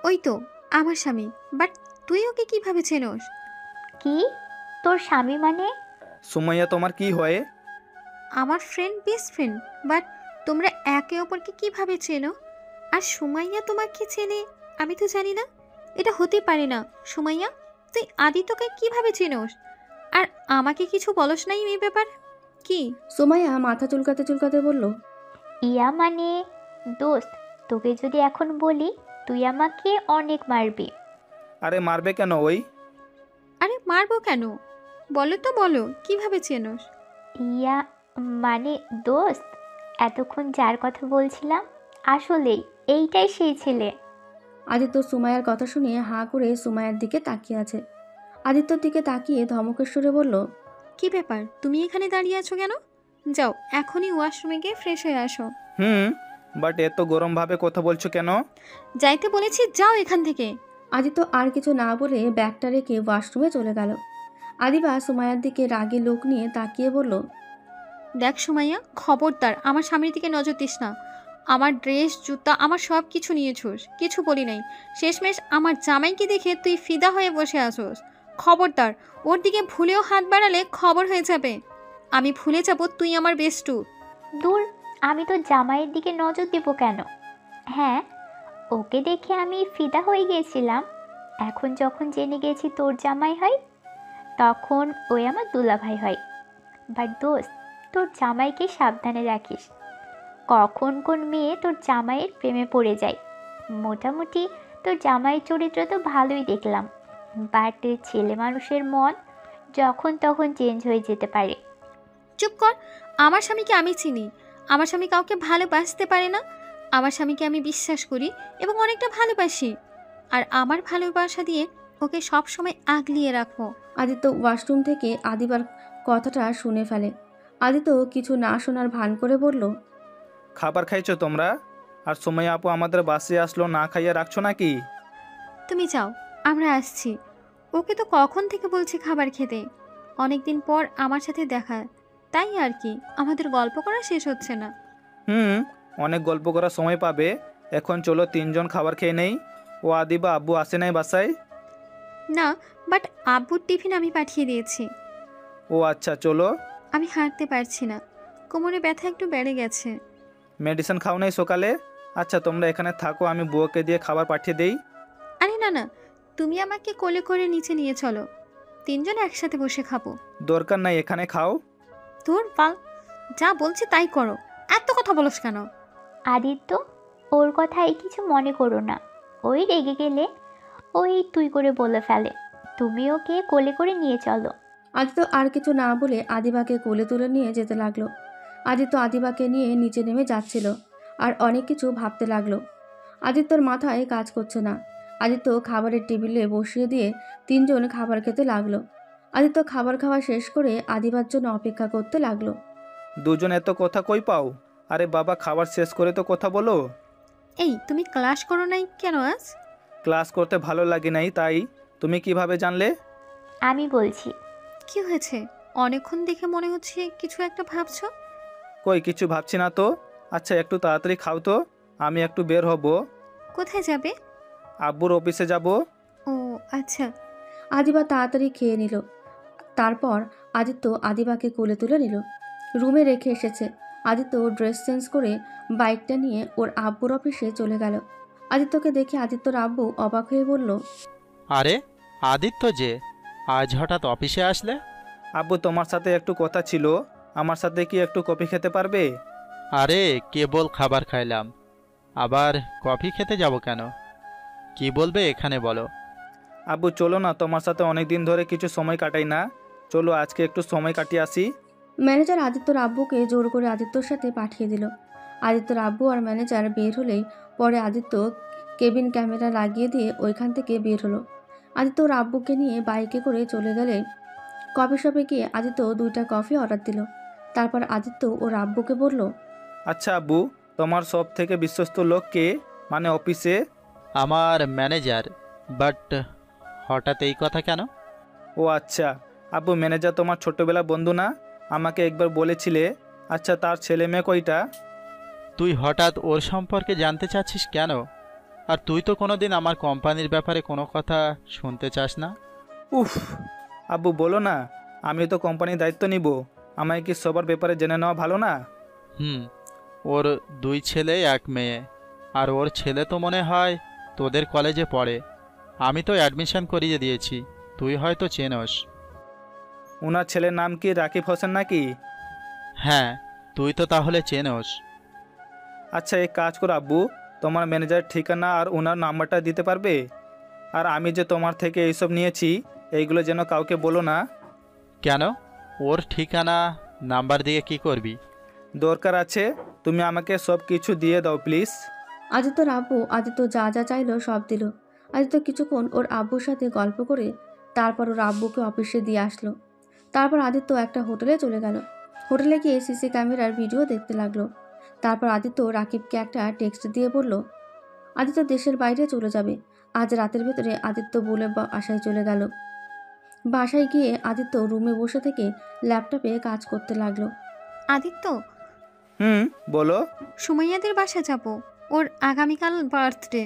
ওই তো আমার স্বামী। বাট তুই ওকে কিভাবে চেনোস? কি, তোর স্বামী মানে? সুমাইয়া তোমার কি হয়? আমার ফ্রেন্ড, বেস্ট ফ্রেন্ড। বাট তোমরা একে অপরকে কিভাবে চেনো? আর সুমাইয়া তোমাকে চেনে আমি তো জানি না। এটা হতে পারে না। সুমাইয়া, তুই আদিত্যকে কিভাবে চেনোস? আর আমাকে কিছু বলস নাই এই ব্যাপার? কি? সুমাইয়া মাথা চুলকাতে চুলকাতে বলল, ইয়া মানে দোস্ত, তোকে যদি এখন বলি তুই আমাকে অনেক মারবি। আরে মারবে কেন ওই? আরে মারবো কেন? বলো তো, বলো কিভাবে চেনোস? ইয়া মানে দোস্ত, এতক্ষণ যার কথা বলছিলাম আসলেই এইটাই সেই ছেলে। আদিত্য সুমাইয়ার কথা শুনে হাঁ করে সুমাইয়ার দিকে তাকিয়ে আছে। আদিত্যর দিকে তাকিয়ে ধমকের সুরে বলল, কি ব্যাপার, তুমি এখানে দাঁড়িয়ে আছো কেন? যাও এখনই ওয়াশরুমে গিয়ে ফ্রেশ হয়ে আসো। বাট এত গরমভাবে কথা বলছো কেন? যাইতে বলেছি, যাও এখান থেকে। আদিত্য আর কিছু না বলে ব্যাগটা রেখে ওয়াশরুমে চলে গেল। আদিবা সুমাইয়ার দিকে রাগী লোক নিয়ে তাকিয়ে বলল, দেখ সুমাইয়া, খবরদার আমার স্বামীর দিকে নজর দিস না। আমার ড্রেস, জুতা, আমার সব কিছু নিয়েছোস, কিছু বলি নাই। শেষমেশ আমার জামাইকে দেখে তুই ফিদা হয়ে বসে আসোস। খবরদার, ওর দিকে ভুলেও হাত বাড়ালে খবর হয়ে যাবে। আমি ভুলে যাব তুই আমার বেস্টু। দূর, আমি তো জামাইয়ের দিকে নজর দেব কেন? হ্যাঁ, ওকে দেখে আমি ফিদা হয়ে গিয়েছিলাম। এখন যখন জেনে গেছি তোর জামাই হয়, তখন ওই আমার দুলাভাই হয়। বাট দোস্ত, তোর জামাইকে সাবধানে রাখিস। কখন কোন মেয়ে তোর জামাইয়ের প্রেমে পড়ে যায়। মোটামুটি তোর জামাইয়ের চরিত্র তো ভালোই দেখলাম, বাট ছেলে মানুষের মন যখন তখন চেঞ্জ হয়ে যেতে পারে। চুপ কর। আমার স্বামীকে আমি চিনি। আমার স্বামী কাউকে ভালোবাসতে পারে না। আমার স্বামীকে আমি বিশ্বাস করি এবং অনেকটা ভালোবাসি। আর আমার ভালোবাসা দিয়ে ওকে সব সময় আগলিয়ে রাখবো। আদিত্য ওয়াশরুম থেকে আদিবার কথাটা শুনে ফেলে। আদিত্য কিছু না শোনার ভান করে বলল, খাবার খাইছো তোমরা? আর সুমাইয়া আপু আমাদের বাসে আসলো, না খাইয়ে রাখছো নাকি? তুমি যাও, আমরা আসছি। ওকে তো কখন থেকে বলছি খাবার খেতে। অনেকদিন পর আমার সাথে দেখা, তাই আর কি, আমাদের গল্প করা শেষ হচ্ছে না। অনেক গল্প করার সময় পাবে। এখন চলো 3 জন খাবার খেয়ে নেই। ও আদিবা আব্বু আসে নাই বাসায়? না, বাট আব্বুর টিফিন আমি পাঠিয়ে দিয়েছি। ও আচ্ছা, চলো। আমি হাঁটতে পারছি না, কোমরে ব্যথা একটু বেড়ে গেছে। মেডিসিন খাও নাই সকালে? আচ্ছা তোমরা এখানে থাকো, আমি বুয়াকে দিয়ে খাবার পাঠিয়ে দেই। আরে না না, তুমি আমাকে কোলে করে নিচে নিয়ে চলো, 3 জন একসাথে বসে খাবো। দরকার নাই, এখানে খাও। তোর পাল, যা বলছি তাই করো। এত কথা বলস কেন? আদিত্য, ওর কথায় কিছু মনে করো না। ওই রেগে গেলে ওই তুই করে বলে ফেলে। তুমি ওকে কোলে করে নিয়ে চলো। আদিত্য আর কিছু না বলে আদিবাকে কোলে তুলে নিয়ে যেতে লাগলো। আদিত্য আদিবাকে নিয়ে নিচে নেমে যাচ্ছিল আর অনেক কিছু ভাবতে লাগলো। আদিত্যর মাথায় কাজ করছে না। আদিত্য খাবারের টেবিলে বসিয়ে দিয়ে 3 জন খাবার খেতে লাগলো। আদিত্য খাবার খাওয়া শেষ করে আদিবার জন্য অপেক্ষা করতে লাগলো। দুজন এত কথা কই পাও? আরে বাবা, খাবার শেষ করে তো কথা বলো। এই, তুমি ক্লাস করো নাই কেন আজ? ক্লাস করতে ভালো লাগে নাই, তাই। তুমি কিভাবে জানলে? আমি বলছি। কি হয়েছে? অনেকক্ষণ দেখে মনে হচ্ছে কিছু একটা ভাবছো। কই কিছু ভাবছি না তো। আচ্ছা একটু তাড়াতাড়ি খাও তো, আমি একটু বের হব। কোথায় যাবে? আব্বুর অফিসে যাব। ও আচ্ছা। আদিবা তাড়াতাড়ি খেয়ে নিল। তারপর আদিত্য আদিবাকে কোলে তুলে নিল। রুমে রেখে এসেছে। আদিত্য ড্রেস চেঞ্জ করে বাইকটা নিয়ে ওর আব্বুর অফিসে চলে গেল। আদিত্যকে দেখে আদিত্যর আব্বু অবাক হয়ে বলল, আরে আদিত্য যে, আজ হঠাৎ অফিসে আসলে? আব্বু তোমার সাথে একটু কথা ছিল, আমার সাথে কি একটু কফি খেতে পারবে? আরে কেবল খাবার খাইলাম, আবার কফি খেতে যাব কেন? কি বলবে এখানে বলো। আব্বু চলো না, তোমার সাথে অনেক দিন ধরে কিছু সময় কাটাই না, চলো আজকে একটু সময় কাটিয়ে আসি। ম্যানেজার আদিত্যর আব্বুকে জোর করে আদিত্যর সাথে পাঠিয়ে দিল। আদিত্যর আব্বু আর ম্যানেজার বের হলেই পরে আদিত্য কেবিন ক্যামেরা লাগিয়ে দিয়ে ওইখান থেকে বের হলো। আদিত্য ওর আব্বুকে নিয়ে বাইকে করে চলে গেলে কফি শপে গিয়ে আদিত্য 2টা কফি অর্ডার দিল। তারপর আদিত্য ওর আব্বুকে বলল, আচ্ছা আব্বু, তোমার সব থেকে বিশ্বস্ত লোক কে, মানে অফিসে? আমার ম্যানেজার। বাট হঠাৎ এই কথা কেন? ও আচ্ছা আব্বু, ম্যানেজার তোমার ছোটবেলার বন্ধু না? আমাকে একবার বলেছিলে। আচ্ছা তার ছেলে মেয়ে কয়টা? তুই হঠাৎ ওর সম্পর্কে জানতে চাচ্ছিস কেন? আর তুই তো কোনোদিন আমার কোম্পানির ব্যাপারে কোনো কথা শুনতে চাস না। উফ আব্বু বলো না, আমি তো কোম্পানির দায়িত্ব নিব, আমায় কি সবার ব্যাপারে জেনে নেওয়া ভালো না? হুম। ও ওর 2 ছেলে 1 মেয়ে। আর ওর ছেলে তো মনে হয় তোদের কলেজে পড়ে। আমি তো অ্যাডমিশন করিয়ে দিয়েছি, তুই হয়তো চেনস। ওনার ছেলের নাম কি রাকিব হোসেন নাকি? হ্যাঁ, তুই তো তাহলে চেনস। আচ্ছা, এক কাজ করো আব্বু, তোমার ম্যানেজারের ঠিকানা আর ওনার নাম্বারটা দিতে পারবে? আর আমি যে তোমার থেকে এইসব নিয়েছি এইগুলো যেন কাউকে বলো না। কেন? ওর ঠিকানা নাম্বার দিয়ে কি করবি? দরকার আছে, তুমি আমাকে সব কিছু দিয়ে দাও প্লিজ। আদিত্যর আব্বু আদিত্য যা যা চাইলো সব দিল। আদিত্য কিছুক্ষণ ওর আব্বুর সাথে গল্প করে তারপর ওর আব্বুকে অফিসে দিয়ে আসলো। তারপর আদিত্য একটা হোটেলে চলে গেল। হোটেলে গিয়ে সিসি ক্যামেরার ভিডিও দেখতে লাগলো। তারপর আদিত্য রাকিবকে একটা টেক্সট দিয়ে বলল আদিত্য দেশের বাইরে চলে যাবে। আজ রাতের ভেতরে আদিত্য বলে বাসায় চলে গেল। বাসায় গিয়ে আদিত্য রুমে বসে থেকে ল্যাপটপে কাজ করতে লাগলো। আদিত্য, বলো। সুমাইয়াদের বাসা যাব, ওর আগামীকাল বার্থডে।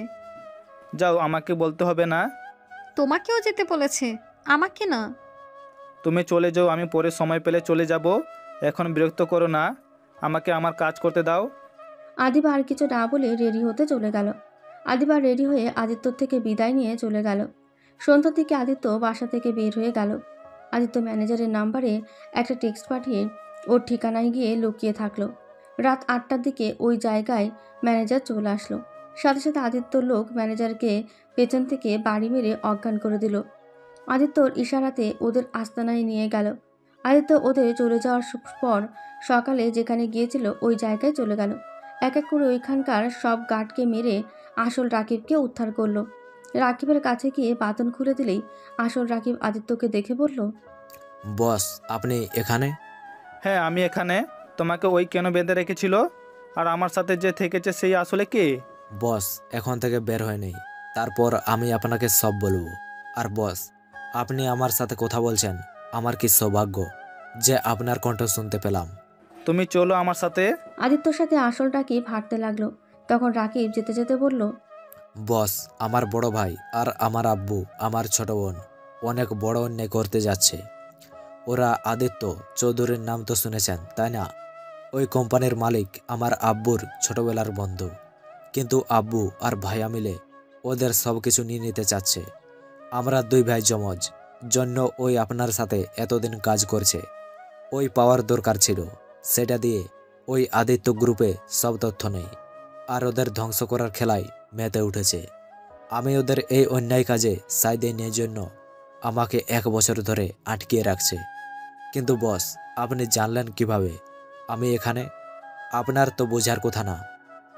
যাও, আমাকে বলতে হবে না। তোমাকেও যেতে বলেছে, আমাকে না। তুমি চলে যাও, আমি পরে সময় পেলে চলে যাব। এখন বিরক্ত করো না, আমাকে আমার কাজ করতে দাও। আদিবা আর কিছু না বলে রেডি হতে চলে গেল। আদিবা রেডি হয়ে আদিত্যর থেকে বিদায় নিয়ে চলে গেল। সন্ধ্যার দিকে আদিত্য বাসা থেকে বের হয়ে গেল। আদিত্য ম্যানেজারের নাম্বারে একটা টেক্সট পাঠিয়ে ওর ঠিকানায় গিয়ে লুকিয়ে থাকলো। রাত 8টার দিকে ওই জায়গায় ম্যানেজার চলে আসলো। সাথে সাথে আদিত্যর লোক ম্যানেজারকে পেছন থেকে বাড়ি মেরে অজ্ঞান করে দিল। আদিত্যর ইশারাতে ওদের আস্তানায় নিয়ে গেল। আদিত্য ওদের চলে যাওয়ার পর সকালে যেখানে গিয়েছিল ওই জায়গায় চলে গেল। এক এক করে ওইখানকার সব গার্ডকে মেরে আসল রাকিবকে উদ্ধার করলো। রাকিবের কাছে গিয়ে বাঁধন খুলে দিলেই আসল রাকিব আদিত্যকে দেখে বলল, বস, আপনি এখানে? হ্যাঁ, আমি এখানে। তোমাকে ওই কেন বেঁধে রেখেছিল? আর আমার সাথে যে থেকেছে সেই আসলে কে? বস, এখন থেকে বের হয় নেই, তারপর আমি আপনাকে সব বলবো। আর বস, আপনি আমার সাথে কথা বলছেন, আমার কি সৌভাগ্য যে আপনার কণ্ঠ শুনতে পেলাম। তুমি চলো আমার সাথে। আদিত্যর সাথে আসল রাকিব হাঁটতে লাগলো। তখন রাকিব যেতে যেতে বলল, বস, আমার বড় ভাই আর আমার আব্বু, আমার ছোট বোন অনেক বড় অন্যায় করতে যাচ্ছে। ওরা আদিত্য চৌধুরীর নাম তো শুনেছেন, তাই না? ওই কোম্পানির মালিক আমার আব্বুর ছোটবেলার বন্ধু। কিন্তু আব্বু আর ভাইয়া মিলে ওদের সব কিছু নিয়ে নিতে চাচ্ছে। আমরা 2 ভাই জমজ জন্য ওই আপনার সাথে এতদিন কাজ করছে। ওই পাওয়ার দরকার ছিল, সেটা দিয়ে ওই আদিত্য গ্রুপে সব তথ্য নেই। আর ওদের ধ্বংস করার খেলায় মেতে উঠেছে। আমি ওদের এই অন্যায় কাজে সাইডে নিয়ে জন্য আমাকে 1 বছর ধরে আটকিয়ে রাখছে। কিন্তু বস, আপনি জানলেন কিভাবে আমি এখানে? আপনার তো বোঝার কথা না,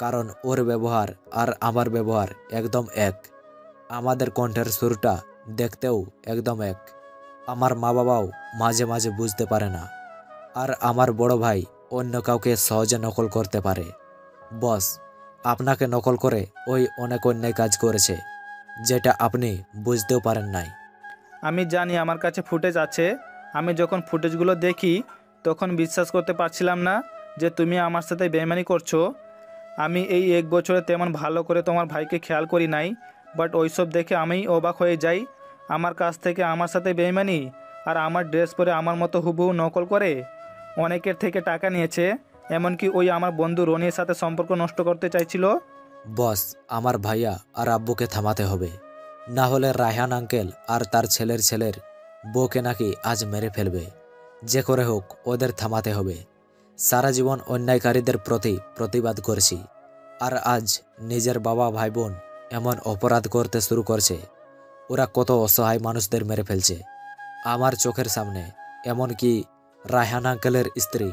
কারণ ওর ব্যবহার আর আমার ব্যবহার একদম এক। আমাদের কণ্ঠের সুরটা দেখতেও একদম এক। আমার মা বাবাও মাঝে মাঝে বুঝতে পারে না। আর আমার বড় ভাই অন্য কাউকে সহজে নকল করতে পারে। বস, আপনাকে নকল করে ওই অনেক অন্যায় কাজ করেছে, যেটা আপনি বুঝতেও পারেন নাই। আমি জানি আমার কাছে ফুটেজ আছে। আমি যখন ফুটেজগুলো দেখি তখন বিশ্বাস করতে পারছিলাম না যে তুমি আমার সাথে বেইমানি করছো। আমি এই 1 বছরে তেমন ভালো করে তোমার ভাইকে খেয়াল করি নাই, বাট ওইসব দেখে আমি অবাক হয়ে যাই। আমার কাছ থেকে আমার সাথে বেইমানি, আর আমার ড্রেস পরে আমার মতো হুবহু নকল করে। অনেকের থেকে টাকা নিয়েছে, এমনকি ওই আমার বন্ধু রনির সাথে সম্পর্ক নষ্ট করতে চাইছিল। বস, আমার ভাইয়া আর আব্বুকে থামাতে হবে, না হলে রায়হান আঙ্কেল আর তার ছেলের বউকে নাকি আজ মেরে ফেলবে। যে করে হোক ওদের থামাতে হবে। সারা জীবন অন্যায়কারীদের প্রতি প্রতিবাদ করছি, আর আজ নিজের বাবা ভাই বোন এমন অপরাধ করতে শুরু করছে। ওরা কত অসহায় মানুষদের মেরে ফেলছে আমার চোখের সামনে। এমনকি রায়হান আঙ্কেলের স্ত্রী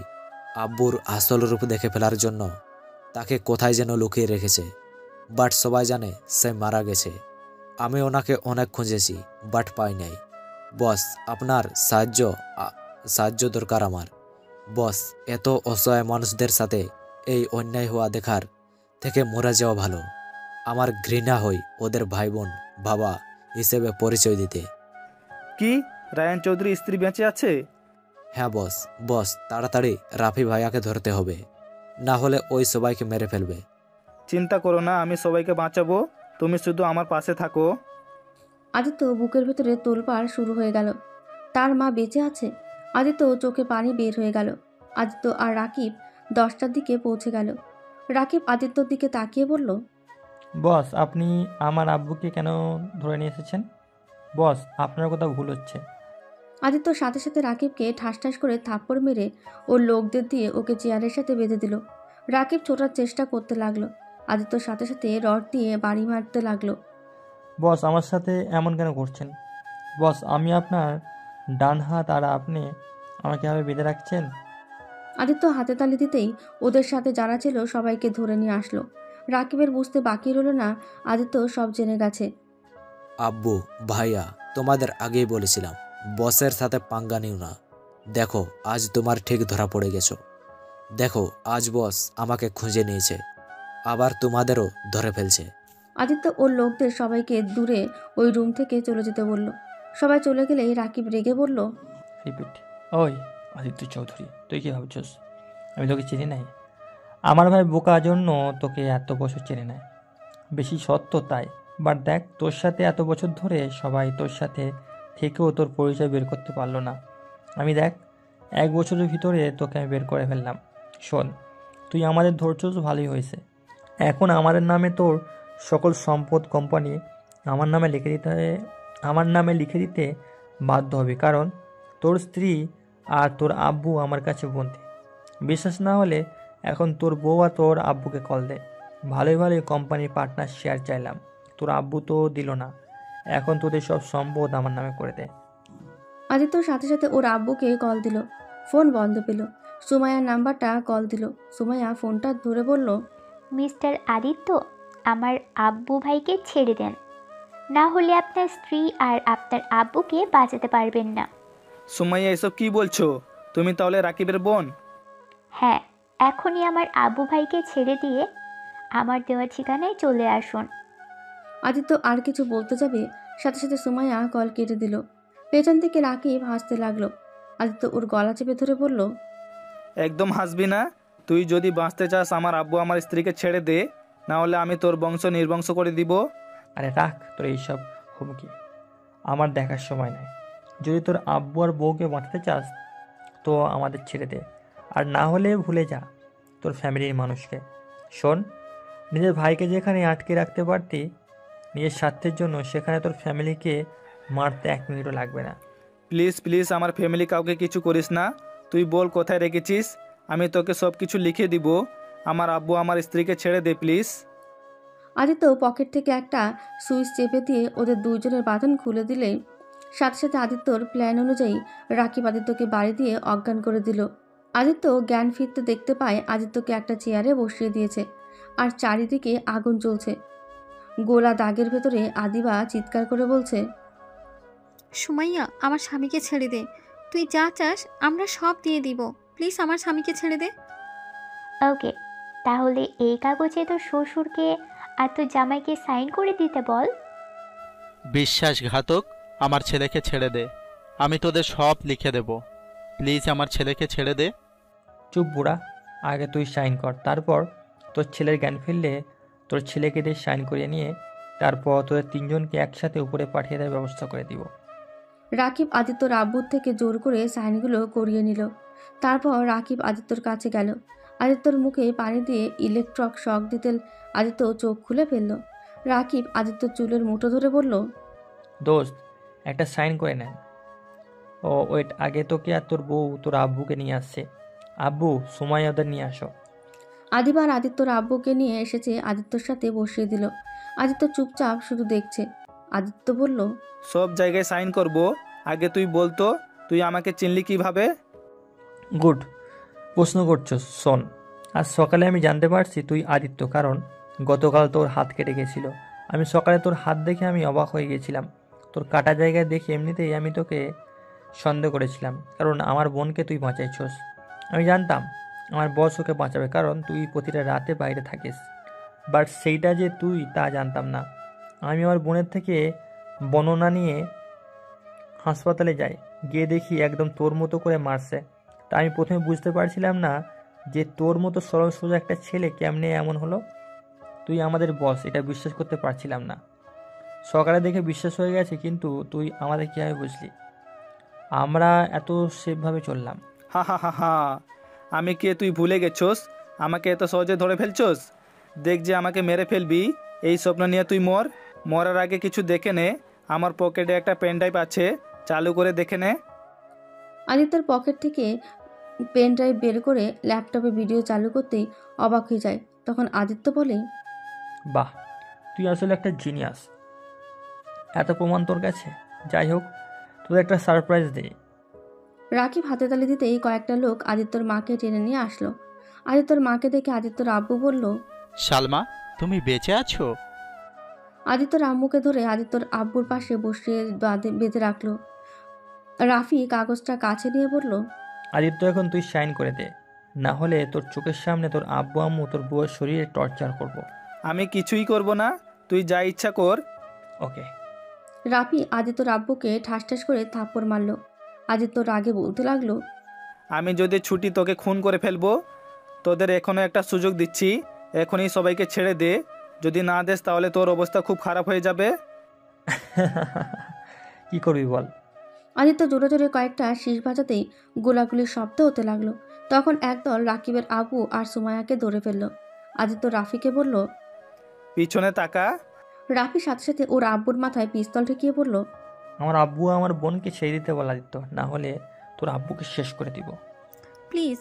আব্বুর আসল রূপ দেখে ফেলার জন্য তাকে কোথায় যেন লুকিয়ে রেখেছে। বাট সবাই জানে সে মারা গেছে। আমি ওনাকে অনেক খুঁজেছি, বাট পাই নাই। বস, আপনার সাহায্য দরকার আমার। বস, এত অসহায় মানুষদের সাথে এই অন্যায় হওয়া দেখার থেকে মরে যাওয়া ভালো। আমার ঘৃণা হয় ওদের ভাই বোন বাবা হিসেবে পরিচয় দিতে। কি, রায়ান চৌধুরী স্ত্রী বেঁচে আছে? হ্যাঁ বস, বস তাড়াতাড়ি রাফি ভাইয়াকে ধরতে হবে, না হলে ওই সবাইকে মেরে ফেলবে। চিন্তা করো না, আমি সবাইকে বাঁচাবো, তুমি শুধু আমার পাশে থাকো। আদিত্য বুকের ভেতরে তোলপাড় শুরু হয়ে গেল। তার মা বেঁচে আছে। আদিত্য চোখে পানি বের হয়ে গেল। আদিত্য আর রাকিব 10টার দিকে পৌঁছে গেল। রাকিব আদিত্যর দিকে তাকিয়ে বলল, বস, আপনি আমার আব্বুকে কেন ধরে নিয়ে এসেছেন? বস, আপনার কোথাও ভুল হচ্ছে। আদিত্যর সাথে সাথে রাকিবকে ঠাস ঠাস করে থাপ্পড় মেরে ওর লোকদের দিয়ে ওকে চেয়ারের সাথে বেঁধে দিল। রাকিব ছোটার চেষ্টা করতে লাগলো। আদিত্যর সাথে সাথে রড দিয়ে বাড়ি মারতে লাগলো। বস, আমার সাথে এমন কেন করছেন? বস, আমি আপনার ডান হাত, আর আপনি আমাকে এভাবে বেঁধে রাখছেন। আদিত্য হাতে তালি দিতেই ওদের সাথে যারা ছিল সবাইকে ধরে নিয়ে আসলো। রাকিবের বুঝতে বাকি রইল না আদিত্য সব জেনে গেছে। আব্বু, ভাইয়া, তোমাদের আগেই বলেছিলাম বসের সাথে পাঙ্গা নিও না। দেখো, আজ তোমার ঠিক ধরা পড়ে গেছো। দেখো, আজ বস আমাকে খুঁজে নিয়েছে, আবার তোমাদেরও ধরে ফেলছে। আদিত্য ওর লোকদের সবাইকে দূরে ওই রুম থেকে চলে যেতে বলল। সবাই চলে গেলেই রাকিব রেগে বলল, রিপিট। ওই আদিত্য চৌধুরী, তুই কি ভাবছিস আমি তোকে চিনি নাই? আমার ভাই বোকা জন্য তোকে এত বছর চেনে নেয়, বেশি সত্য তাই। বাট দেখ, তোর সাথে এত বছর ধরে সবাই তোর সাথে থেকেও তোর পরিচয় বের করতে পারলো না। আমি দেখ, 1 বছরের ভিতরে তোকে আমি বের করে ফেললাম। শোন, তুই আমাদের ধরছস, ভালোই হয়েছে। এখন আমাদের নামে তোর সকল সম্পদ কোম্পানি আমার নামে লিখে দিতে বাধ্য হবে, কারণ তোর স্ত্রী আর তোর আব্বু আমার কাছে বন্দী। বিশ্বাস না হলে এখন তোর বউ আর তোর আব্বুকে কল দে। ভালোই ভালোই কোম্পানির পার্টনার শেয়ার চাইলাম, তোর আব্বু তো দিল না। এখন তোদের সব সম্পদ আমার নামে করে দে। আদিত্যর সাথে সাথে ওর আব্বুকে কল দিল। ফোন বন্ধ পেল। সুমাইয়ার নাম্বারটা কল দিল। সুমাইয়া ফোনটা ধরে বলল, মিস্টার আদিত্য, আমার আব্বু ভাইকে ছেড়ে দেন, না হলে আপনার স্ত্রী আর আপনার আব্বুকে বাঁচাতে পারবেন না। সুমাইয়া, এসব কি বলছো? তুমি তাহলে রাকিবের বোন? হ্যাঁ, এখনই আমার আব্বু ভাইকে ছেড়ে দিয়ে আমার দেওয়া ঠিকানায় চলে আসুন। আদিত্য আর কিছু বলতে যাবে, সাথে সাথে সুমাইয়া কল কেটে দিল। পেছন থেকে রাকিব হাসতে লাগলো। আদিত্য ওর গলা চেপে ধরে বলল, একদম হাসবি না। তুই যদি বাঁচতে চাস আমার আব্বু আমার স্ত্রীকে ছেড়ে দে, না হলে আমি তোর বংশ নির্বংশ করে দিব। আরে রাখ তোর এইসব হুমকি, আমার দেখার সময় নাই। যদি তোর আব্বু আর বউকে বাঁচাতে চাস তো আমাদের ছেড়ে দে, আর না হলে ভুলে যা তোর ফ্যামিলির মানুষকে। শোন, নিজের ভাইকে যেখানে আটকে রাখতে পারতি নিজের স্বার্থের জন্য, সেখানে তোর ফ্যামিলিকে মারতে 1 মিনিটও লাগবে না। প্লিজ প্লিজ, আমার ফ্যামিলি কাউকে কিছু করিস না। তুই বল কোথায় রেখেছিস, আমি তোকে সব কিছু লিখে দিব। আমার আব্বু আমার স্ত্রীকে ছেড়ে দে প্লিজ। আদিত্য পকেট থেকে একটা সুইচ চেপে দিয়ে ওদের দুইজনের বাঁধন খুলে দিলে সাথে সাথে আদিত্যর প্ল্যান অনুযায়ী রাকিব আদিত্যকে বাড়ি দিয়ে অজ্ঞান করে দিল। আদিত্য জ্ঞান ফিরতে দেখতে পায় আদিত্যকে একটা চেয়ারে বসিয়ে দিয়েছে, আর চারিদিকে আগুন জ্বলছে। গোলা দাগের ভেতরে আদিবা চিৎকার করে বলছে, সুমাইয়া, আমার স্বামীকে ছেড়ে দে। তুই যা চাস আমরা সব দিয়ে দিব। প্লিজ আমার স্বামীকে ছেড়ে দে। ওকে, তাহলে এই কাগজে তোর শ্বশুরকে আর তোর জামাইকে সাইন করে দিতে বল। বিশ্বাসঘাতক, আমার ছেলেকে ছেড়ে দে, আমি তোদের সব লিখে দেব। প্লিজ আমার ছেলেকে ছেড়ে দে। চুপ বুড়া, আগে তুই সাইন কর, তারপর তোর ছেলের জ্ঞান ফিরলে তোর ছেলেকে দিয়ে সাইন করিয়ে নিয়ে তারপর তোদের 3 জনকে একসাথে উপরে পাঠিয়ে দেওয়ার ব্যবস্থা করে দিব। রাকিব আদিত্যর আব্বুর থেকে জোর করে সাইনগুলো করিয়ে নিল। তারপর রাকিব আদিত্যর কাছে গেল। আদিত্যর মুখে পানি দিয়ে ইলেকট্রিক শক দিতে আদিত্য চোখ খুলে ফেলল। রাকিব আদিত্যর চুলের মুঠো ধরে বলল, দোস্ত, একটা সাইন করে নেন। ও ওয়েট, আগে তোকে আর তোর বউ তোর আব্বুকে নিয়ে আসছে। আব্বু, সময় ওদের নিয়ে আসো। আদিবার আদিত্যর আব্বুকে নিয়ে এসেছে, আদিত্যর সাথে বসিয়ে দিল। আদিত্য চুপচাপ শুধু দেখছে। আদিত্য বলল, সব জায়গায় সাইন করব, আগে তুই বলতো তুই আমাকে চিনলি কিভাবে? গুড প্রশ্ন করছো। শোন, আজ সকালে আমি জানতে পারছি তুই আদিত্য, কারণ গতকাল তোর হাত কেটে গেছিল। আমি সকালে তোর হাত দেখে আমি অবাক হয়ে গেছিলাম। তোর কাটা জায়গায় দেখে এমনিতেই আমি তোকে সন্দেহ করেছিলাম, কারণ আমার বোনকে তুই বাঁচাইছস। আমি জানতাম আমার বস ওকে বাঁচাবে, কারণ তুই প্রতিটা রাতে বাইরে থাকিস। বাট সেইটা যে তুই তা জানতাম না। আমি আমার বোনের থেকে বর্ণনা নিয়ে হাসপাতালে যাই, গিয়ে দেখি একদম তোর মতো করে মারছে। তা আমি প্রথমে বুঝতে পারছিলাম না যে তোর মতো সরল সোজা একটা ছেলে কেমনে এমন হলো। তুই আমাদের বস, এটা বিশ্বাস করতে পারছিলাম না। সকালে দেখে বিশ্বাস হয়ে গেছে, কিন্তু তুই আমাদের কীভাবে বুঝলি আমরা এত সেফভাবে চললাম? হা হা হা হা, আমি কে তুই ভুলে গেছোস? আমাকে এত সহজে ধরে ফেলছোস? দেখ যে আমাকে মেরে ফেলবি, এই স্বপ্ন নিয়ে তুই মরার আগে কিছু দেখে নে। আমার পকেটে একটা পেন ড্রাইভ আছে, চালু করে দেখে নে। আদিত্যর পকেট থেকে পেন ড্রাইভ বের করে ল্যাপটপে ভিডিও চালু করতেই অবাক হয়ে যায়। তখন আদিত্য বলে, বাহ, তুই আসলে একটা জিনিয়াস। এত প্রমাণ তোর কাছে? যাই হোক, তোদের একটা সারপ্রাইজ দে। রাকিব হাতে তালি দিতেই কয়েকটা লোক আদিত্যর মাকে টেনে নিয়ে আসলো। আদিত্যর মাকে দেখে আদিত্যর আব্বু বলল, সালমা, তুমি বেঁচে আছো? আদিত্যর আম্মুকে ধরে আদিত্যর আব্বুর পাশে বসিয়ে বেঁধে রাখলো। রাফি কাগজটা কাছে নিয়ে বলল, আদিত্য, এখন তুই সাইন করে দে, না হলে তোর চোখের সামনে তোর আব্বু আম্মু তোর বউয়ের শরীরে টর্চার করব। আমি কিছুই করব না, তুই যা ইচ্ছা কর। ওকে। রাফি আদিত্যর আব্বুকে ঠাস ঠাস করে থাপ্পড় মারল। আদিত্য রাগে বলতে লাগলো, আমি যদি ছুটি তোকে খুন করে ফেলবো। তোদের এখনও একটা সুযোগ দিচ্ছি, এখনই সবাইকে ছেড়ে দে। যদি না দেস তাহলে তোর অবস্থা খুব খারাপ হয়ে যাবে। কি করবি বল? আদিত্য জোরে জোরে কয়েকটা শীষ বাজাতেই গোলাগুলির শব্দ হতে লাগলো। তখন একদল রাকিবের আব্বু আর সুমায়াকে ধরে ফেলল। আদিত্য রাফিকে বলল, পিছনে তাকা। রাফির সাথে সাথে ওর আব্বুর মাথায় পিস্তল ঠেকিয়ে বলল, আমার আব্বু আমার বোনকে ছেড়ে দিতে বল আদিত্য, না হলে তোর আব্বুকে শেষ করে দিব। প্লিজ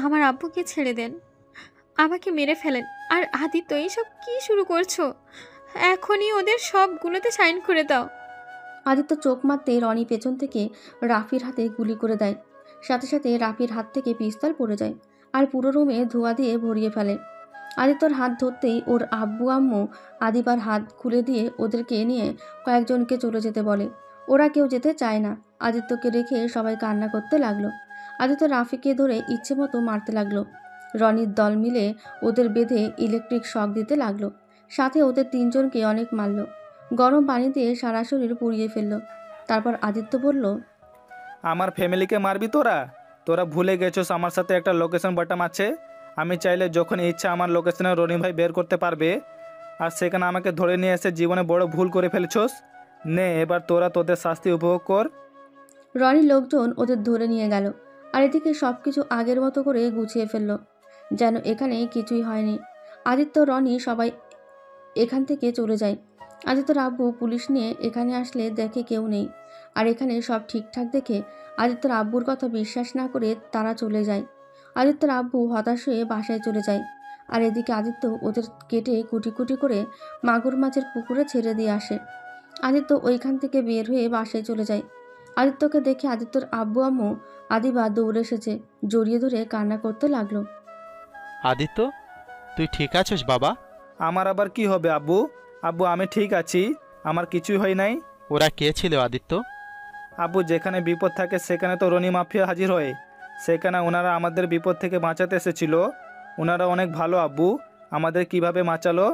আমার আব্বুকে ছেড়ে দেন, আমাকে মেরে ফেলেন। আর আদিত্য, এইসব কি শুরু করছো? এখনই ওদের সবগুলোতে সাইন করে দাও। আদিত্য চোখ মারতে রনি পেছন থেকে রাফির হাতে গুলি করে দেয়। সাথে সাথে রাফির হাত থেকে পিস্তল পড়ে যায় আর পুরো রুমে ধোঁয়া দিয়ে ভরিয়ে ফেলে। আদিত্যর হাত ধরতেই ওর আব্বু আম্মু আদিবার হাত খুলে দিয়ে ওদেরকে নিয়ে কয়েকজনকে চলে যেতে বলে। ওরা কেউ যেতে চায় না। আদিত্যকে রেখে সবাই কান্না করতে লাগলো। আদিত্য রাফিকে ধরে ইচ্ছে মতো মারতে লাগলো। রনির দল মিলে ওদের বেঁধে ইলেকট্রিক শক দিতে লাগলো। সাথে ওদের তিনজনকে অনেক মারল। গরম পানি দিয়ে সারা শরীর পুড়িয়ে ফেলল। তারপর আদিত্য বলল, আমার ফ্যামিলিকে মারবি তোরা? তোরা ভুলে গেছোস আমার সাথে একটা লোকেশন বাটন আছে। আমি চাইলে যখন ইচ্ছা আমার লোকেশনে রনি ভাই বের করতে পারবে। আর সেখানে আমাকে ধরে নিয়ে এসে জীবনে বড় ভুল করে ফেলছোস। নে, এবার তোরা তোদের শাস্তি উপভোগ কর। রনির লোকজন ওদের ধরে নিয়ে গেল। আর এদিকে সব কিছু আগের মতো করে গুছিয়ে ফেলল, যেন এখানে কিছুই হয়নি। আদিত্য রনি সবাই এখান থেকে চলে যায়। আদিত্যর আব্বু পুলিশ নিয়ে এখানে আসলে দেখে কেউ নেই। আর এখানে সব ঠিকঠাক দেখে আদিত্যর আব্বুর কথা বিশ্বাস না করে তারা চলে যায়। আদিত্যর আব্বু হতাশ হয়ে বাসায় চলে যায়। আর এদিকে আদিত্য ওদের কেটে কুটি কুটি করে মাগুর মাছের পুকুরে ছেড়ে দিয়ে আসে। আদিত্য ওইখান থেকে বের হয়ে বাসায় চলে যায়। আদিত্যকে দেখে আদিত্যর আব্বু আম্মু আদিবা দৌড়ে এসেছে, জড়িয়ে ধরে কান্না করতে লাগলো। আদিত্য, তুই ঠিক আছিস বাবা? আমার আবার কি হবে আব্বু? আব্বু, আমি ঠিক আছি, আমার কিছুই হয় নাই। ওরা কে ছিল আদিত্য? আব্বু, যেখানে বিপদ থাকে সেখানে তো রনি মাফিয়া হাজির হয়। সেখানে ওনারা আমাদের বিপদ থেকে বাঁচাতে এসেছিল। ওনারা অনেক ভালো আব্বু, আমাদের কিভাবে বাঁচালো।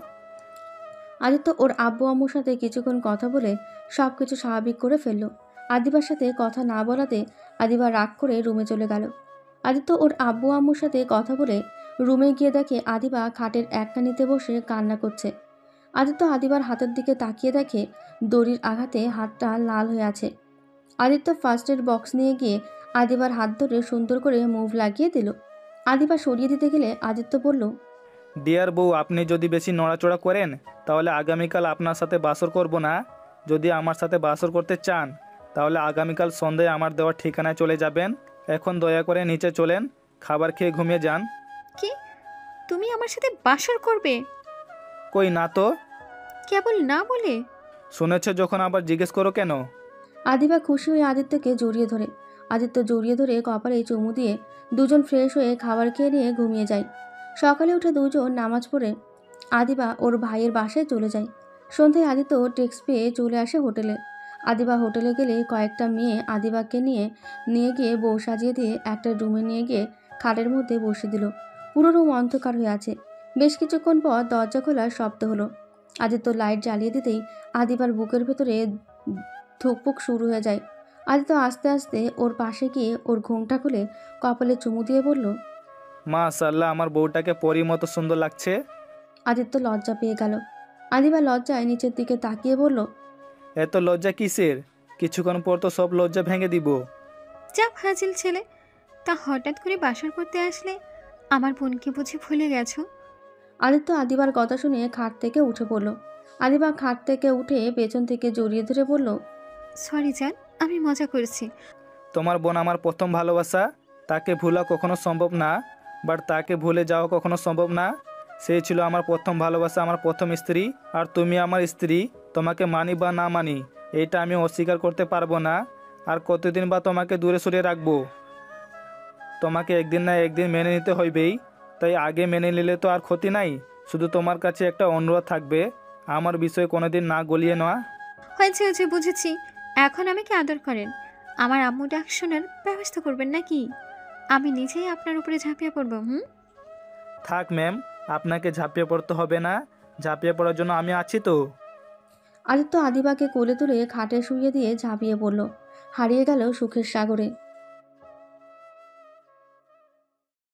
আদিত্য ওর আব্বু আম্মুর সাথে কিছুক্ষণ কথা বলে সব কিছু স্বাভাবিক করে ফেলল। আদিবার সাথে কথা না বলাতে আদিবা রাগ করে রুমে চলে গেল। আদিত্য ওর আব্বু আম্মুর সাথে কথা বলে রুমে গিয়ে দেখে আদিবা খাটের একটানিতে বসে কান্না করছে। আদিত্য আদিবার হাতের দিকে তাকিয়ে দেখে দড়ির আঘাতে হাতটা লাল হয়ে আছে। আদিত্য ফার্স্ট এড বক্স নিয়ে গিয়ে আদিবার হাত ধরে সুন্দর করে মুভ লাগিয়ে দিল। আদিবা সরিয়ে দিতে গেলে আদিত্য বলল, ডিয়ার বউ, আপনি যদি বেশি নড়াচড়া করেন তাহলে আগামীকাল আপনার সাথে বাসর করব না। যদি আমার সাথে বাসর করতে চান তাহলে আগামীকাল সন্ধ্যায় আমার দেওয়ার ঠিকানায় চলে যাবেন। এখন দয়া করে নিচে চলেন, খাবার খেয়ে ঘুমিয়ে যান। কি, তুমি আমার সাথে বাসর করবে? কই না তো। কেবল না বলে? শুনেছ যখন আবার জিজ্ঞেস করো কেন? আদিবা খুশি হয়ে আদিত্যকে জড়িয়ে ধরে। আদিত্য জড়িয়ে ধরে কপালে চুমু দিয়ে দুজন ফ্রেশ হয়ে খাবার খেয়ে নিয়ে ঘুমিয়ে যায়। সকালে উঠে দুজন নামাজ পড়ে আদিবা ওর ভাইয়ের বাসায় চলে যায়। সন্ধ্যায় আদিত্য টেক্সট পেয়ে চলে আসে হোটেলে। আদিবা হোটেলে গেলে কয়েকটা মেয়ে আদিবাকে নিয়ে গিয়ে বউ সাজিয়ে দিয়ে একটা রুমে নিয়ে গিয়ে খাটের মধ্যে বসে দিল। পুরো রুম অন্ধকার হয়ে আছে। বেশ কিছুক্ষণ পর দরজা খোলার শব্দ হলো। আদিত্য লাইট জ্বালিয়ে দিতেই আদিবার বুকের ভেতরে ধুকপুক শুরু হয়ে যায়। আদিত্য আস্তে আস্তে ওর পাশে গিয়ে ওর ঘুমটা খুলে কপালে চুমু দিয়ে বলল, মাশাআল্লাহ, আমার বউটাকে পরীর মতো সুন্দর লাগছে। আদিত্য লজ্জা পেয়ে গেল। আদিবা লজ্জায় নিচের দিকে তাকিয়ে বলল, এত লজ্জা কিসের? কিছুক্ষণ পর তো সব লজ্জা ভেঙে দিব। যা ফাজিল ছেলে, তা হঠাৎ করে বাসর করতে আসলে আমার বোনকে বুঝি ভুলে গেছো? আদিত্য আদিবার কথা শুনে খাট থেকে উঠে পড়ল। আদিবা খাট থেকে উঠে পেছন থেকে জড়িয়ে ধরে বলল, সরি জান, আমি মজা করছি। তোমার বোন আমার প্রথম ভালোবাসা, তাকে ভোলা কখনো সম্ভব না, বাট তাকে ভুলে যাওয়া কখনো সম্ভব না। সেই ছিল আমার প্রথম ভালোবাসা, আমার প্রথম স্ত্রী, আর তুমি আমার স্ত্রী। তোমাকে মানি বা না মানি এটা আমি অস্বীকার করতে পারবো না। আর কতদিন বা তোমাকে দূরে সরিয়ে রাখবো? তোমাকে একদিন না একদিন মেনে নিতে হইবেই, তাই আগে মেনে নিলে তো আর ক্ষতি নাই। শুধু তোমার কাছে একটা অনুরোধ থাকবে, আমার বিষয়ে কোনোদিন না গলিয়ে নেওয়া। হয়েছে হয়েছে, বুঝেছি। এখন আমাকে আদর করেন, আমার আম্মু ডাক শোনার ব্যবস্থা করবেন নাকি? আমি নিজেই আপনার উপরে ঝাঁপিয়ে পড়বো। থাক ম্যাম, আপনাকে ঝাঁপিয়ে পড়তে হবে না, ঝাঁপিয়ে পড়ার জন্য আমি আছি তো। আদিত্য আদিবাকে কোলে তুলে খাটে শুইয়ে দিয়ে ঝাঁপিয়ে পড়ল, হারিয়ে গেল সুখের সাগরে।